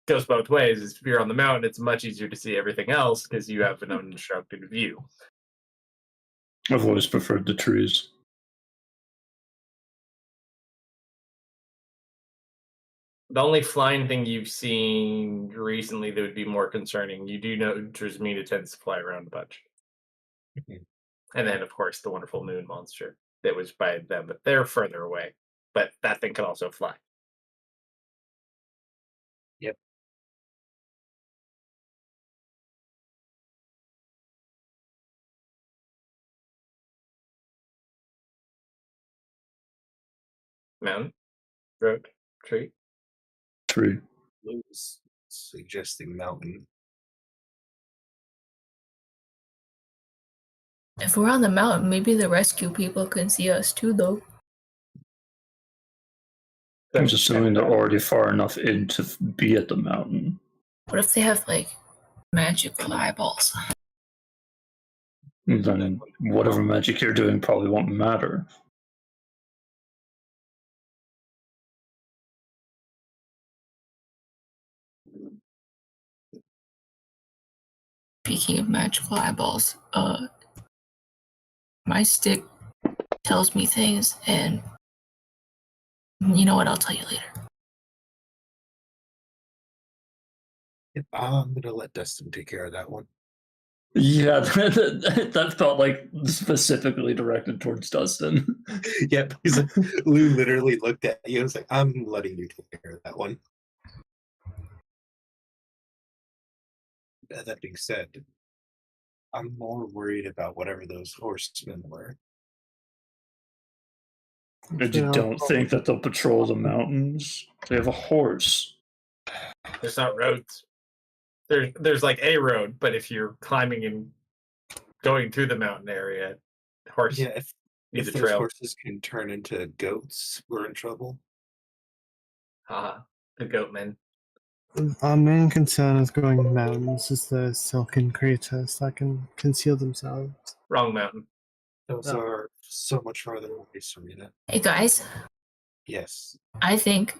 it goes both ways. If you're on the mountain, it's much easier to see everything else because you have an unobstructed view. I've always preferred the trees. The only flying thing you've seen recently that would be more concerning, you do know Drizmina tends to fly around a bunch. And then, of course, the wonderful moon monster that was by them, but they're further away. But that thing can also fly. Yep. Mountain, road, tree. Tree. Lou's suggesting mountain. If we're on the mountain, maybe the rescue people can see us too, though. I was assuming they're already far enough in to be at the mountain. What if they have like magical eyeballs? Then whatever magic you're doing probably won't matter. Speaking of magical eyeballs, my stick tells me things, and you know what? I'll tell you later. Yep, I'm going to let Dustin take care of that one. Yeah, that felt like specifically directed towards Dustin. Yep. He's like, Lou literally looked at you and was like, I'm letting you take care of that one. That being said, I'm more worried about whatever those horsemen were. And you don't think that they'll patrol the mountains? They have a horse. There's not roads. There's like a road, but if you're climbing and going through the mountain area, horse Yeah, if needs a those trail. horses can turn into goats, we're in trouble. Haha, the goatmen. Our main concern is going to the mountains is the silken creatures that can conceal themselves. Wrong mountain. Those Oh. are so much farther away, Serena. Hey guys, Yes. I think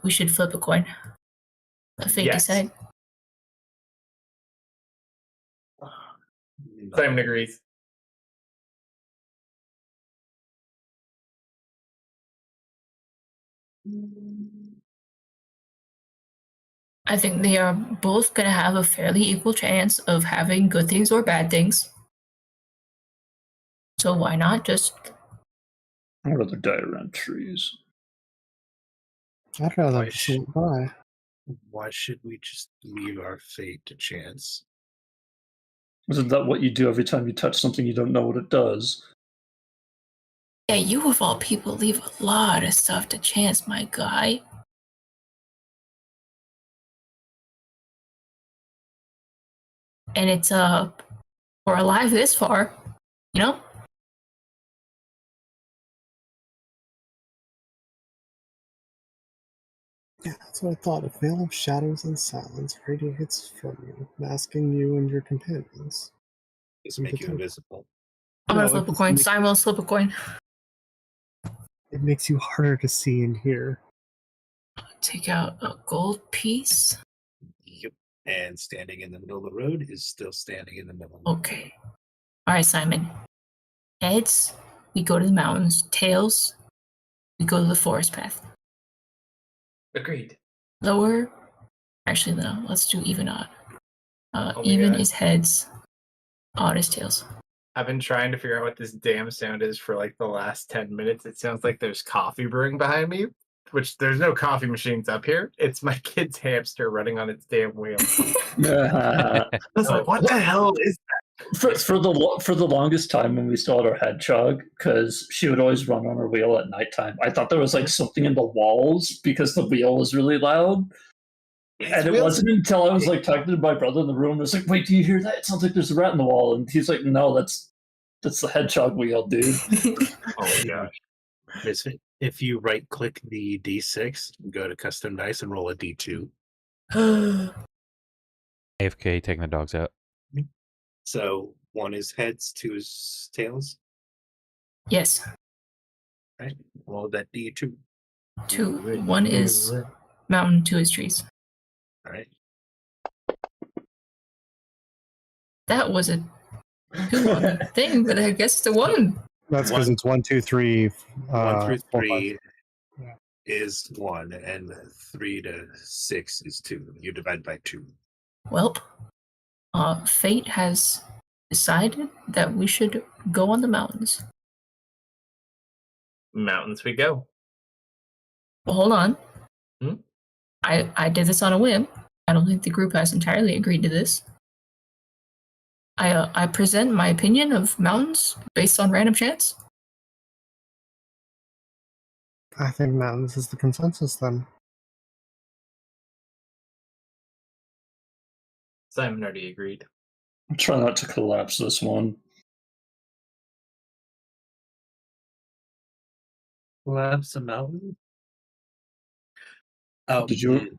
we should flip a coin. A fate Yes. decide. Simon agrees. I think they are both going to have a fairly equal chance of having good things or bad things. So why not just... I'd rather die around trees. I'd rather Why just should- buy. Why should we just leave our fate to chance? Isn't that what you do every time you touch something you don't know what it does? Yeah, you of all people leave a lot of stuff to chance, my guy. And it's we're alive this far, you know? Yeah, that's what I thought. A veil of shadows and silence radiates from you, masking you and your companions. Doesn't make you invisible. I'm gonna No, flip a it coin. makes- Simon will flip a coin. It makes you harder to see and hear. Take out a gold piece. Yep. And standing in the middle of the road is still standing in the middle of the road. Okay. Alright, Simon. Heads, we go to the mountains. Tails, we go to the forest path. Agreed. Lower, actually no, let's do even odd. Oh my Even God. is heads, odd is tails. I've been trying to figure out what this damn sound is for like the last 10 minutes. It sounds like there's coffee brewing behind me, which there's no coffee machines up here. It's my kid's hamster running on its damn wheel. I was like, what the hell is For the longest time when we still had our hedgehog, because she would always run on her wheel at nighttime, I thought there was like something in the walls because the wheel was really loud. that? And it wasn't until I was like talking to my brother in the room, I was like, "Wait, do you hear that? It sounds like there's a rat in the wall." And he's like, "No, that's the hedgehog wheel, dude." Oh my gosh. If you right click the D6, go to custom dice and roll a D2. AFK taking the dogs out. So 1 is heads, 2 is tails. Yes. Right? Roll that D2. 2. 1 is mountain, 2 is trees. All right. That was a 2 on the thing, but I guess the 1. That's because One- it's 1, 2, 3. 1 through 4, 3 Yeah. is 1, and 3 to 6 is 2. You divide by 2. Welp. Fate has decided that we should go on the mountains. Mountains we go. Well, hold on. Hmm? I did this on a whim. I don't think the group has entirely agreed to this. I present my opinion of mountains based on random chance. I think mountains is the consensus then. Simon already agreed. Try not to collapse this one. Collapse a mountain? Oh, Did you?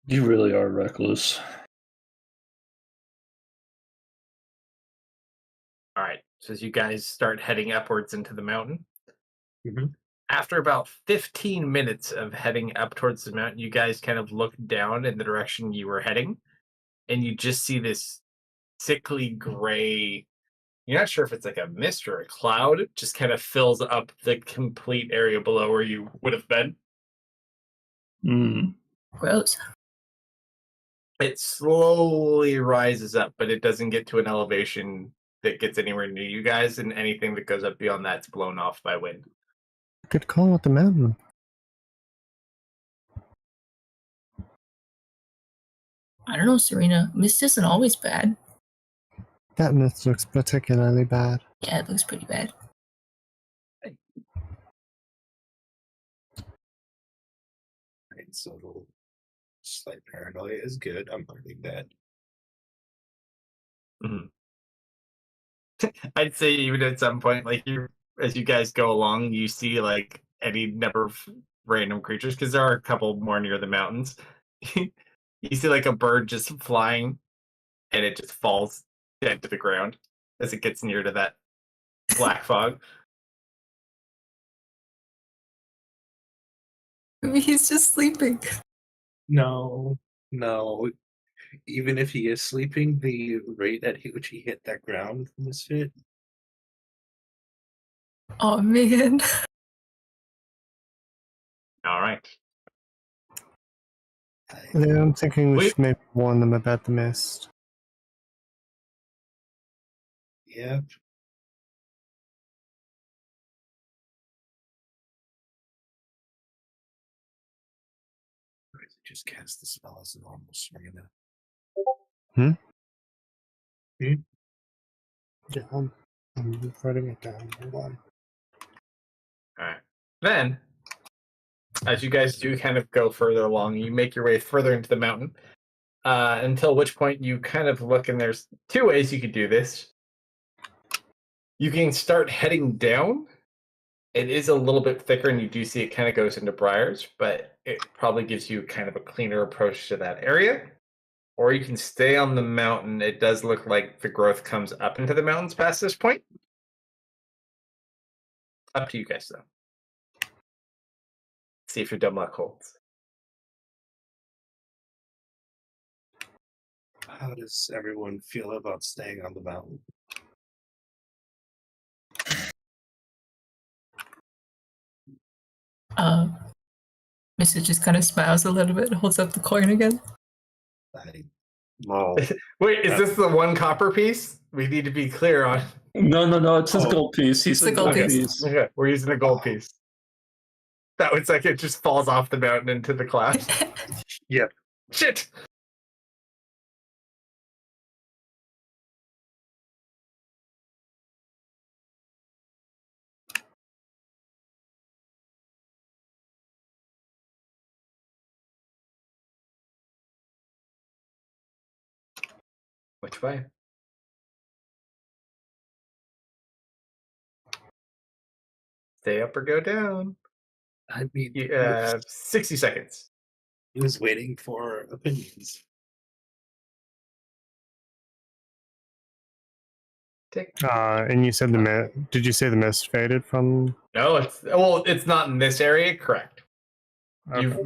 You really are reckless. All right. So as you guys start heading upwards into the mountain, Mhm. after about 15 minutes of heading up towards the mountain, you guys kind of look down in the direction you were heading, and you just see this sickly gray. You're not sure if it's like a mist or a cloud. It just kind of fills up the complete area below where you would have been. Mm. Gross. It slowly rises up, but it doesn't get to an elevation that gets anywhere near you guys, and anything that goes up beyond that's blown off by wind. Good call with the mountain. I don't know, Serena. Mist isn't always bad. That myth looks particularly bad. Yeah, it looks pretty bad. Right, so a little slight paranoia is good. I'm learning that. Mhm. I'd say even at some point, like as you guys go along, you see like any number of random creatures because there are a couple more near the mountains. You see like a bird just flying, and it just falls dead to the ground as it gets near to that black fog. Maybe he's just sleeping. No, no. Even if he is sleeping, the rate at which he hit that ground was fit. Oh man. All right. Yeah, I'm thinking we Wait. should maybe warn them about the mist. Yep. just cast the spell as a normal Serena. Yeah, I'm writing it down. Hold on. All right. Then, as you guys do kind of go further along, you make your way further into the mountain. Until which point you kind of look, and there's two ways you could do this. You can start heading down. It is a little bit thicker, and you do see it kind of goes into briars, but it probably gives you kind of a cleaner approach to that area. Or you can stay on the mountain. It does look like the growth comes up into the mountains past this point. Up to you guys, though. See if your dumb luck holds. How does everyone feel about staying on the mountain? Missa just kind of smiles a little bit, holds up the coin again. Well, Wait, is this the one copper piece? We need to be clear on. No, it's his Oh. gold piece. He It's said a gold gold piece. piece. Okay, we're using a gold piece. That looks like it just falls off the mountain into the clouds. Yep. Shit! Which way? Stay up or go down. I mean, 60 seconds. he was waiting for opinions. Tick. And you said did you say the mist faded from? No, it's not in this area. Correct.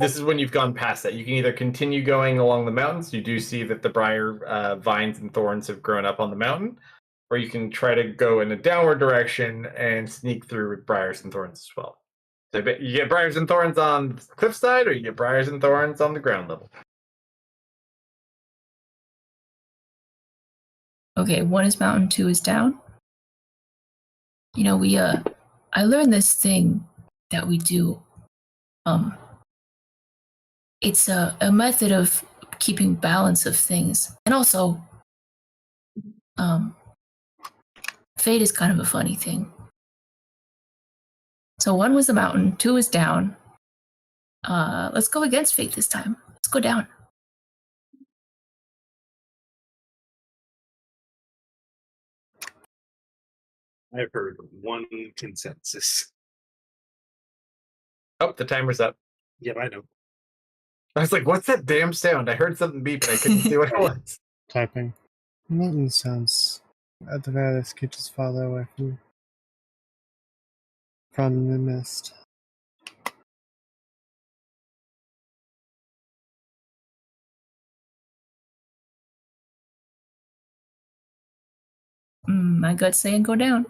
This is when you've gone past that. You can either continue going along the mountains. You do see that the briar vines and thorns have grown up on the mountain, or you can try to go in a downward direction and sneak through with briars and thorns as well. So you get briars and thorns on the cliffside, or you get briars and thorns on the ground level. Okay, 1 is mountain, 2 is down. You know, I learned this thing that we do. It's a method of keeping balance of things. And also, fate is kind of a funny thing. So 1 was the mountain, 2 is down. Let's go against fate this time. Let's go down. I've heard one consensus. Oh, the timer's up. Yep, I know. I was like, what's that damn sound? I heard something beep, but I couldn't see what it was. Typing. Mountain sounds at the very least keeps us farther away from the mist. My gut's saying go down.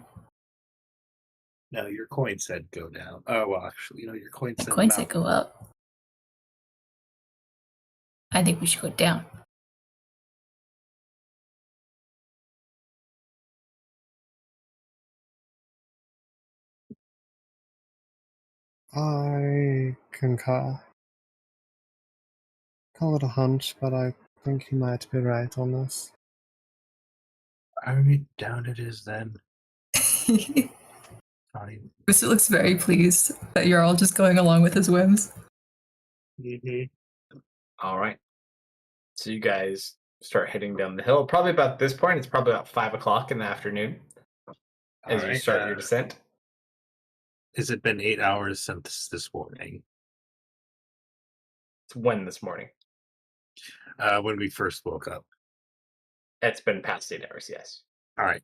No, your coin said go down. Oh, well, actually, your coin My said coin said mountain. go up. I think we should go down. I concur. Call it a hunch, but I think you might be right on this. All right, down it is then. Fine. Mr. looks very pleased that you're all just going along with his whims. Mm-hmm. All right. So you guys start heading down the hill. Probably about this point, it's probably about 5 o'clock in the afternoon as you start your descent. Has it been 8 hours since this morning? It's when this morning. When we first woke up. It's been past 8 hours, yes. All right.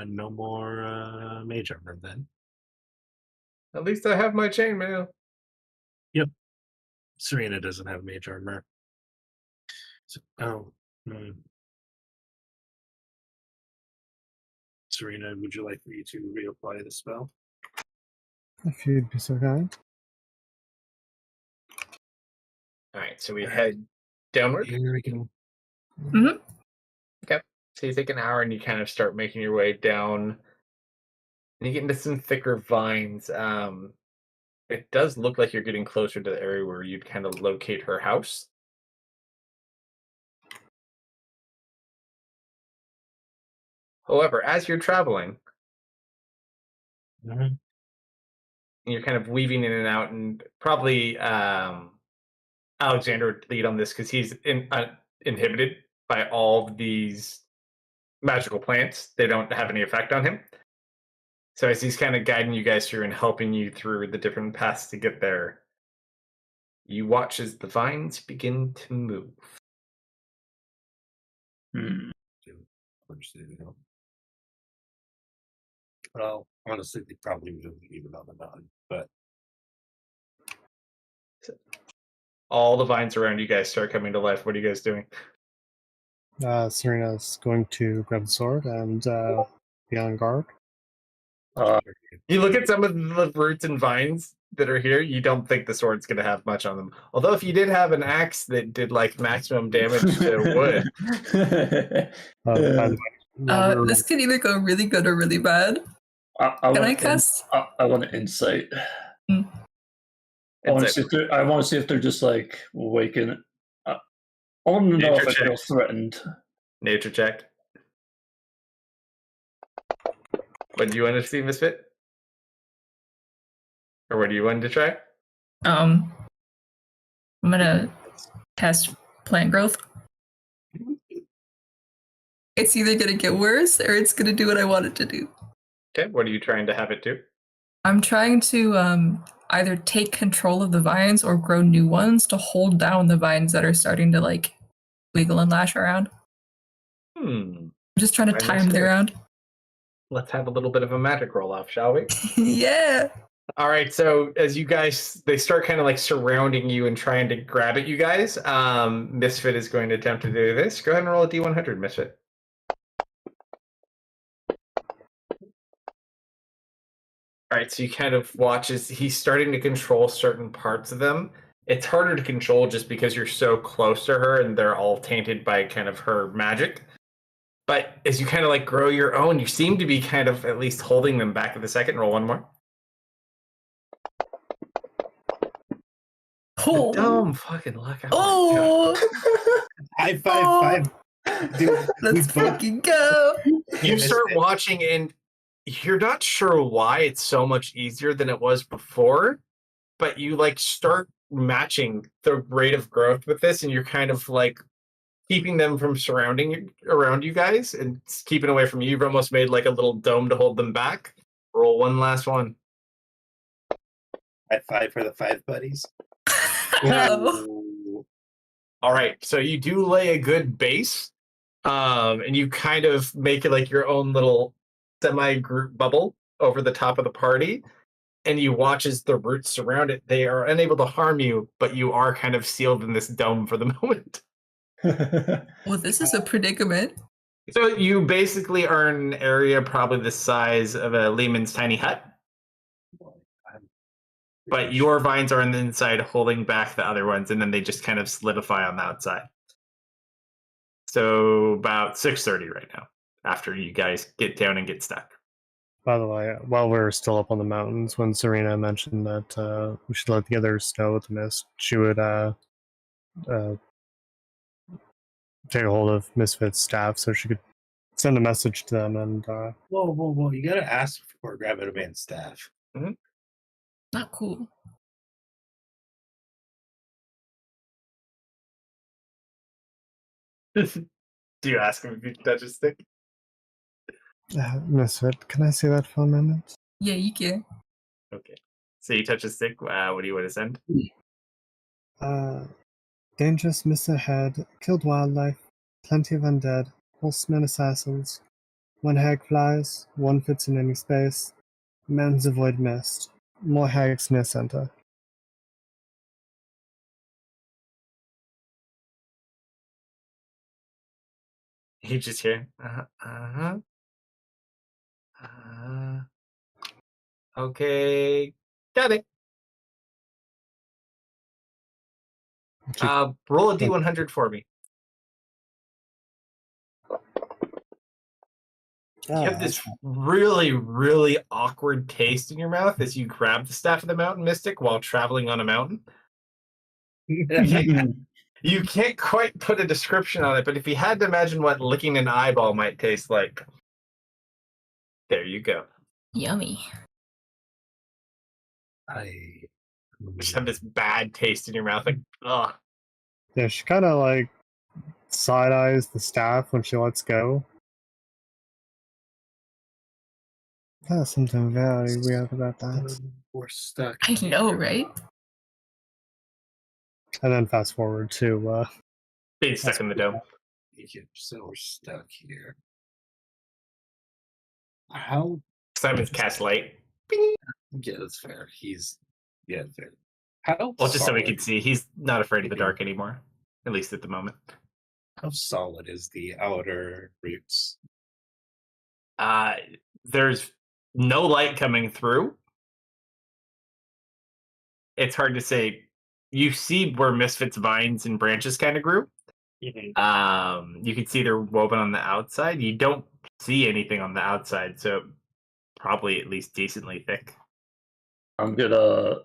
No more mage armor then. At least I have my chainmail. Serena doesn't have mage armor. So, Serena, would you like me to reapply the spell? If you'd be so kind. All right, so we head downward. Here we go. Okay. So you take an hour and you kind of start making your way down. And you get into some thicker vines. It does look like you're getting closer to the area where you'd kind of locate her house. However, as you're traveling, Mhm. you're kind of weaving in and out, and probably Alexander would lead on this because he's inhibited by all of these magical plants. They don't have any effect on him. So as he's kind of guiding you guys through and helping you through the different paths to get there, you watch as the vines begin to move. Hmm. Well, honestly, they probably would leave it on the mountain, but All the vines around you guys start coming to life. What are you guys doing? Serena's going to grab the sword and be on guard. You look at some of the roots and vines that are here, you don't think the sword's going to have much on them. Although if you did have an axe that did like maximum damage to wood, By the way, while we're- This could either go really good or really bad. I Can I want cast? I want an insight. Hmm. I want to Insight. see if I want to see if they're just like waking. I want to know Nature if I feel check. threatened. nature check. What do you want to see, Misfit? Or what do you want to try? I'm gonna cast plant growth. It's either gonna get worse or it's gonna do what I want it to do. Okay, what are you trying to have it do? I'm trying to either take control of the vines or grow new ones to hold down the vines that are starting to like wiggle and lash around. I'm just trying to Fine, time that's the good. round. Let's have a little bit of a magic roll off, shall we? Yeah. All right, so as you guys, they start kind of like surrounding you and trying to grab at you guys. Misfit is going to attempt to do this. Go ahead and roll a D100, Misfit. All right, so you kind of watch as he's starting to control certain parts of them. It's harder to control just because you're so close to her and they're all tainted by kind of her magic. But as you kind of like grow your own, you seem to be kind of at least holding them back at the second. Roll one more. Oh. Dumb fucking luck. Oh. high five. Dude, Let's we both- fucking go. You start Misfit. watching and you're not sure why it's so much easier than it was before, but you like start matching the rate of growth with this, and you're kind of like keeping them from surrounding you, around you guys and keeping away from you. You've almost made like a little dome to hold them back. Roll one last one. High five for the 5 buddies. Oh. Ooh. All right, so you do lay a good base, and you kind of make it like your own little semi-group bubble over the top of the party, and you watch as the roots surround it. They are unable to harm you, but you are kind of sealed in this dome for the moment. Well, this is a predicament. So you basically are in an area probably the size of a Lehman's tiny hut, but your vines are on the inside holding back the other ones, and then they just kind of solidify on the outside. So about 6:30 right now, after you guys get down and get stuck. By the way, while we're still up on the mountains, when Serena mentioned that we should let the others know with the mist, she would take a hold of Misfit's staff so she could send a message to them and Whoa. You gotta ask before grabbing a man's staff. Not cool. Do you ask him if you can touch his stick? Misfit, can I see that for a minute? Yeah, you can. Okay. So you touch his stick. What do you want to send? Dangerous mist ahead, killed wildlife, plenty of undead, horsemen assassins. One hag flies, one fits in any space. Mountains avoid mist. More hags near center. You just hear. Okay. Got it. Roll a D100 for me. You have this really, really awkward taste in your mouth as you grab the staff of the mountain mystic while traveling on a mountain. You can't quite put a description on it, but if you had to imagine what licking an eyeball might taste like, There you go. Yummy. Just have this bad taste in your mouth, like, ugh. Yeah, she kind of like side eyes the staff when she lets go. There's something very weird about that. We're stuck. I know, right? And then fast forward to Being stuck in the dome. So we're stuck here. How? Simon's cast light. Yeah, that's fair. Fair. How? Well, just so we solid- can see, he's not afraid of the dark anymore. At least at the moment. How solid is the outer roots? There's no light coming through. It's hard to say. You see where Misfits vines and branches kind of grew. Mm-hmm. You can see they're woven on the outside. You don't see anything on the outside, so probably at least decently thick. I'm gonna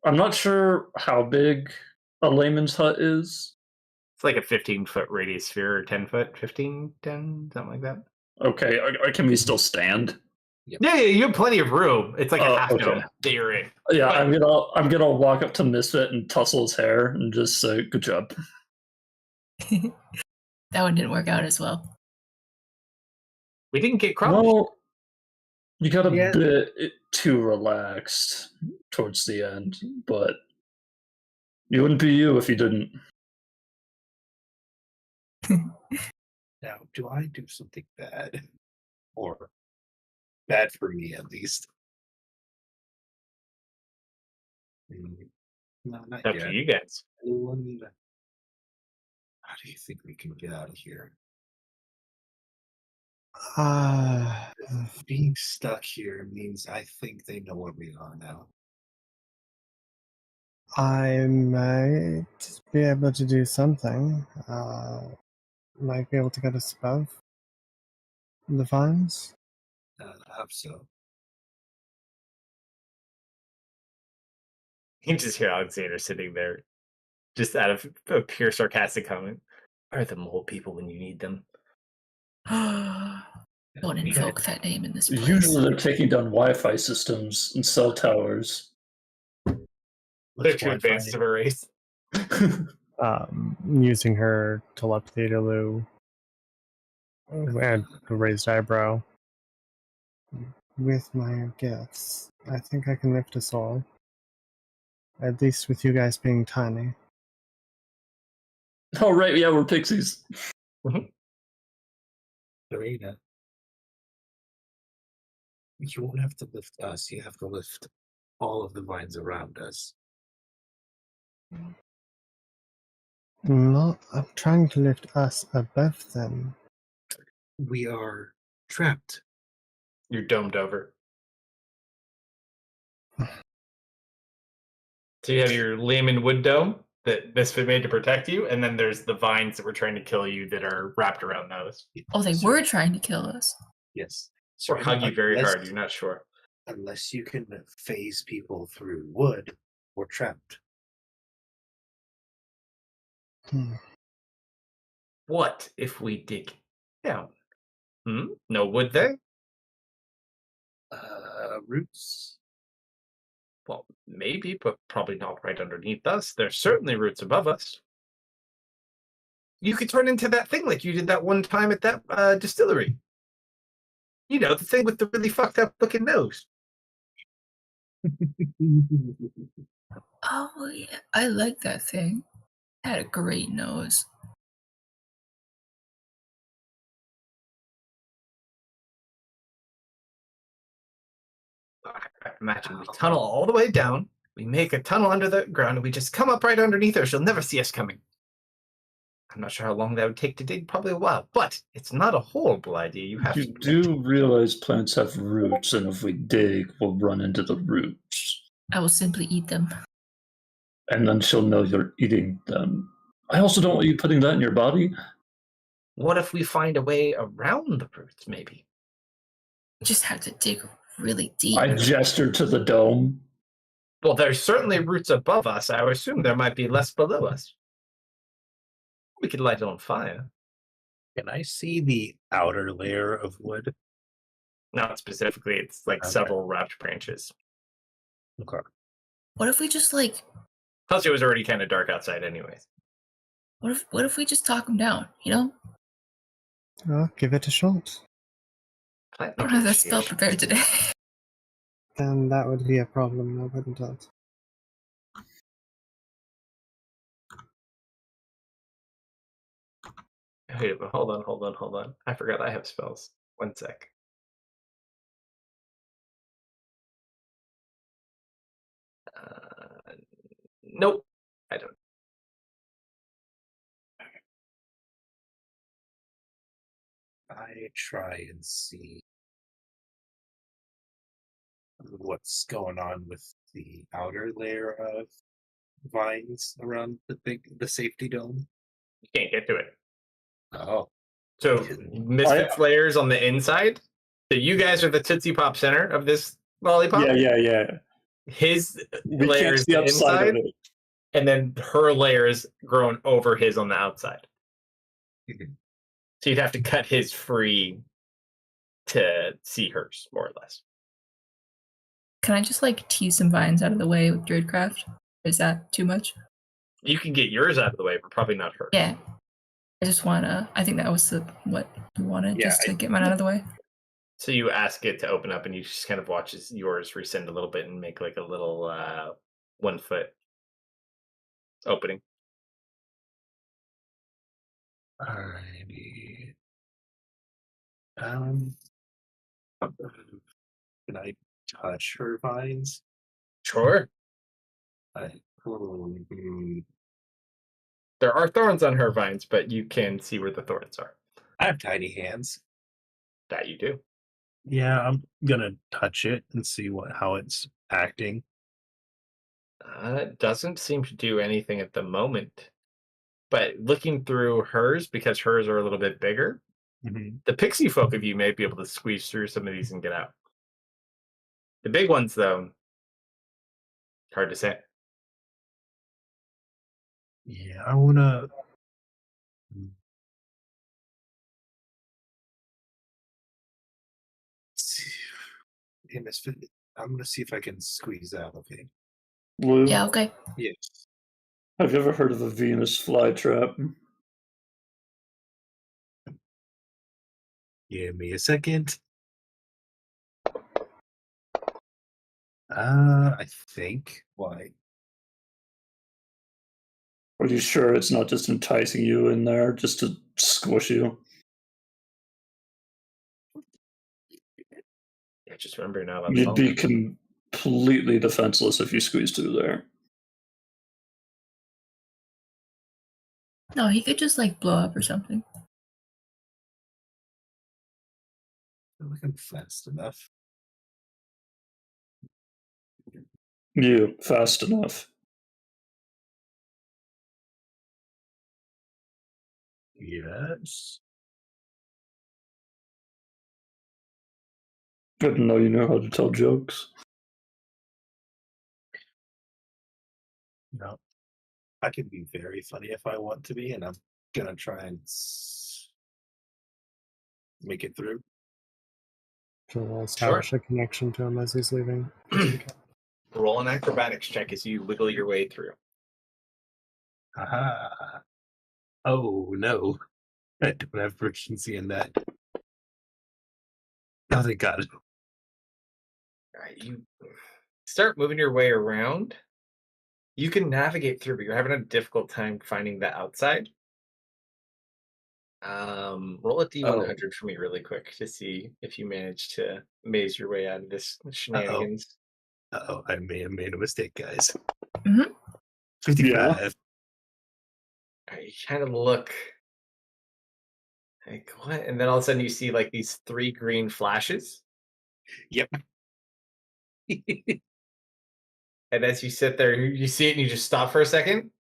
I'm not sure how big a layman's hut is. It's like a 15-foot radius sphere, or 10-foot, 15, 10, something like that. Okay, can we still stand? Yeah, you have plenty of room. It's like a half okay. dome that you're in. Yeah, But- I'm gonna walk up to Misfit and tussle his hair and just say, "Good job." That one didn't work out as well. We didn't get crushed. Well, you got a Yeah. bit too relaxed towards the end, but you wouldn't be you if you didn't. Now, do I do something bad? Or bad for me, at least? No, not Up yet. to you guys. How do you think we can get out of here? Being stuck here means I think they know where we are now. I might be able to do something. Might be able to get us above the vines. I hope so. You can just hear Alexander sitting there, just out of a pure sarcastic comment. Where are the mole people when you need them? Don't invoke that name in this place. Usually, they're taking down Wi-Fi systems and cell towers. They're too advanced of a race. Using her telepathy to Lou and a raised eyebrow. With my gifts, I think I can lift us all. At least with you guys being tiny. Oh right, yeah, we're pixies. Serena, you won't have to lift us. You have to lift all of the vines around us. I'm trying to lift us above them. We are trapped. You're domed over. So you have your Lehman wood dome that Misfit made to protect you, and then there's the vines that were trying to kill you that are wrapped around those. Oh, they were trying to kill us. Yes. Or hug you very Unless- hard, you're not sure. Unless you can phase people through wood, we're trapped. What if we dig down? No wood there? Roots. Well, maybe, but probably not right underneath us. There's certainly roots above us. You could turn into that thing like you did that one time at that distillery. You know, the thing with the really fucked up looking nose. Oh, yeah. I like that thing. It had a great nose. Imagine we tunnel all the way down, we make a tunnel under the ground, and we just come up right underneath her. She'll never see us coming. I'm not sure how long that would take to dig, probably a while, but it's not a horrible idea. You have You to. do realize plants have roots, and if we dig, we'll run into the roots. I will simply eat them. And then she'll know you're eating them. I also don't want you putting that in your body. What if we find a way around the roots, maybe? Just have to dig really deep. I gesture to the dome. Well, there's certainly roots above us. I would assume there might be less below us. We could light it on fire. Can I see the outer layer of wood? Not specifically, it's like Okay. several wrapped branches. Okay. What if we just like? Plus, it was already kind of dark outside, anyways. What if we just talk him down? You know, Well, give it a shot. I don't have that spell prepared today. Then that would be a problem, no, wouldn't it? Wait, but hold on. I forgot I have spells. One sec. Nope, I don't. I try and see what's going on with the outer layer of vines around the safety dome. You can't get to it. Oh, So Couldn't- Misfits layers on the inside. So you guys are the Tootsie Pop center of this lollipop. Yeah. His We layer can't is see the upside inside, of it. and then her layer is grown over his on the outside. Mhm. So you'd have to cut his free to see hers, more or less. Can I just like tease some vines out of the way with Druidcraft? Is that too much? You can get yours out of the way, but probably not hers. Yeah. I just wanna. I think that was what we wanted, Yeah, just to get mine out of the way. So you ask it to open up, and you just kind of watch as yours rescind a little bit and make like a little 1 foot opening. Alrighty. Can I touch her vines? Sure. I, hmm, There are thorns on her vines, but you can see where the thorns are. I have tiny hands. That you do. Yeah, I'm gonna touch it and see how it's acting. It doesn't seem to do anything at the moment. But looking through hers, because hers are a little bit bigger, Mhm. the pixie folk of you may be able to squeeze through some of these and get out. The big ones, though, hard to say. Yeah, I wanna. See. Hey, Misfit, I'm gonna see if I can squeeze out. Okay. Lou, Yeah. Okay. Yes. have you ever heard of a Venus flytrap? Give me a second. I think. Why? Are you sure it's not just enticing you in there just to squish you? Yeah, just remember you're not allowed to You'd fall. be completely defenseless if you squeezed through there. No, he could just like blow up or something. I feel like I'm fast enough. You fast enough. Yes. I didn't know you knew how to tell jokes. No. I can be very funny if I want to be, and I'm gonna try and make it through. So we'll establish a connection to him as he's leaving. Just in case. Roll an acrobatics check as you wiggle your way through. Aha. Oh no. I don't have proficiency in that. Oh, thank God. All right, you start moving your way around. You can navigate through, but you're having a difficult time finding the outside. Roll a D100 for me really quick to see if you manage to maze your way out of this shenanigans. Uh-oh, I may have made a mistake, guys. Mhm. 55. You kind of look like what, and then all of a sudden you see like these 3 green flashes, Yep. and as you sit there, you see it and you just stop for a second,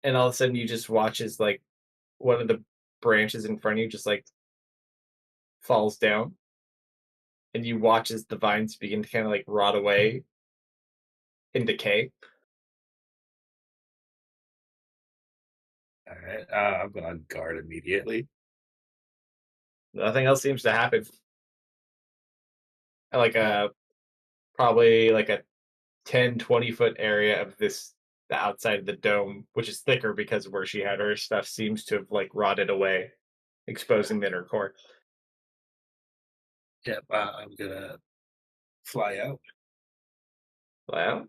and all of a sudden you just watch as like one of the branches in front of you just like falls down, and you watch as the vines begin to kind of like rot away and decay. All right. I'm going to guard immediately. Nothing else seems to happen. Like probably like a 10-20 foot area of the outside of the dome, which is thicker because of where she had her stuff, seems to have like rotted away, exposing the inner core. Yep, I'm gonna fly out. Well,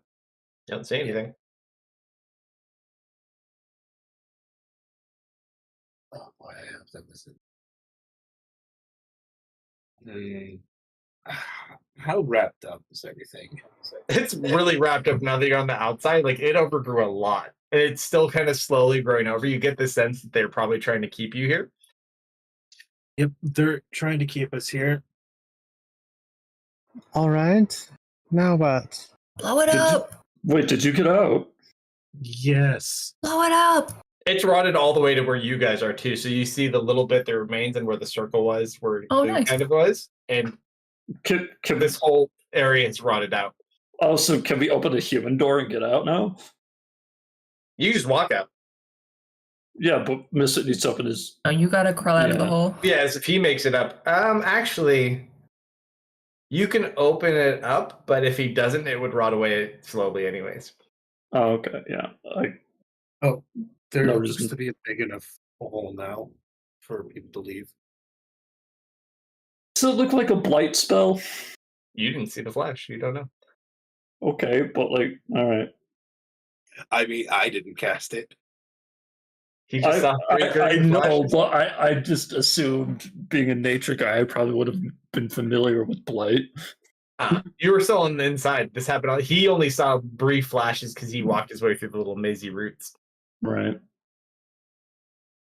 don't say anything. Oh boy, I hope that was it. How wrapped up is everything? It's really wrapped up now that you're on the outside. Like it overgrew a lot. And it's still kind of slowly growing over. You get the sense that they're probably trying to keep you here. Yep, they're trying to keep us here. All right. Now what? Blow it Did you- up! Wait, did you get out? Yes. Blow it up! It's rotted all the way to where you guys are too. So you see the little bit that remains and where the circle was, where Oh, Lou nice. kind of was, and Can this whole area is rotted out. also can we open a human door and get out now? You just walk out. Yeah, but Misfit needs to open his. Oh, you gotta crawl out of the Yeah. hole. Yeah, as if he makes it up. Actually, you can open it up, but if he doesn't, it would rot away slowly, anyways. Oh, okay, yeah. Oh, there No looks reason. to be a big enough hole now for people to leave. Does it look like a blight spell? You didn't see the flash. You don't know. Okay, but like, all right. I mean, I didn't cast it. He just saw three I green know, flashes. but I just assumed, being a nature guy, I probably would have been familiar with blight. You were still on the inside. This happened. He only saw brief flashes because he walked his way through the little mazy roots. Right.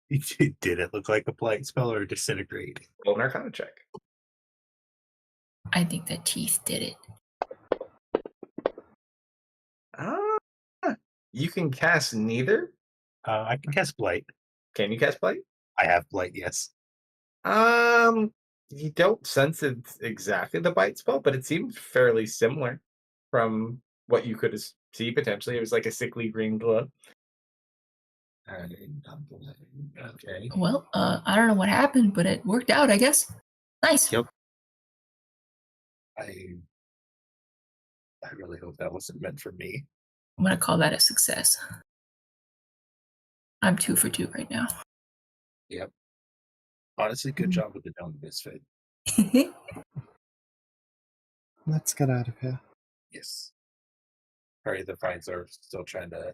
Did it look like a blight spell or disintegrate? Roll an Arcana check. I think the teeth did it. You can cast neither. I can cast blight. Can you cast blight? I have blight, yes. You don't sense it's exactly the bite spell, but it seemed fairly similar from what you could see potentially. It was like a sickly green glow. Okay. Well, I don't know what happened, but it worked out, I guess. Nice. Yep. I really hope that wasn't meant for me. I'm gonna call that a success. I'm 2 for 2 right now. Yep. Honestly, good job with the dome misfit. Let's get out of here. Yes. Sorry, the vines are still trying to.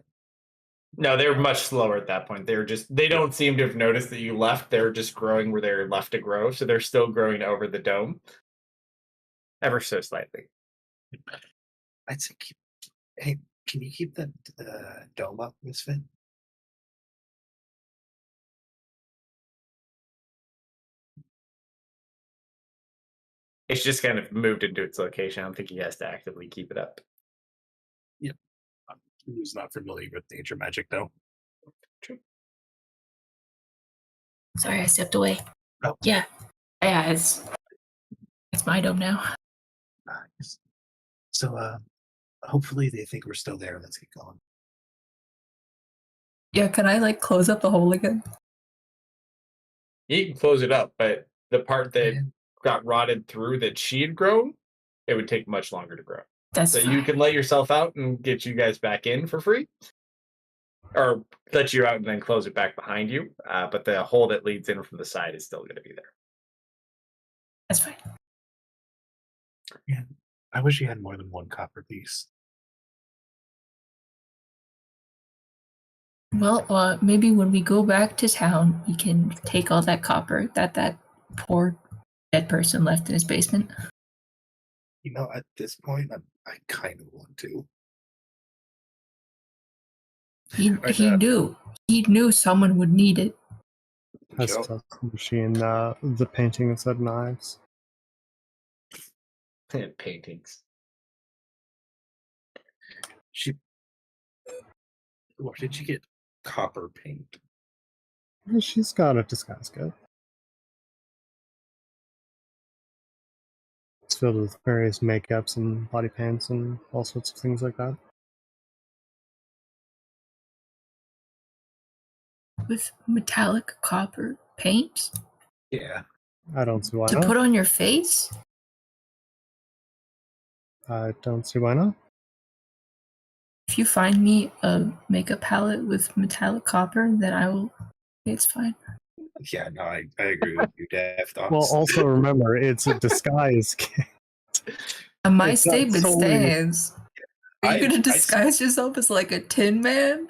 No, they're much slower at that point. They don't seem to have noticed that you left. They're just growing where they're left to grow. So they're still growing over the dome. Ever so slightly. I'd say hey, can you keep the dome up, misfit? It's just kind of moved into its location. I don't think he has to actively keep it up. Yep. Who's not familiar with nature magic, though? True. Sorry, I stepped away. Oh. Yeah. Yeah, it's my dome now. Nice. So, hopefully they think we're still there. Let's get going. Yeah, can I like close up the hole again? You can close it up, but the part that got rotted through that she had grown, it would take much longer to grow. That's So fine. you can let yourself out and get you guys back in for free, or let you out and then close it back behind you. But the hole that leads in from the side is still going to be there. That's fine. Yeah. I wish you had more than one copper piece. Well, maybe when we go back to town, we can take all that copper that poor dead person left in his basement. You know, at this point, I kind of want to. He Right, he knew someone would need it. I Joe? still machine the painting of said knives. Paintings. Where did you get copper paint? She's got a disguise kit. It's filled with various makeups and body paints and all sorts of things like that. With metallic copper paint? Yeah. I don't see why To not. put on your face? I don't see why not. If you find me a makeup palette with metallic copper, then I will. It's fine. Yeah, no, I agree with you, Daft. Well, also remember, it's a disguise kit. My It's not statement solely- stands. Are you gonna I disguise yourself as like a Tin Man?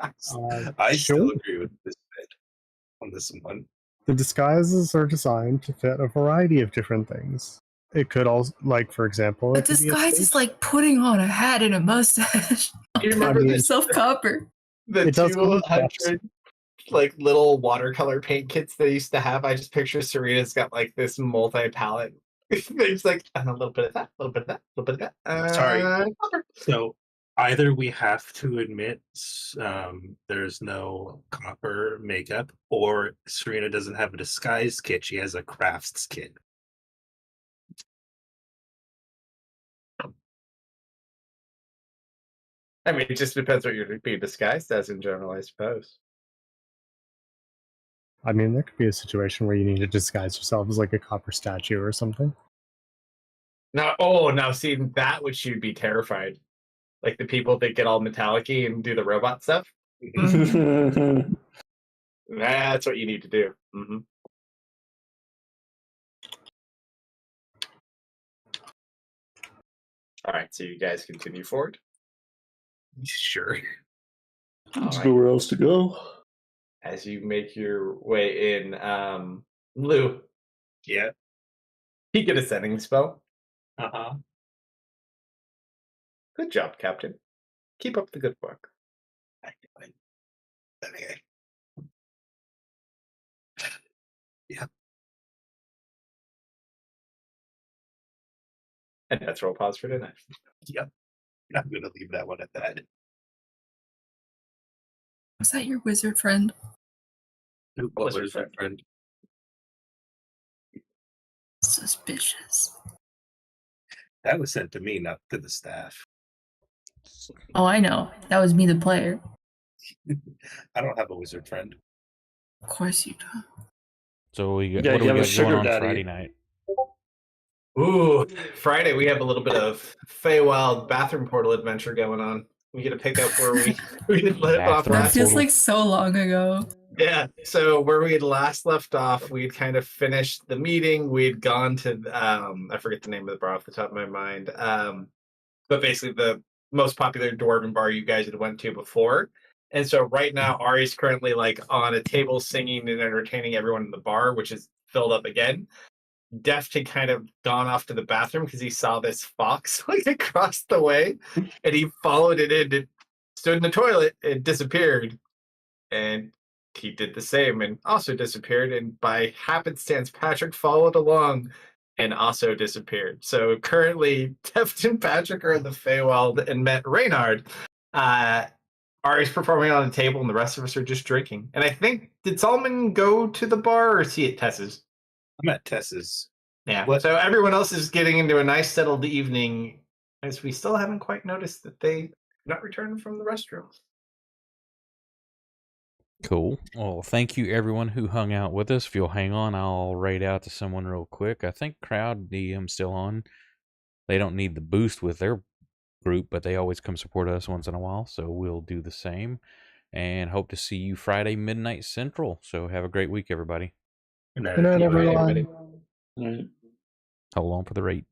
I still Sure. agree with this bit on this one. The disguises are designed to fit a variety of different things. It could also, like, for example, A it could be a disguise is stage- like putting on a hat and a mustache. Do you remember mean- yourself copper? the It does come with 200 like little watercolor paint kits they used to have? I just picture Serena's got like this multi-palette. It's like a little bit of that, a little bit of that, a little bit of that. Sorry. Copper. So either we have to admit there's no copper makeup, or Serena doesn't have a disguise kit. She has a crafts kit. I mean, it just depends what you're being disguised as in general, I suppose. I mean, there could be a situation where you need to disguise yourself as like a copper statue or something. Now see, that would she'd be terrified. Like the people that get all metallic-y and do the robot stuff. That's what you need to do. Mm-hmm. All right, so you guys continue forward. Sure. There's Alright. nowhere else to go. As you make your way in, Lou, Yeah. he get a sending spell. Uh-huh. Good job, Captain. Keep up the good work. Okay. And that's roll pause for tonight. I'm gonna leave that one at that. Was that your wizard friend? What was your was your friend? Suspicious. That was sent to me, not to the staff. Oh, I know. That was me, the player. I don't have a wizard friend. Of course you do. So we got, Yeah, what do you we have a got going sugar on daddy. Friday night? Ooh, Friday we have a little bit of Feywild bathroom portal adventure going on. We get to pick up where we left off Bathroom That last. feels portal. like so long ago. Yeah, so where we had last left off, we'd kind of finished the meeting. We'd gone to I forget the name of the bar off the top of my mind. But basically the most popular dwarven bar you guys had went to before. And so right now Ari's currently like on a table singing and entertaining everyone in the bar, which is filled up again. Deft had kind of gone off to the bathroom because he saw this fox like across the way, and he followed it in. It stood in the toilet. It disappeared, and he did the same and also disappeared. And by happenstance, Patrick followed along and also disappeared. So currently, Deft and Patrick are in the Feywild and met Reynard. Ari's performing on the table, and the rest of us are just drinking. And I think, did Solomon go to the bar or is he at Tess's? I'm at Tess's. Yeah. What? So everyone else is getting into a nice settled evening, as we still haven't quite noticed that they not returned from the restroom. Cool. Well, thank you everyone who hung out with us. If you'll hang on, I'll raid out to someone real quick. I think Crowd DM's still on. They don't need the boost with their group, but they always come support us once in a while, so we'll do the same. And hope to see you Friday midnight Central. So have a great week, everybody. Good night, Good night, everybody. everyone. Right. Hold on for the raid.